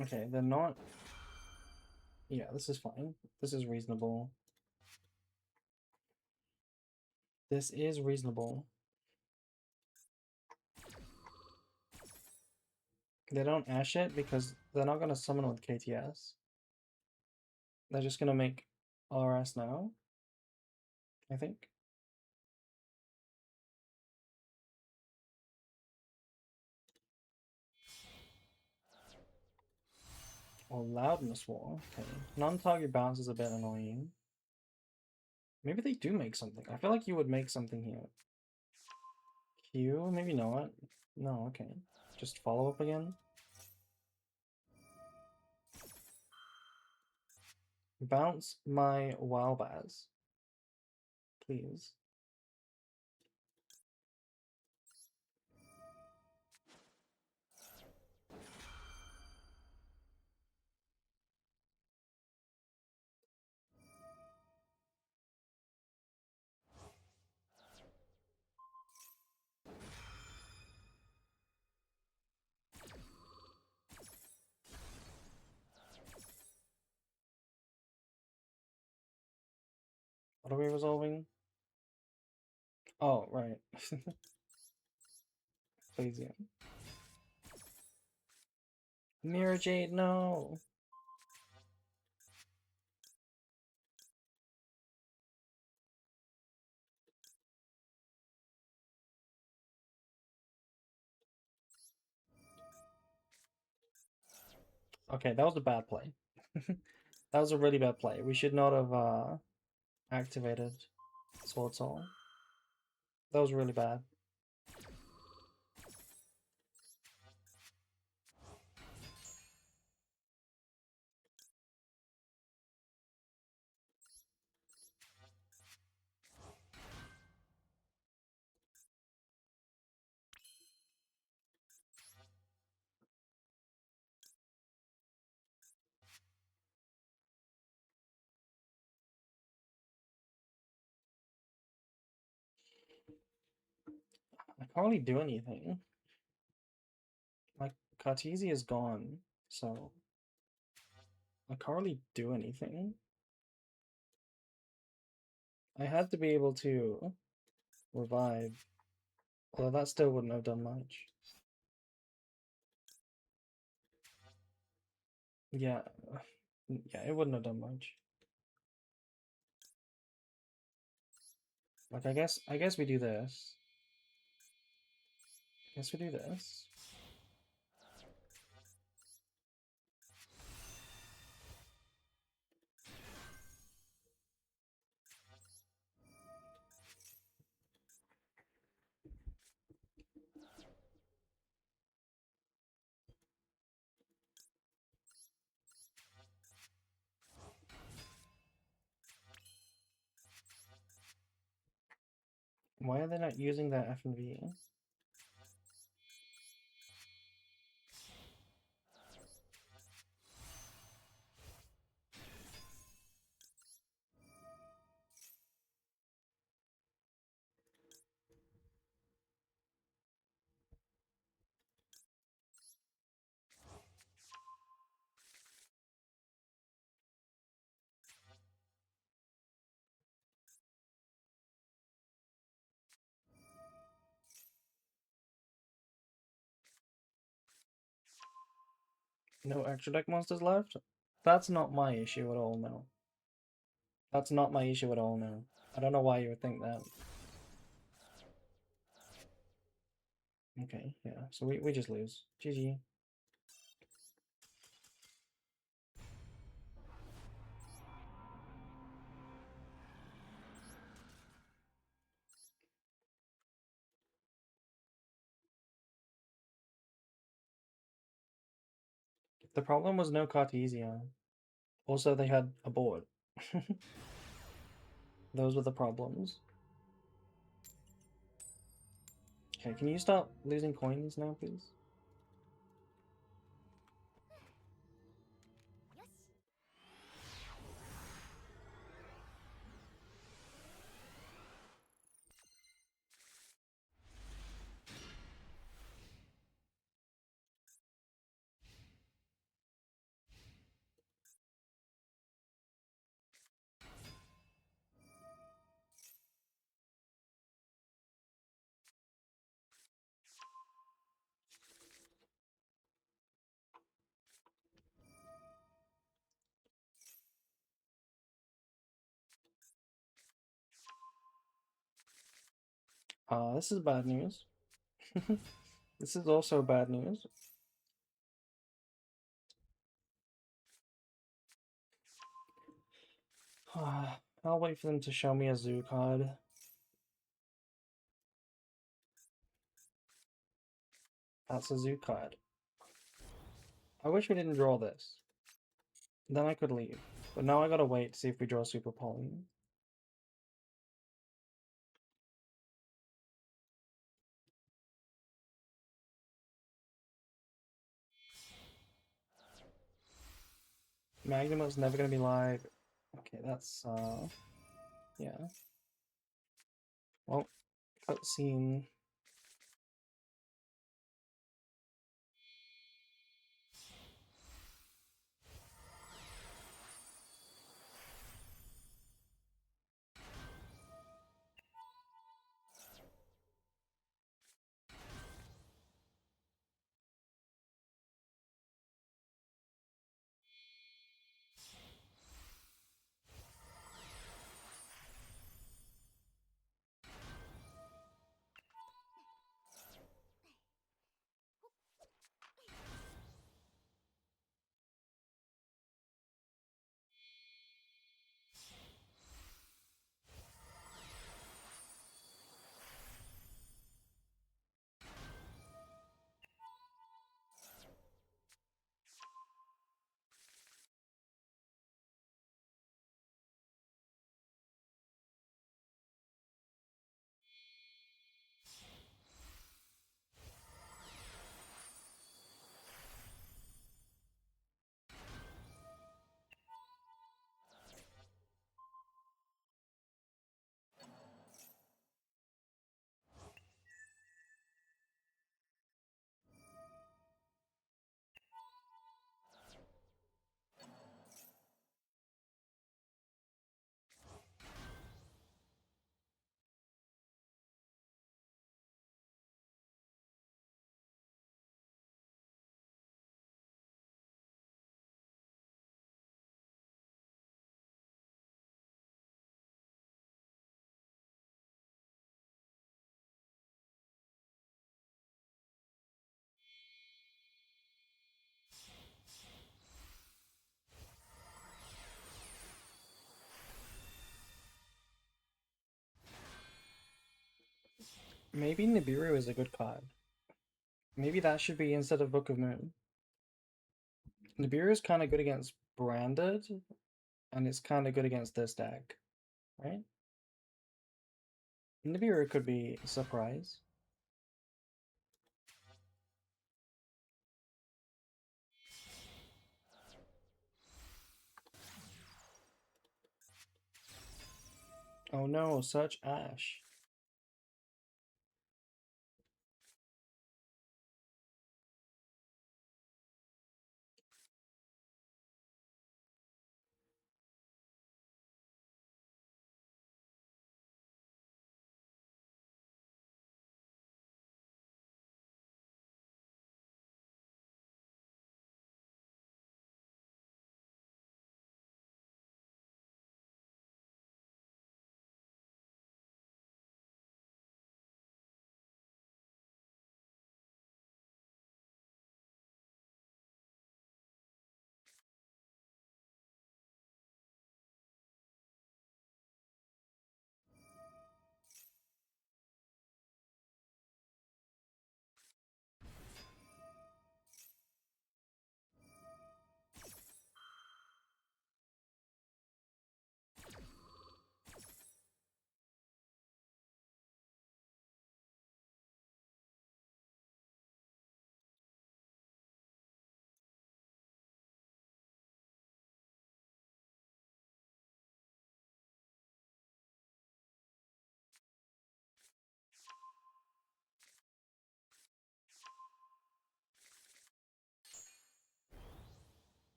Okay, they're not... Yeah, this is fine. This is reasonable. This is reasonable. They don't Ash it because they're not going to summon with KTS. They're just going to make RS now, I think. Or Loudness War. Okay. Non-target bounce is a bit annoying. Maybe they do make something. I feel like you would make something here. Q? Maybe not. No, okay. Just follow up again. Bounce my Wildbaz. Please. What are we resolving? Oh, right. Please, yeah. Mirror Jade, no! Okay, that was a bad play. That was a really bad play. We should not have activated Sword Soul. That was really bad. I can't really do anything. Like, Cartesia is gone, so I can't really do anything. I had to be able to revive, although that still wouldn't have done much. Yeah, yeah, it wouldn't have done much. Like, I guess we do this. I guess we do this. Why are they not using that F&V? No extra deck monsters left? That's not my issue at all, no. That's not my issue at all, no. I don't know why you would think that. Okay, yeah, so we just lose. GG. The problem was no Cartesia. Also, they had a board. Those were the problems. Okay, can you stop losing coins now, please? This is bad news. This is also bad news. I'll wait for them to show me a zoo card. That's a zoo card. I wish we didn't draw this. Then I could leave. But now I gotta wait to see if we draw Super Poly. Magnuma's never gonna be live. Okay, that's yeah. Well, cutscene. Maybe Nibiru is a good card. Maybe that should be instead of Book of Moon. Nibiru is kind of good against Branded, and it's kind of good against this deck, right? Nibiru could be a surprise. Oh no, search Ash.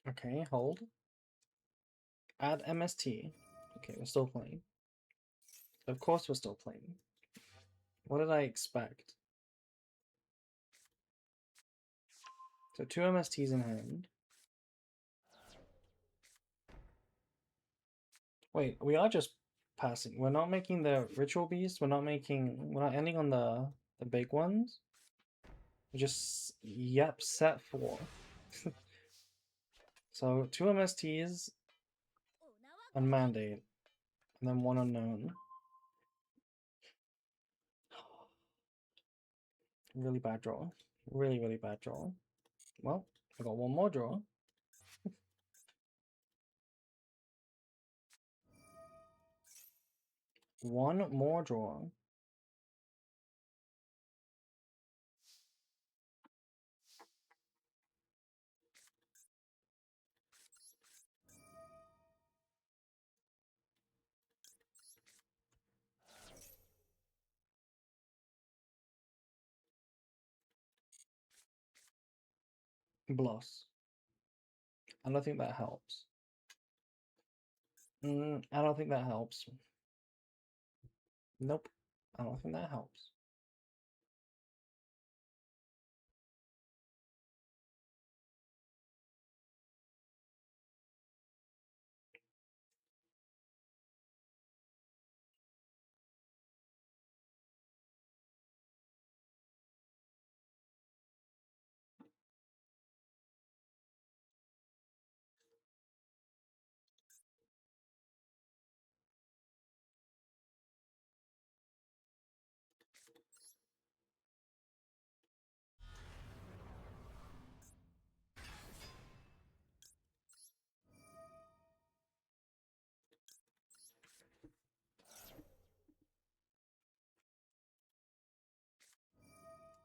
Okay, hold. Add MST. Okay, we're still playing. Of course we're still playing. What did I expect? So 2 MSTs in hand. Wait, we are just passing. We're not making the Ritual Beast. We're not ending on the big ones. We're just, yep, set 4. So 2 MSTs and Mandate. And then 1 unknown. Really bad draw. Really, really bad draw. Well, I got 1 more draw. One more draw. Bloss. I don't think that helps. I don't think that helps. Nope. I don't think that helps.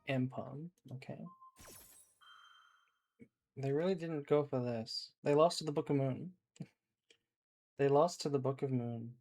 Impum. Okay. They really didn't go for this. They lost to the Book of Moon. They lost to the Book of Moon.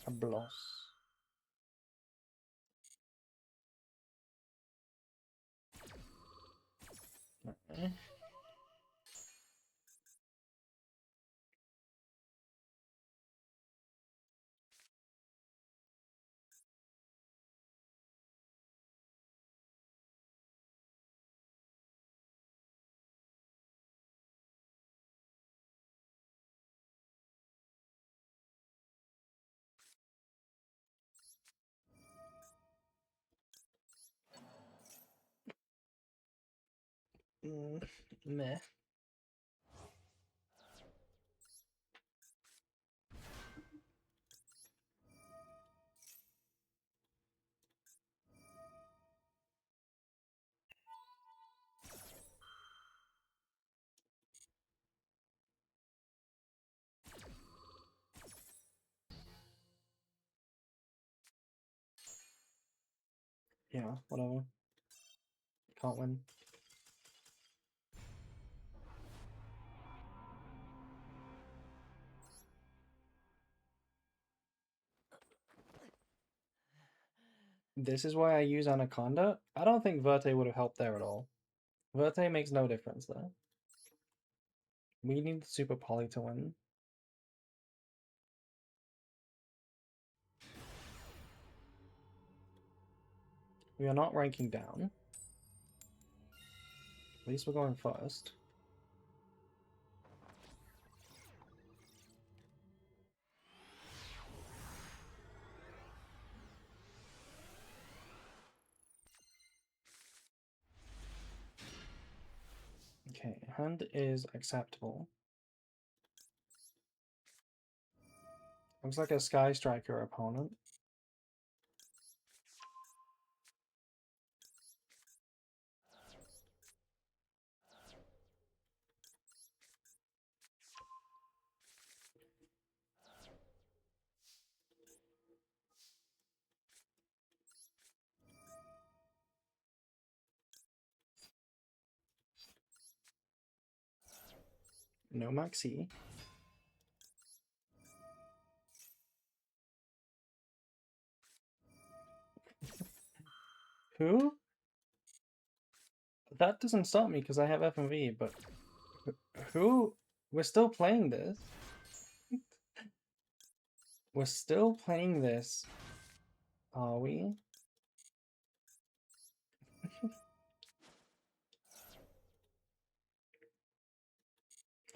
A bloss. Okay. Meh. Yeah, whatever. Can't win. This is why I use Anaconda. I don't think Verte would have helped there at all. Verte makes no difference there. We need Super Poly to win. We are not ranking down. At least we're going first. Okay, hand is acceptable. Looks like a Sky Striker opponent. No Maxi. Who? That doesn't stop me because I have FMV, but who? We're still playing this. We're still playing this. Are we?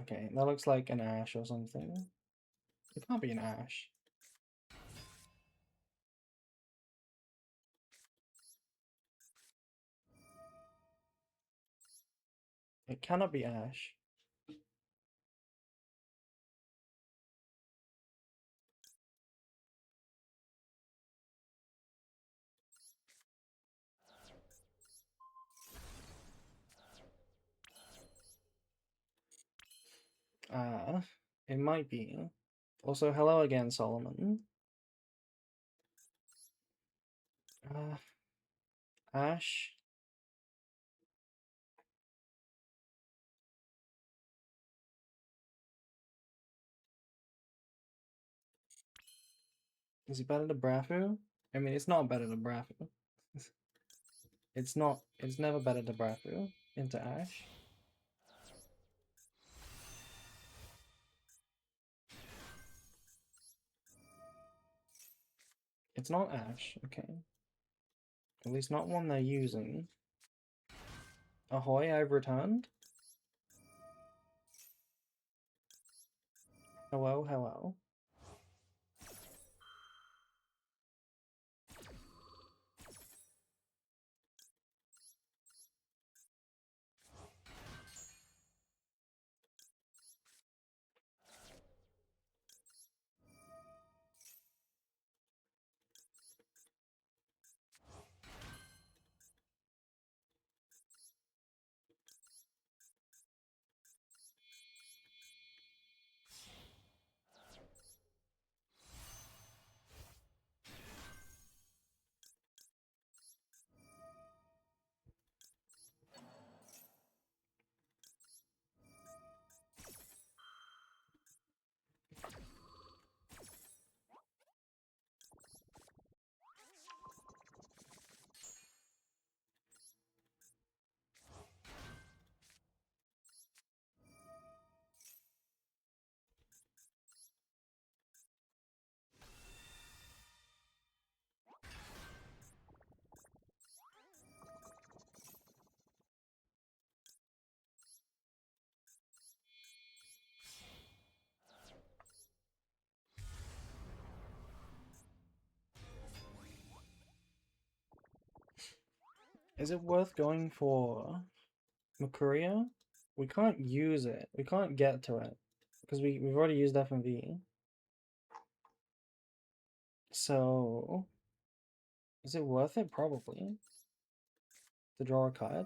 Okay, that looks like an Ash or something. It can't be an Ash. It cannot be Ash. It might be. Also, hello again, Solomon. Ash. Is it better to Brafu? I mean, it's not better to Brafu. It's not. It's never better to Brafu into Ash. It's not Ash, okay. At least not one they're using. Ahoy, I've returned. Hello, hello. Is it worth going for Makuria? We can't use it. We can't get to it. Because we've already used FMV. So is it worth it? Probably. To draw a card.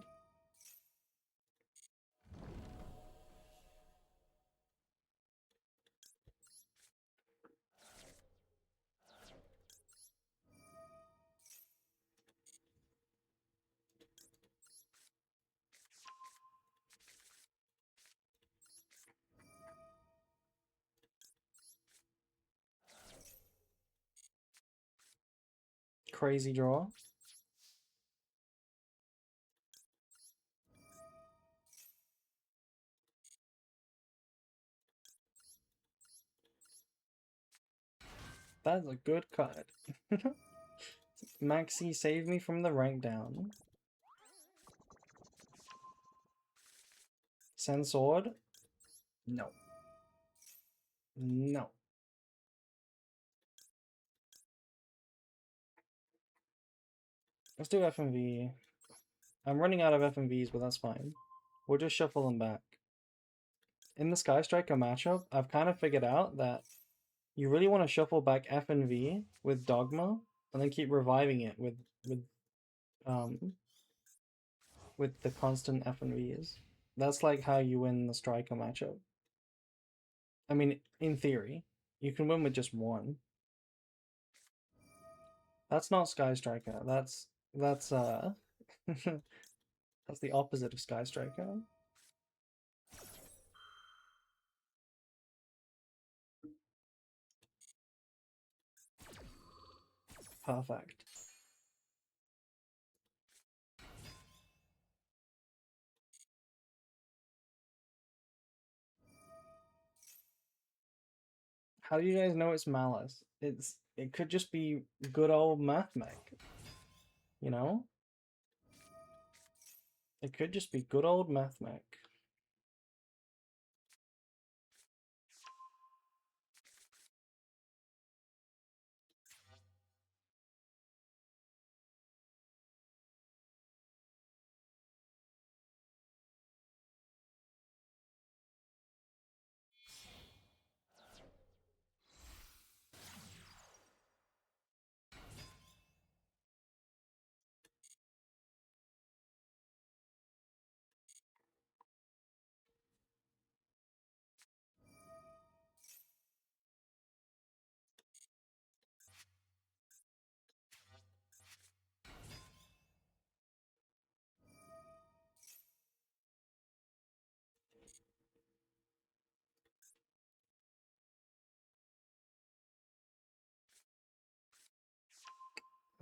Crazy draw. That's a good card. Maxi, save me from the rank down. Send sword? No. No. Let's do FMV. I'm running out of FMVs, but that's fine. We'll just shuffle them back. In the Sky Striker matchup, I've kind of figured out that you really want to shuffle back F and V with Dogma, and then keep reviving it um with the constant F and Vs. That's like how you win the Striker matchup. I mean, in theory, you can win with just one. That's not Sky Striker. That's that's the opposite of Sky Striker. Perfect. How do you guys know it's Malice? It could just be good old math mech, you know? It could just be good old math mech.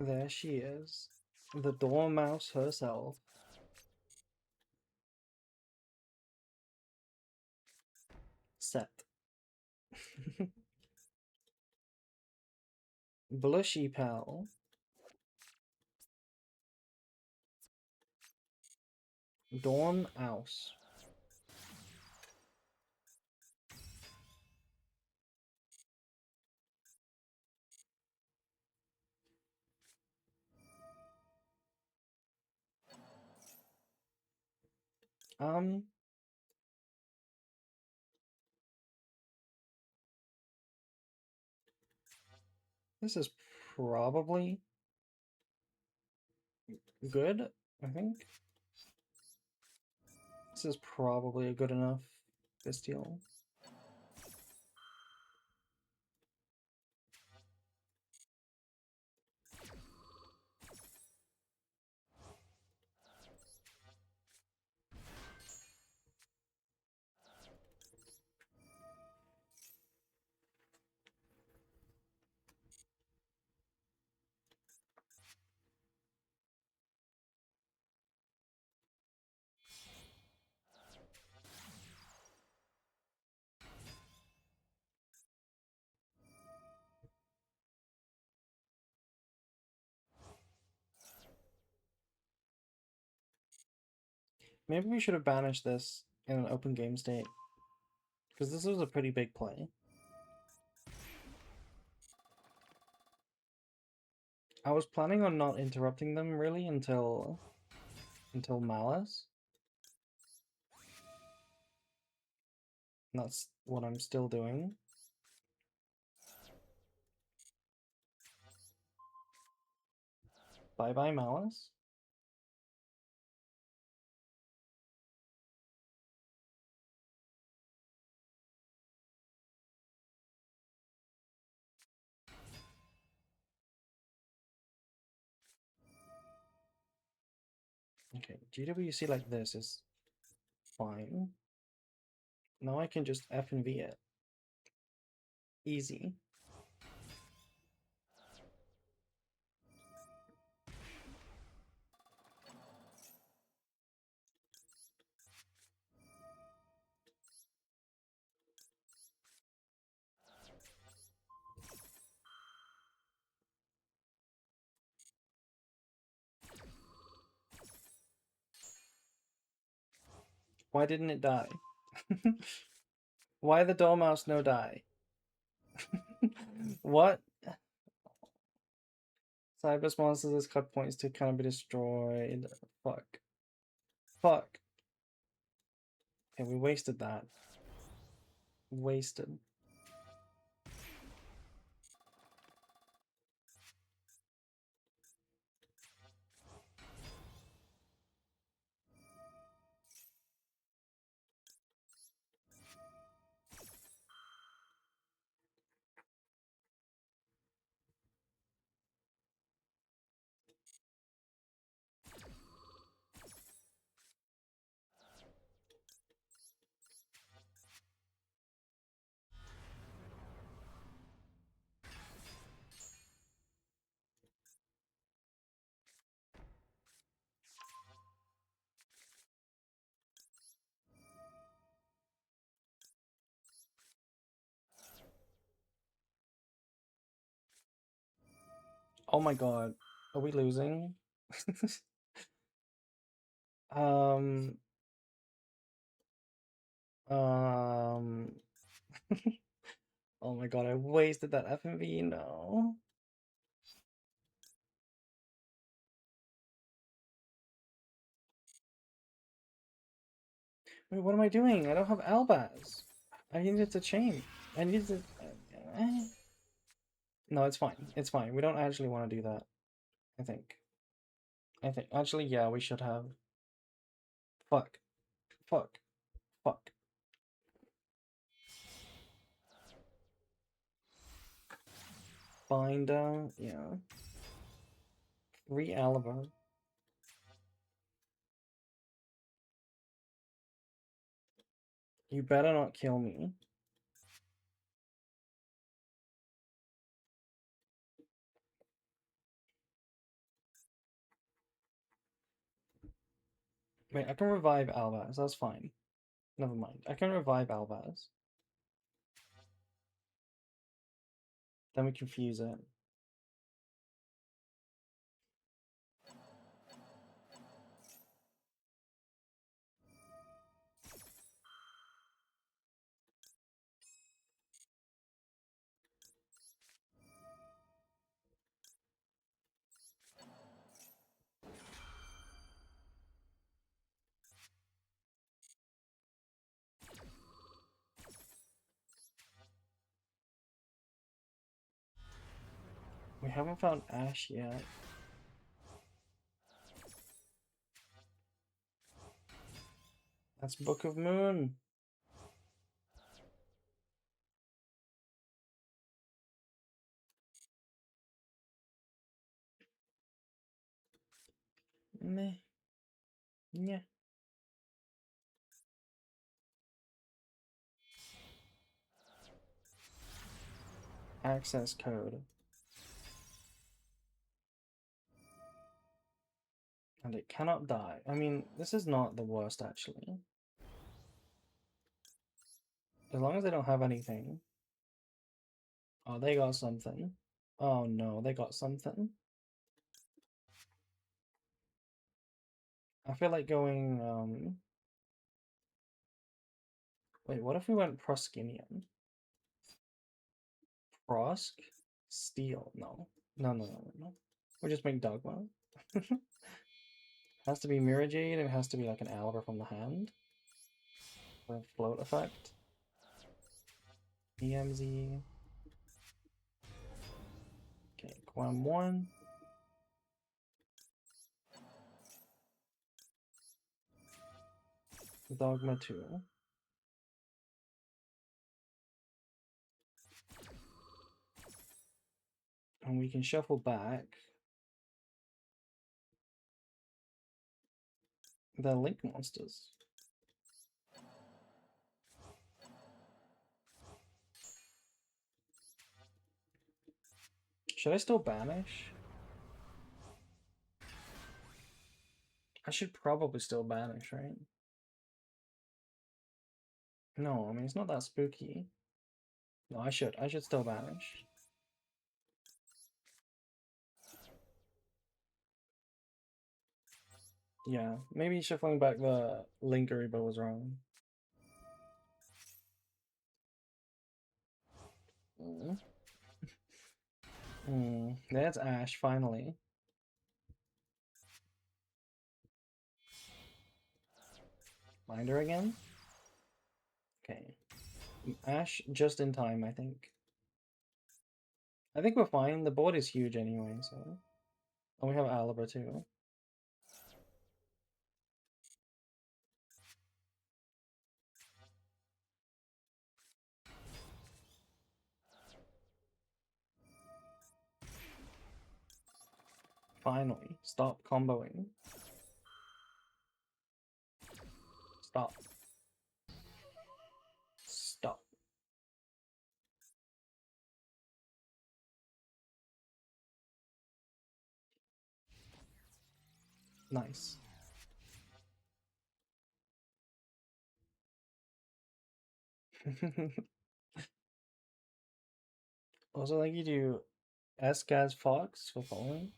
There she is. The Dormouse herself. Set. Blushy Pal. Dormouse. Um, this is probably good, I think. This is probably a good enough Bestial. Maybe we should have banished this in an open game state. Because this was a pretty big play. I was planning on not interrupting them really until until Malice. And that's what I'm still doing. Bye-bye, Malice. Okay, GWC like this is fine. Now I can just F and V it. Easy. Why didn't it die? Why the Dormouse no die? What? Cyber's monsters as cut points to cannot be destroyed. Fuck. Fuck. Okay, we wasted that. Wasted. Oh my god. Are we losing? um um Oh my god, I wasted that FMV, no. Wait, what am I doing? I don't have Albaz. I needed to change. I needed to... No, it's fine. It's fine. We don't actually want to do that. I think. Actually, yeah, we should have. Fuck. Fuck. Fuck. Binder, yeah. Re-Aliver. You better not kill me. Wait, I can revive Albaz. That's fine. Never mind. I can revive Albaz. Then we confuse it. We haven't found Ash yet. That's Book of Moon. Meh. Yeah. Access code. And it cannot die. I mean, this is not the worst, actually. As long as they don't have anything. Oh, they got something. Oh no, they got something. I feel like going, Wait, what if we went Proskinian? Prosk? Steel? No. No, no, no, no, no. We just make Dogma. Has to be Mirror Jade, and it has to be like an Aliber from the hand. For a float effect. EMZ. Okay, Quam 1. Dogma 2. And we can shuffle back the Link monsters. Should I still banish? I should probably still banish, right? No, I mean, it's not that spooky. No, I should. I should still banish. Yeah, maybe shuffling back the Linkuriboh was wrong. That's Ash, finally. Binder again? Okay. Ash just in time, I think. I think we're fine. The board is huge anyway, so... Oh, we have Aliber too. Finally. Stop comboing. Stop. Stop. Nice. Also, thank you to Esgaz Fox for following.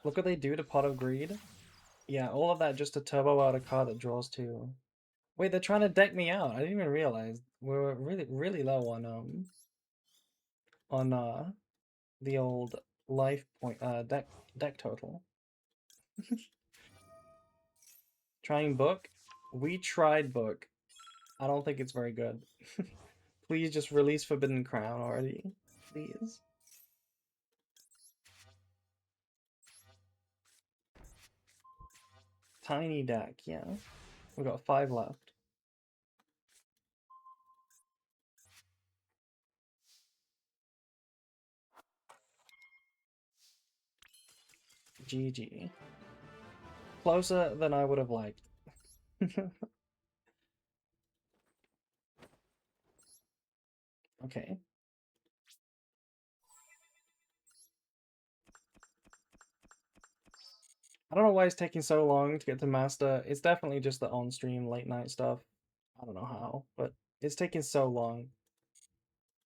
Look what they do to Pot of Greed. Yeah, all of that just to turbo out a card that draws two. Wait, they're trying to deck me out. I didn't even realize we're really low on the old life point deck total. Trying book. We tried book. I don't think it's very good. Please just release Forbidden Crown already. Please. Tiny deck, yeah. We got 5 left. GG. Closer than I would have liked. Okay. I don't know why it's taking so long to get to master. It's definitely just the on-stream late night stuff. I don't know how, but it's taking so long.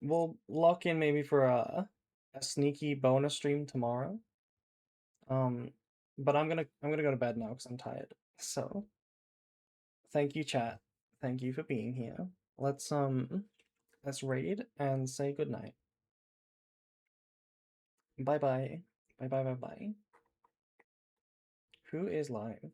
We'll lock in maybe for a sneaky bonus stream tomorrow. But I'm gonna go to bed now because I'm tired. So thank you, chat. Thank you for being here. Let's raid and say goodnight. Bye bye. Bye bye bye bye. Who is live?